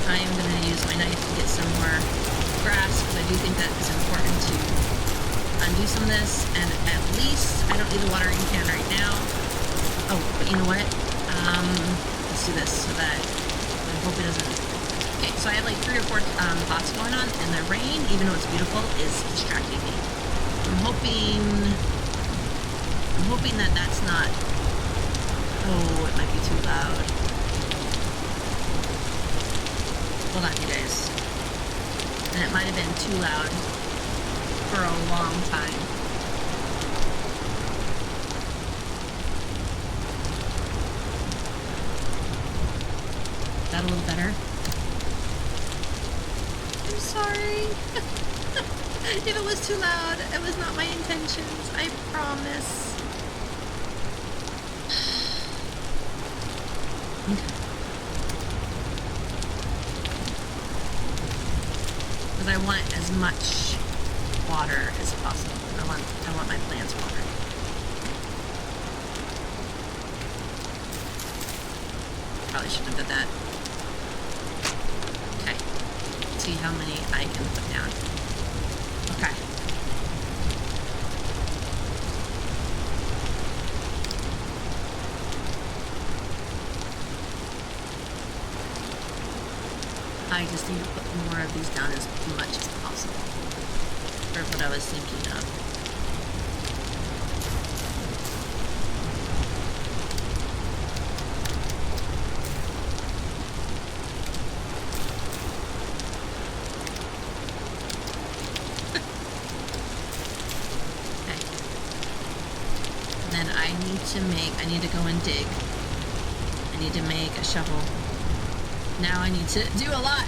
I am going to use my knife to get some more grass, because I do think that it's important to undo some of this, and at least I don't need the watering can right now. Oh, but you know what? Let's do this so that I hope it doesn't. Okay, so I have like 3 or 4 pots going on, and the rain, even though it's beautiful, is distracting me. I'm hoping that that's not. Oh, it might be too loud. Hold on, you guys. And it might have been too loud for a long time. Is that a little better? I'm sorry. If it was too loud, it was not my intentions. I promise. Okay. Because I want as much water as possible. I want my plants watered. Probably shouldn't have done that. Okay. Let's see how many I can put down. Okay. I just need to put more of these down as much as possible. Or what I was thinking of. Okay. And then I need to go and dig. I need to make a shovel. Now I need to do a lot.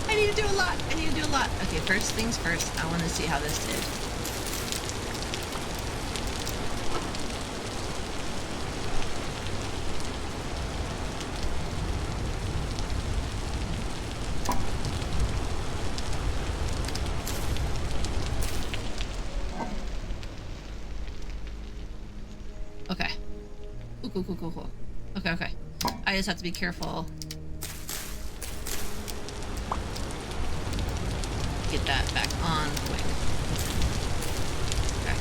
I need to do a lot. Okay, first things first. I want to see how this did. Okay. Cool. Okay. I just have to be careful. Get that back on quick. Okay.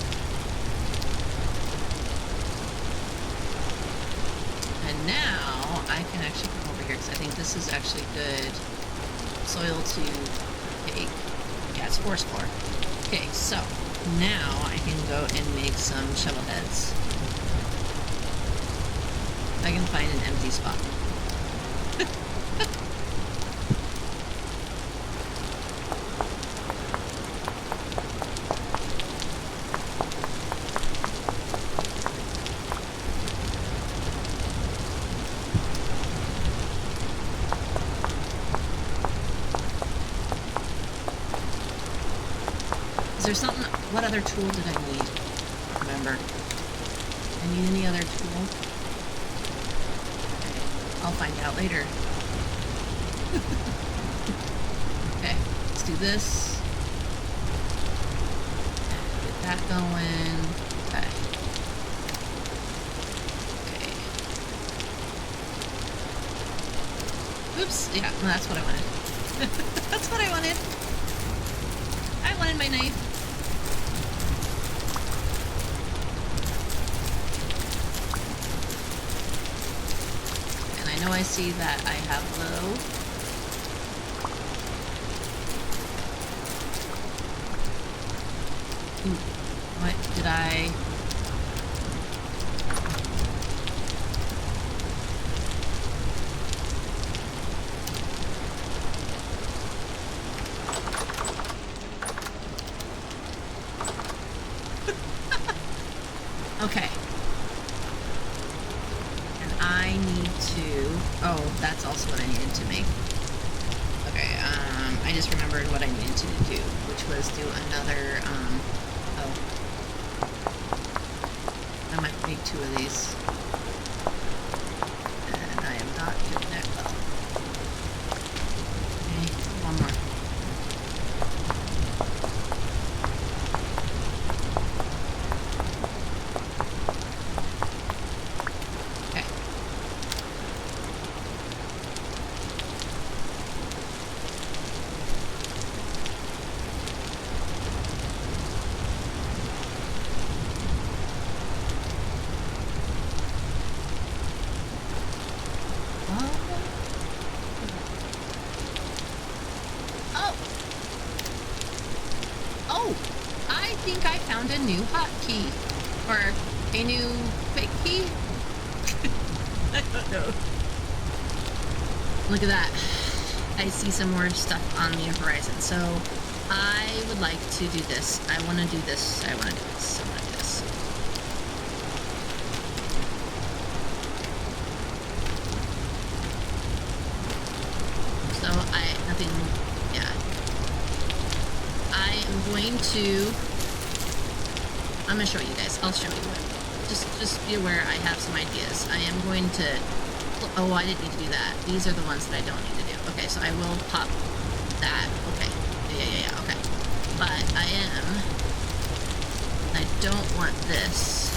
And now I can actually come over here because I think this is actually good soil to take. Yeah, it's forest floor. Okay, so now I can go and make some shovel heads. I can find an empty spot. Is there something? What other tool did I need? Remember? I need any other tool? I'll find out later. Okay, let's do this. Get that going. Okay. Oops, yeah, no, that's what I wanted. That's what I wanted. I wanted my knife. I know I see that I have low. Ooh, what did I? Okay. And I need to... Oh, that's also what I needed to make. Okay, I just remembered what I needed to do, which was do another, oh. I might make 2 of these. And I am not doing that well. Okay, 1 more. I think I found a new hotkey. Or a new quick key. I don't know. Look at that. I see some more stuff on the horizon. So I would like to do this. I want to do this. I want to do this. I want to do this. So I'm going to show you guys. I'll show you what. Just be aware I have some ideas. I am going to... Oh, I didn't need to do that. These are the ones that I don't need to do. Okay, so I will pop that. Okay. Yeah, okay. But I don't want this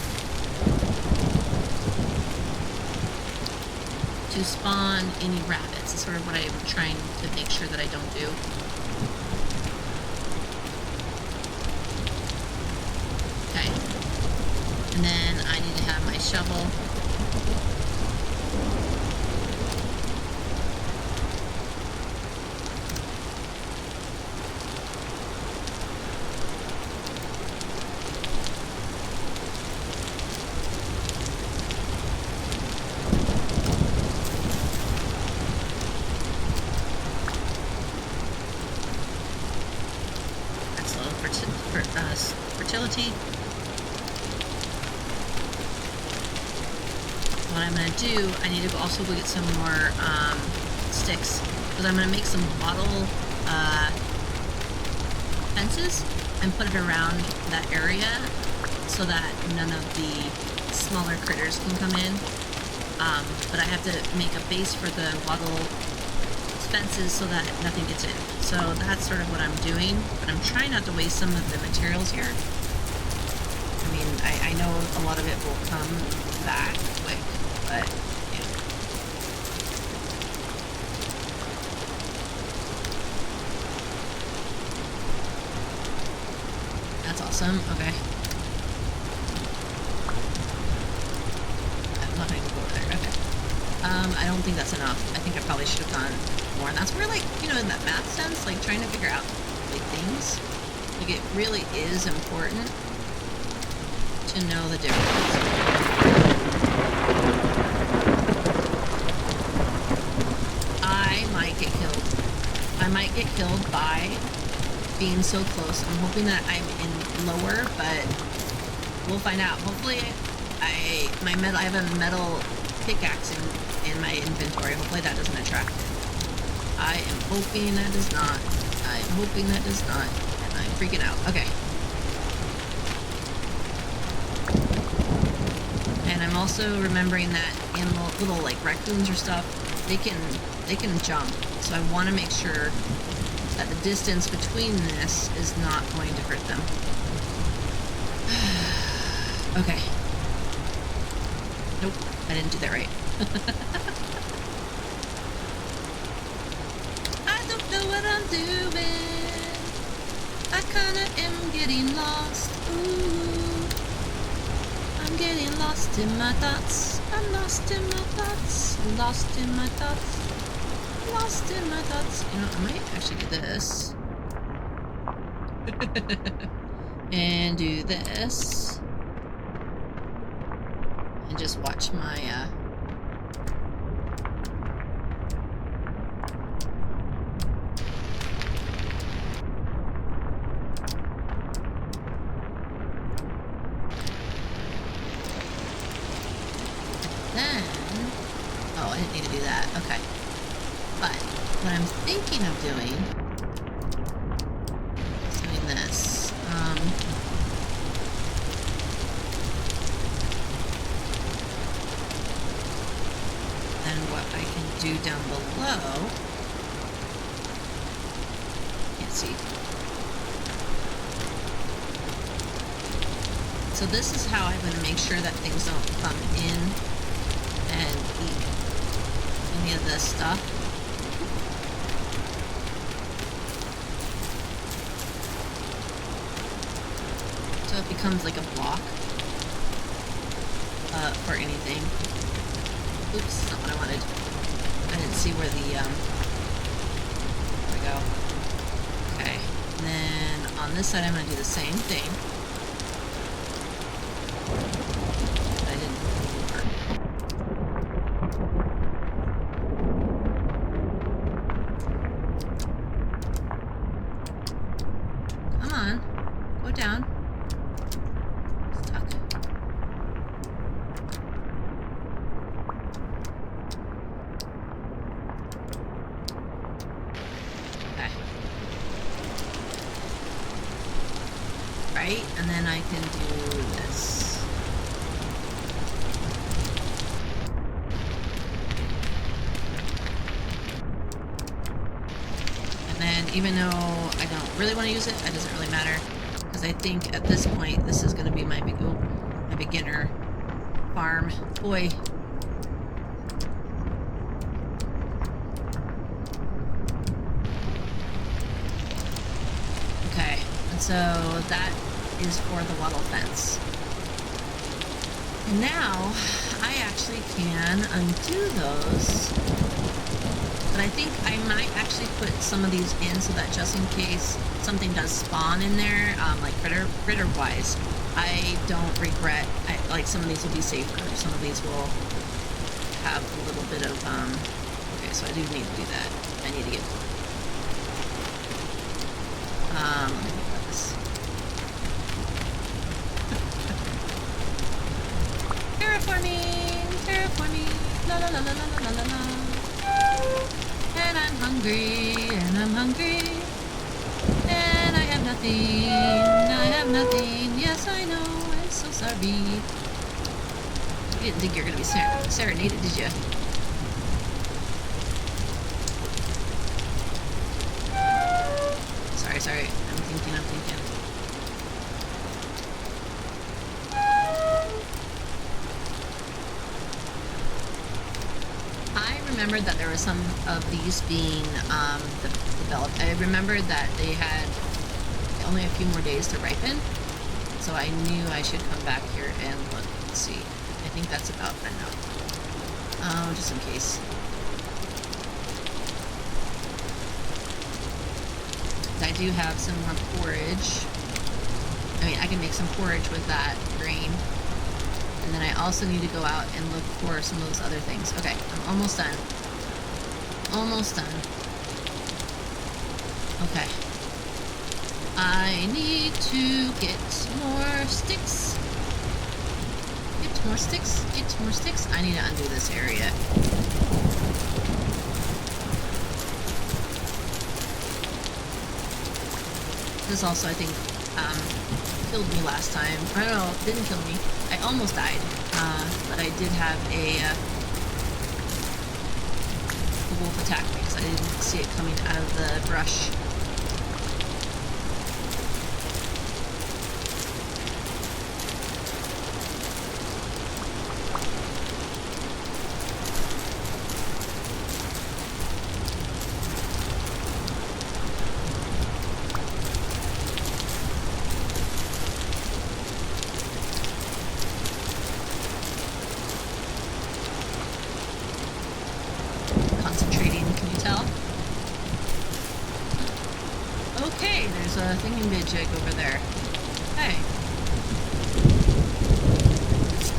to spawn any rabbits. It's sort of what I'm trying to make sure that I don't do. Okay. And then I need to have my shovel. Fertility. What I'm going to do, I need to also go get some more sticks, because I'm going to make some wattle fences and put it around that area so that none of the smaller critters can come in. But I have to make a base for the wattle fences so that nothing gets in. So that's sort of what I'm doing, but I'm trying not to waste some of the materials here. I mean, I know a lot of it will come back quick, but yeah. That's awesome. Okay. I'm not gonna go over there. Okay. I don't think that's enough. I think I probably should have done more. And that's where, like, you know, in that math sense, like, trying to figure out big things, like, it really is important to know the difference. I might get killed. I might get killed by being so close. I'm hoping that I'm in lower, but we'll find out. Hopefully, I have a metal pickaxe in my inventory. Hopefully that doesn't attract it. I am hoping that does not. I'm hoping that does not. And I'm freaking out. Okay. And I'm also remembering that animal, little like raccoons or stuff, they can jump. So I want to make sure that the distance between this is not going to hurt them. Okay. Nope, I didn't do that right. I don't know what I'm doing. I kinda am getting lost. Ooh. I'm getting lost in my thoughts. I'm lost in my thoughts. Lost in my thoughts. Lost in my thoughts. You know, I might actually do this. And do this. And just watch my, then Oh, I didn't need to do that. Okay. But what I'm thinking of doing is doing this. Then what I can do down below. Can't see. So this is how I'm going to make sure that things don't come in and eat any of this stuff. So it becomes like a block for anything. Oops, that's not what I wanted. I didn't see where the, there we go. Okay, and then on this side I'm going to do the same thing. I didn't work. Come on, go down. Stuck. Okay. Right, and then I can do this. Even though I don't really want to use it, it doesn't really matter, because I think at this point this is going to be my beginner farm. Boy. Okay, and so that is for the wattle fence. And now I actually can undo those. But I think I might actually put some of these in so that just in case something does spawn in there, like critter-wise, I don't regret. Like some of these will be safer. Some of these will have a little bit of, okay, so I do need to do that. I need to get, let me put this. Terraforming, la la la la la la la la. And I'm hungry, and I'm hungry, and I have nothing, yes I know, I'm so sorry. You didn't think you were going to be serenaded, did you? Sorry, I'm thinking. I remembered that there were some of these being developed. I remembered that they had only a few more days to ripen, so I knew I should come back here and look and see. I think that's about enough. Just in case. I do have some more porridge. I mean, I can make some porridge with that grain. And then I also need to go out and look for some of those other things. Okay, I'm almost done. Almost done. Okay. I need to get more sticks. Get more sticks. I need to undo this area. This also, I think, killed me last time. I don't know, it didn't kill me. I almost died, but I did have a wolf attack me because I didn't see it coming out of the brush. There's a thingamajig over there. Hey.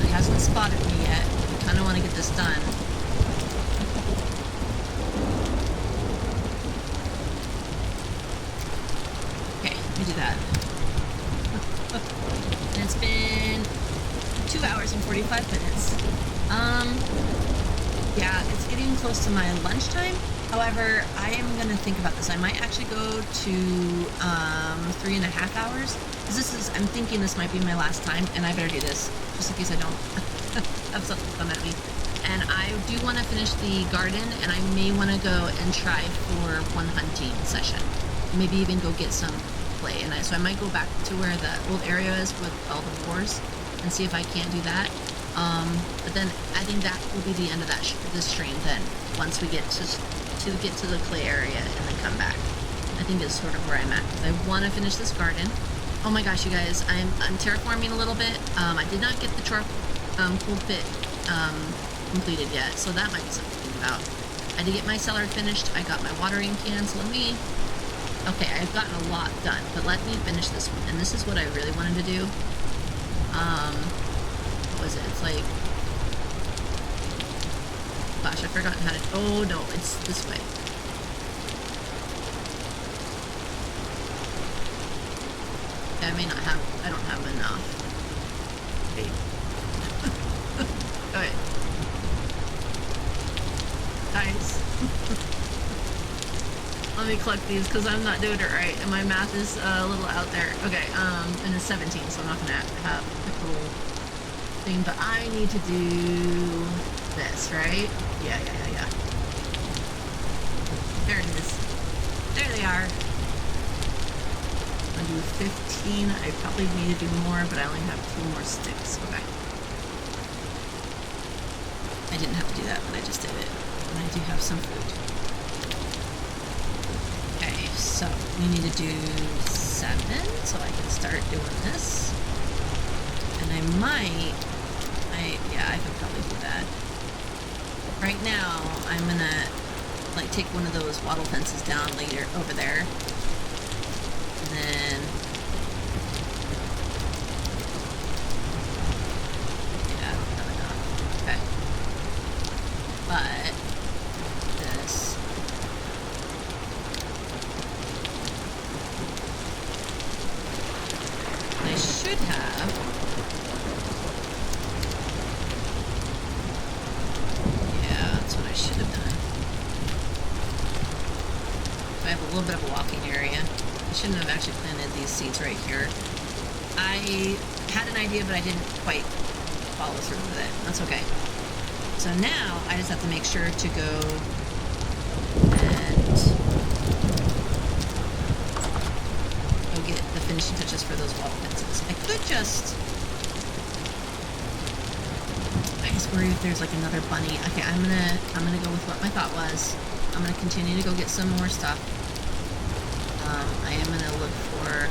It hasn't spotted me yet. I kind of want to get this done. Okay, let me do that. And it's been 2 hours and 45 minutes. Yeah, it's getting close to my lunchtime. However, I am going to think about this. I might actually go to 3.5 hours. Because I'm thinking this might be my last time, and I better do this, just in case I don't have something come at me. And I do want to finish the garden, and I may want to go and try for one hunting session. Maybe even go get some clay. So I might go back to where the old area is with all the boars and see if I can't do that. But then I think that will be the end of this stream then, once we get to the clay area and then come back. I think is sort of where I'm at, because I want to finish this garden. Oh my gosh, you guys, I'm terraforming a little bit. I did not get the coal pit completed yet, so that might be something to think about. I did get my cellar finished. I got my watering can, so okay, I've gotten a lot done, but let me finish this one. And this is what I really wanted to do. What was it? It's like, gosh, I've forgotten how to, oh no, it's this way. I don't have enough. Wait. Okay. Guys. Let me collect these, because I'm not doing it right, and my math is a little out there. Okay, and it's 17, so I'm not gonna have the cool thing, but I need to do this, right? Yeah. There it is. There they are. I'm gonna do 15. I probably need to do more, but I only have 2 more sticks. Okay. I didn't have to do that, but I just did it. And I do have some food. Okay, so we need to do 7, so I can start doing this. And I could probably do that. Right now, I'm gonna like take one of those wattle fences down later over there. And then I don't have enough. Okay. But this I should have. Yeah, that's what I should have done. I have a little bit of a walking area. I shouldn't have actually planted these seeds right here. I had an idea, but I didn't quite follow through with it. That's okay. So now I just have to make sure to go and get the finishing touches for those wall fences. I could just... I just worry if there's like another bunny. Okay, I'm gonna go with what my thought was. I'm gonna continue to go get some more stuff. I am gonna look for...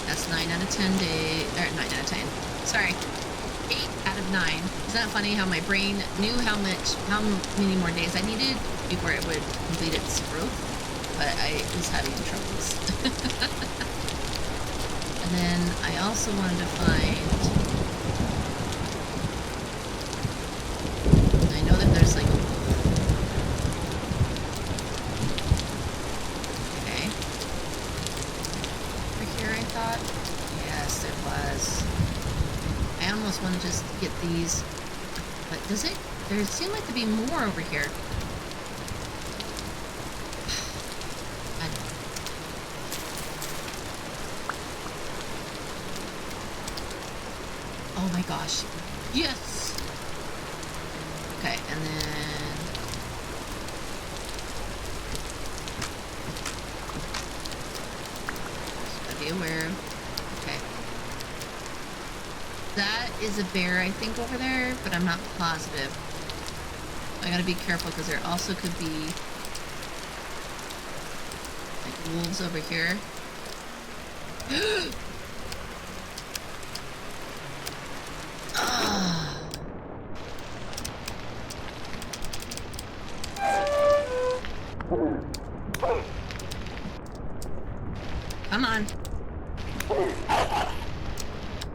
That's 9 out of 10 days, or 9 out of 10. Sorry, 8 out of 9. Isn't that funny how my brain knew how many more days I needed before it would complete its growth, but I was having troubles. And then I also wanted to find... I know that there's like... Okay. Over here I thought? Yes, there was. I almost want to just get these... But does it... There seem like to be more over here. Oh my gosh. Yes! Okay, and then... Just gotta be aware. Okay. That is a bear, I think, over there, but I'm not positive. I gotta be careful, because there also could be... like, wolves over here. Come on.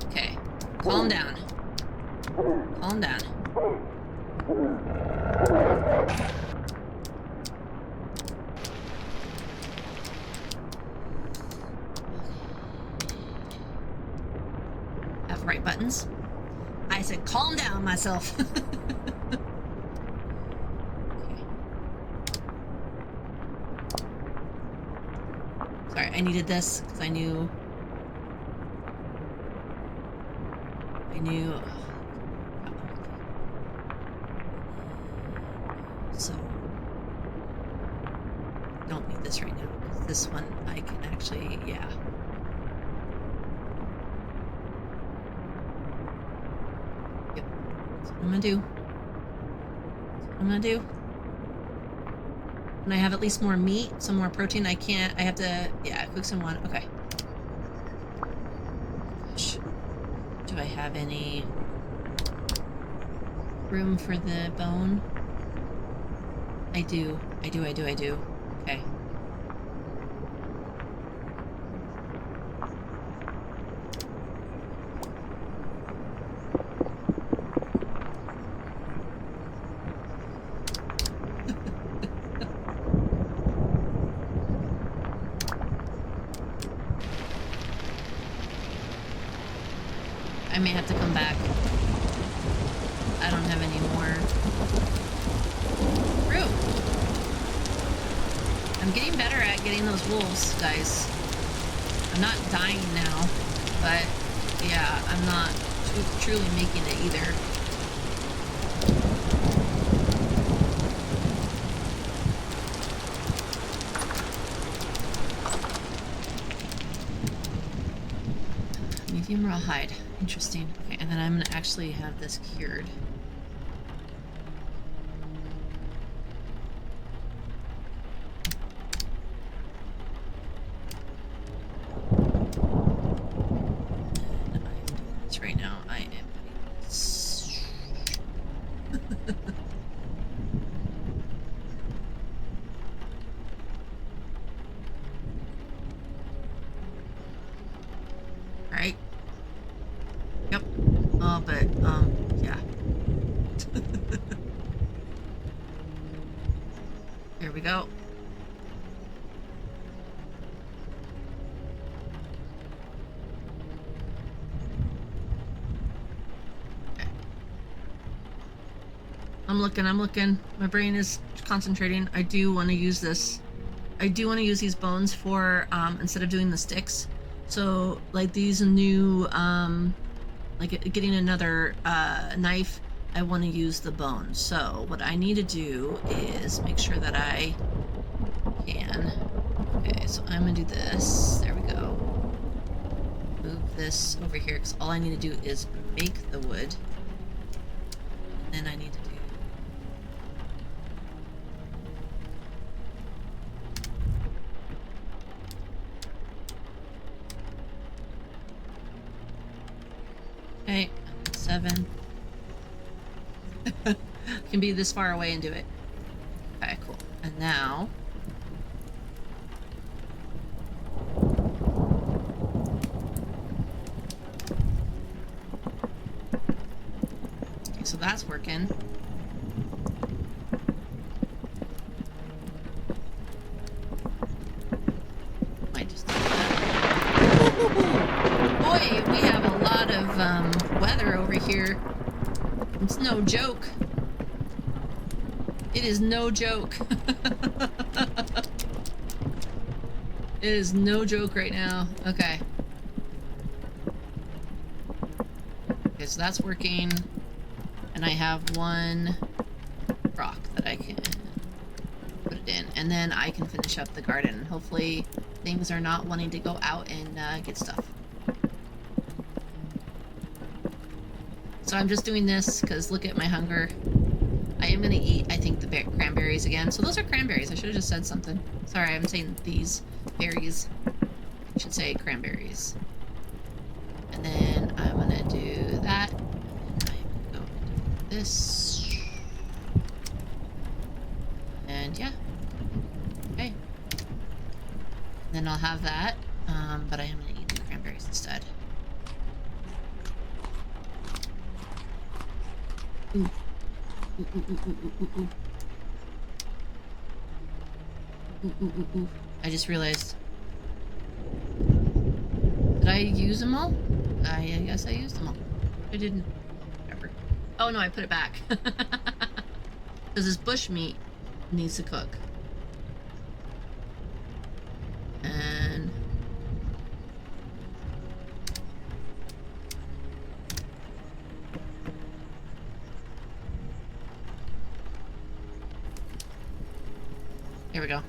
Okay. Calm down. Calm down. the right buttons. I said, calm down, myself. Sorry, I needed this because I knew. So, don't need this right now because this one I can actually, yeah. Yep, that's what I'm gonna do. That's what I'm gonna do. When I have at least more meat, some more protein, I have to, yeah, cook some one. Okay. Gosh. Do I have any room for the bone? I do. Okay. I may have to come back. I don't have any more room. I'm getting better at getting those wolves, guys. I'm not dying now, but yeah, I'm not truly making it either. Medium rawhide. Interesting. Okay, and then I'm gonna actually have this cured. And I'm doing this right now. I am putting this. All right. Yep. Oh, but, yeah. Here we go. Okay. I'm looking. My brain is concentrating. I do want to use this. I do want to use these bones for, instead of doing the sticks. So, like these new, like getting another knife, I want to use the bones. So what I need to do is make sure that I can. Okay, so I'm gonna do this. There we go. Move this over here because all I need to do is make the wood. And then I need to do. Okay, 7. Can be this far away and do it. Okay, cool. And now okay, so that's working. Might just do that. Boy, we have a lot of weather over here. It's no joke. It is no joke. It is no joke right now. Okay. Okay, so that's working. And I have one rock that I can put it in. And then I can finish up the garden. Hopefully things are not wanting to go out and get stuff. So I'm just doing this because look at my hunger. I am going to eat, I think, the cranberries again. So those are cranberries. I should have just said something. Sorry, I'm saying these berries. I should say cranberries. And then I'm going to do that. And I'm going to do this. And yeah. Okay. And then I'll have that. But I am going to eat the cranberries instead. Ooh. Ooh, ooh, ooh, ooh, ooh, ooh. Ooh, ooh, ooh, ooh. I just realized. Did I use them all? I guess I used them all. I didn't. Whatever. Oh no, I put it back. Because this bush meat needs to cook. And here we go.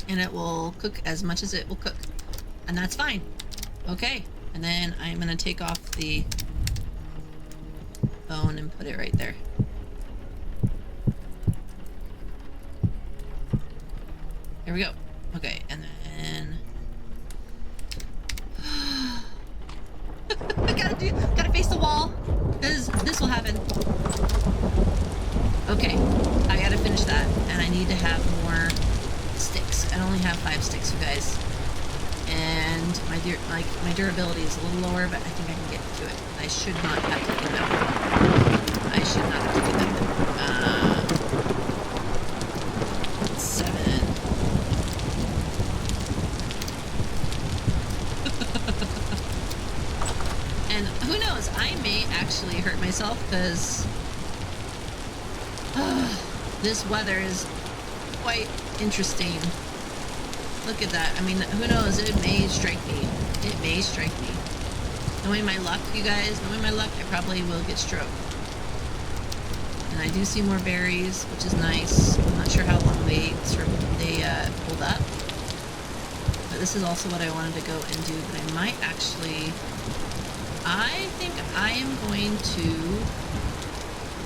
And it will cook as much as it will cook. And that's fine. Okay. And then I'm going to take off the bone and put it right there. Here we go. Okay, and then gotta face the wall, because this will happen. Okay, I gotta finish that, and I need to have more sticks. I only have 5 sticks, you guys, and my durability is a little lower, but I think I can get to it. I should not have to do that. I should not have to do that. 7. And who knows, I may actually hurt myself because this weather is quite interesting. Look at that. I mean, who knows, it may strike me. It may strike me. Knowing my luck, you guys, knowing my luck, I probably will get stroked. And I do see more berries, which is nice. I'm not sure how long they hold up. But this is also what I wanted to go and do, but I might actually... I think I am going to...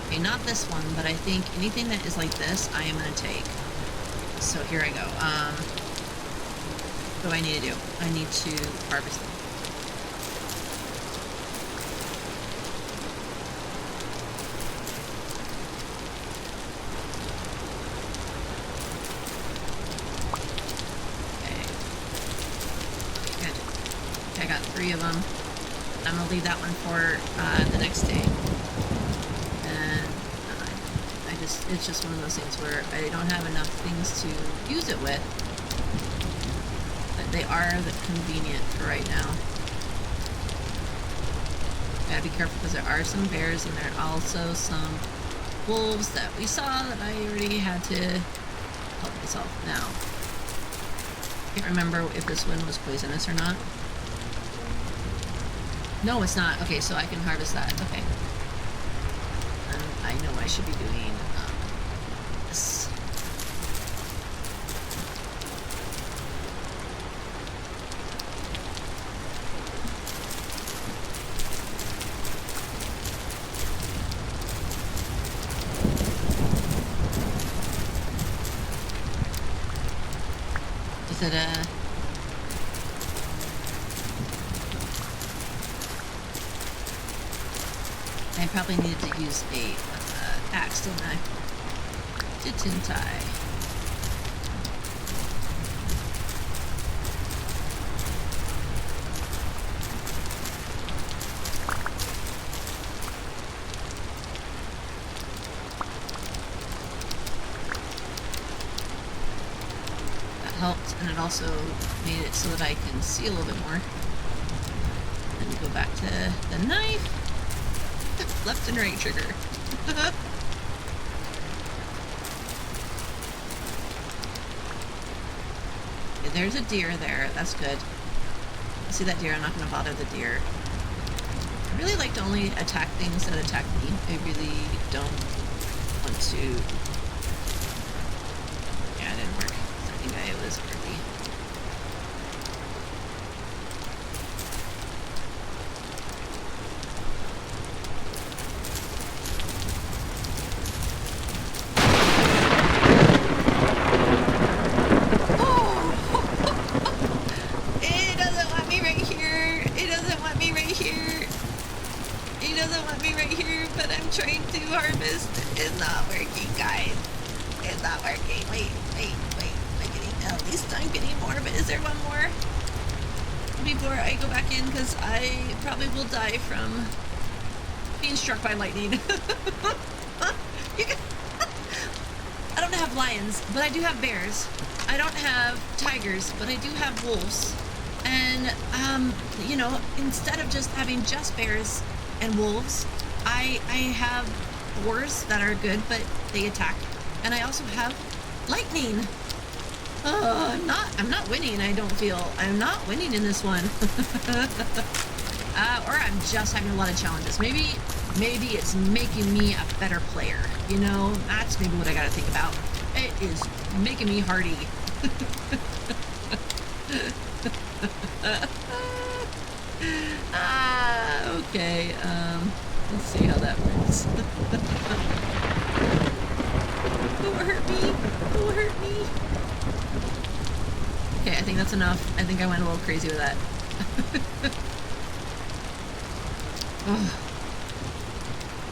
Okay, not this one, but I think anything that is like this, I am going to take. So here I go. What do I need to do? I need to harvest them. Okay. Good. Okay, I got 3 of them. I'm gonna leave that one for the next day. And it's just one of those things where I don't have enough things to use it with. But they are convenient for right now. Gotta be careful because there are some bears and there are also some wolves that we saw that I already had to help myself now. Can't remember if this one was poisonous or not. No, it's not. Okay, so I can harvest that. Okay. I know I should be doing this. Is it a... I probably needed to use a axe, didn't I? Didn't I? That helped, and it also made it so that I can see a little bit more. Then go back to the knife. Left and right trigger. Okay, there's a deer there. That's good. I see that deer. I'm not going to bother the deer. I really like to only attack things that attack me. I really don't want to... Yeah, it didn't work. I think I was early. From being struck by lightning. I don't have lions, but I do have bears. I don't have tigers, but I do have wolves. And, you know, instead of just having just bears and wolves, I have boars that are good, but they attack. And I also have lightning. I'm not winning, I don't feel. I'm not winning in this one. Or I'm just having a lot of challenges. Maybe it's making me a better player. You know, that's maybe what I gotta think about. It is making me hardy. Okay, let's see how that works. Who hurt me? Who hurt me? Okay, I think that's enough. I think I went a little crazy with that.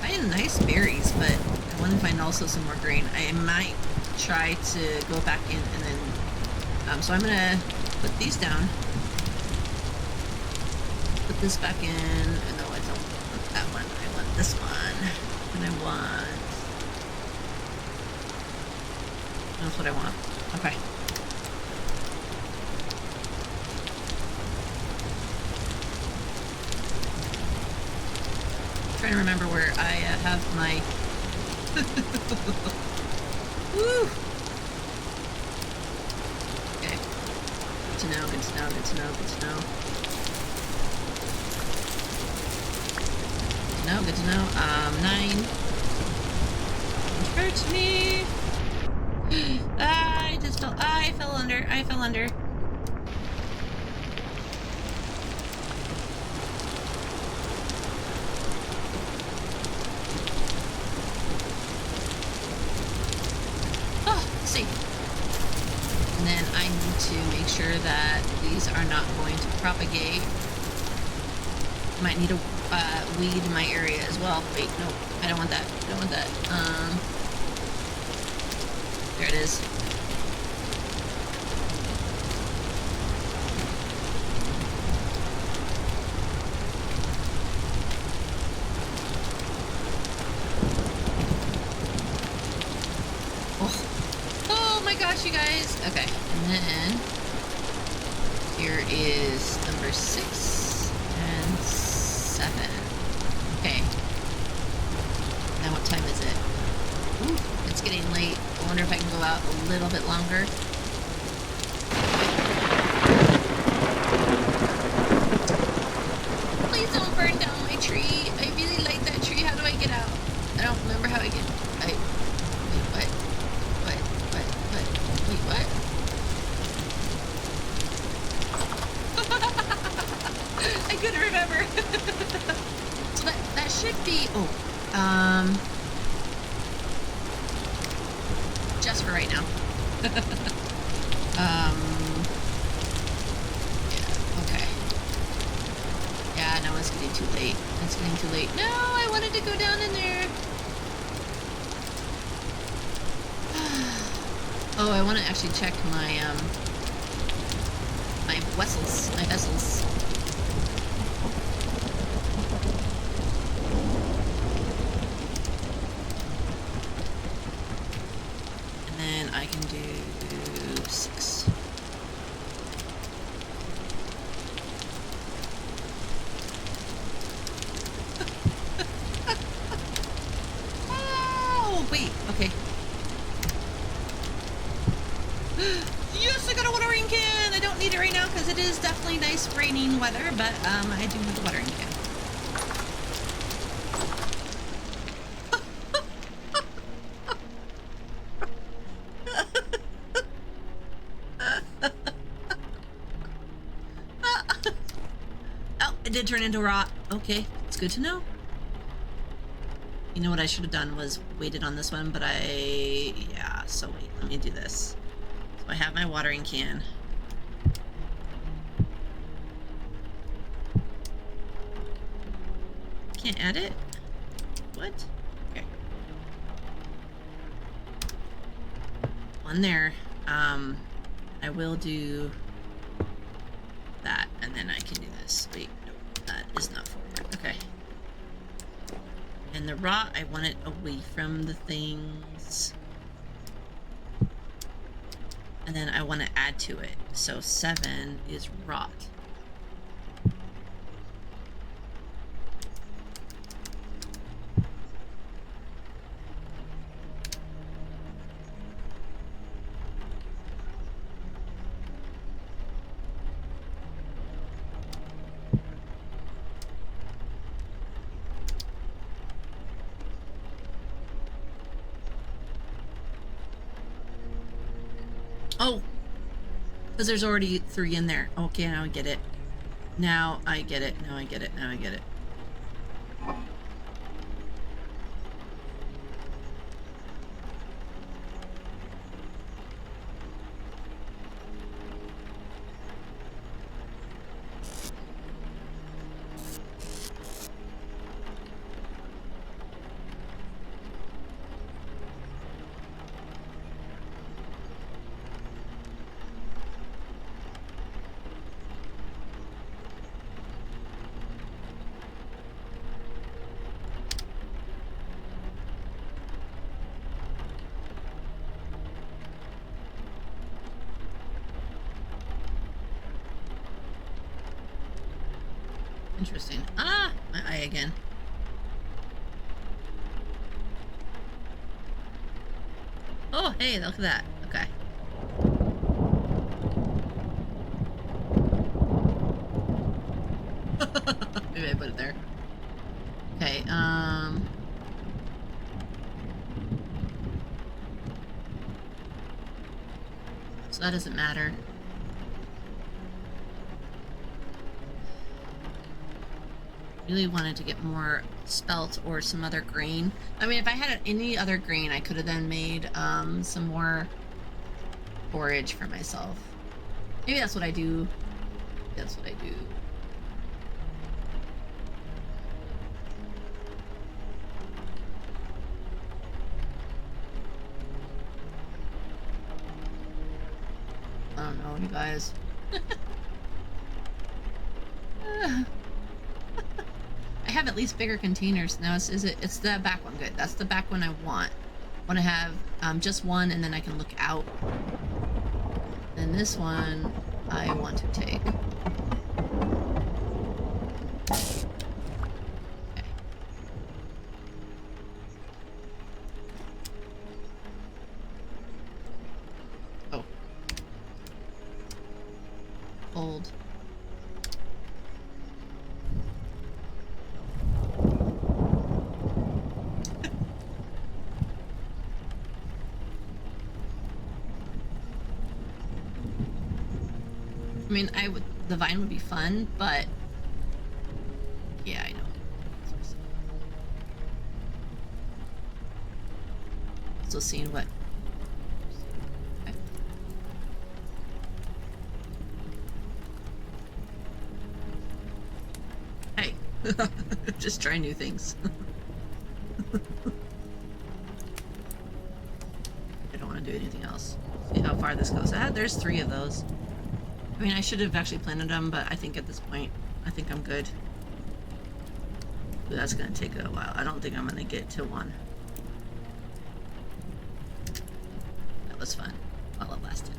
I had nice berries, but I want to find also some more grain. I might try to go back in and then, so I'm gonna put these down. Put this back in. No, I don't want that one. I want this one. And I want... That's what I want. Okay. I'm trying to remember where I have my... Woo! Okay. Good to know, good to know, good to know, good to know. No, good to know. 9. Don't hurt me. I just fell. I fell under. I fell under. Oh, safe. And then I need to make sure that these are not going to propagate. Might need a weed in my area as well. Wait, no, I don't want that. I don't want that. There it is. Oh my gosh, you guys. Okay, and then here is number 6 and 7. Okay. Now what time is it? Ooh, it's getting late. I wonder if I can go out a little bit longer. Please don't burn down my tree. I really like that tree. How do I get out? I don't remember how I get... Wait, what? Wait, what? I couldn't remember. So that should be... Oh, just for right now. Yeah, okay. Yeah, no, it's getting too late. It's getting too late. No, I wanted to go down in there. Oh, I want to actually check my, my vessels. And then I can do 6. Oh, wait, okay. Yes, I got a watering can! I don't need it right now because it is definitely nice raining weather, but I do have a watering can. Oh, it did turn into rot. Okay, it's good to know. You know what I should have done was waited on this one, but yeah, so wait, let me do this. So I have my watering can. Can't add it? What? Okay. One there. I will do that, and then I can do this. Wait, no, that is not forward. Okay. And the rot, I want it away from the things. And then I want to add to it. So 7 is rot. Oh, because there's already 3 in there. Okay, now I get it. Now I get it. Now I get it. Now I get it. Interesting. Ah, my eye again. Oh, hey, look at that. Okay. Maybe I put it there. Okay, so that doesn't matter. Really wanted to get more spelt or some other grain. I mean, if I had any other grain, I could have then made some more forage for myself. Maybe that's what I do. That's what I do. I don't know, you guys. I have at least bigger containers now. It's the back one. Good. That's the back one I want. I want to have just one, and then I can look out. And this one I want to take. Okay. Oh. Hold. I mean, the vine would be fun, but yeah, I know. Still seeing what. Okay. Hey, just try new things. I don't want to do anything else. See how far this goes. There's 3 of those. I mean, I should have actually planted them, but I think at this point, I think I'm good. But that's going to take a while. I don't think I'm going to get to 1. That was fun while it lasted.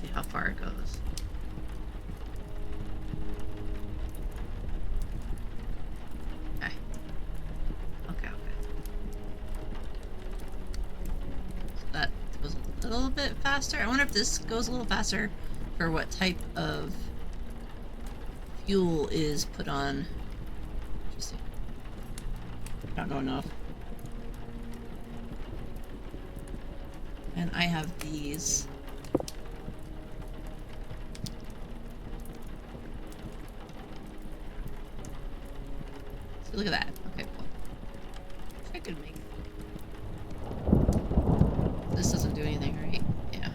See how far it goes. A little bit faster. I wonder if this goes a little faster for what type of fuel is put on. Interesting. I don't know enough. And I have these. So look at that. Okay, cool. I could make. This doesn't do anything, right? Yeah.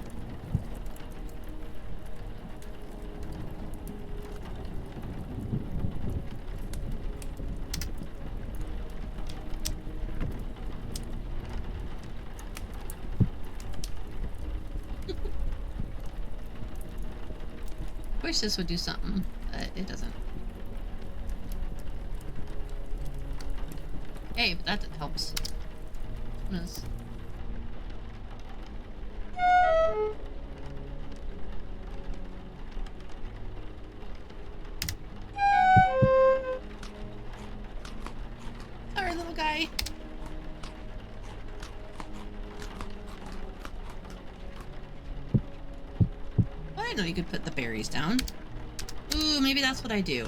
Wish this would do something, but it doesn't. Hey, but that helps. Goodness. Sorry, little guy. Well, I know you could put the berries down. Ooh, maybe that's what I do.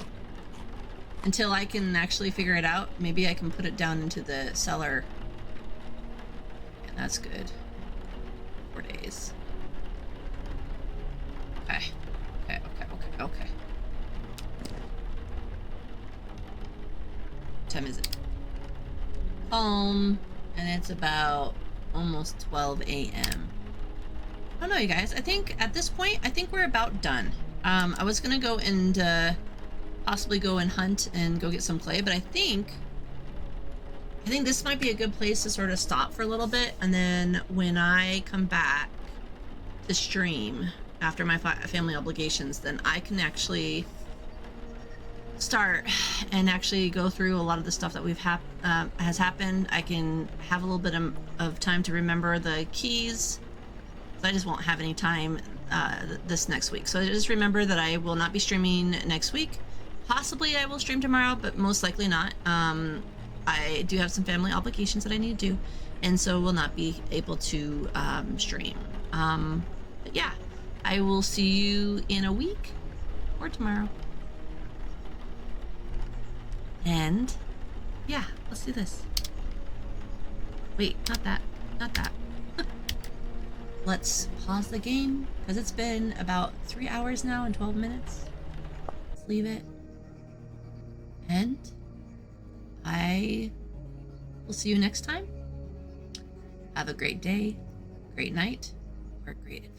until I can actually figure it out. Maybe I can put it down into the cellar. And that's good. 4 days. Okay. Okay, okay, okay, okay. What time is it? And it's about almost 12 a.m. I don't know, you guys. I think at this point, I think we're about done. I was gonna go and possibly go and hunt and go get some clay, but I think this might be a good place to sort of stop for a little bit, and then when I come back to stream after my family obligations, then I can actually start and actually go through a lot of the stuff that has happened. I can have a little bit of time to remember the keys. I just won't have any time this next week. So just remember that I will not be streaming next week. Possibly I will stream tomorrow, but most likely not. I do have some family obligations that I need to do, and so will not be able to stream. But yeah, I will see you in a week or tomorrow. And yeah, let's do this. Wait, not that. Let's pause the game because it's been about 3 hours now and 12 minutes. Let's leave it. And I will see you next time. Have a great day, great night, or a great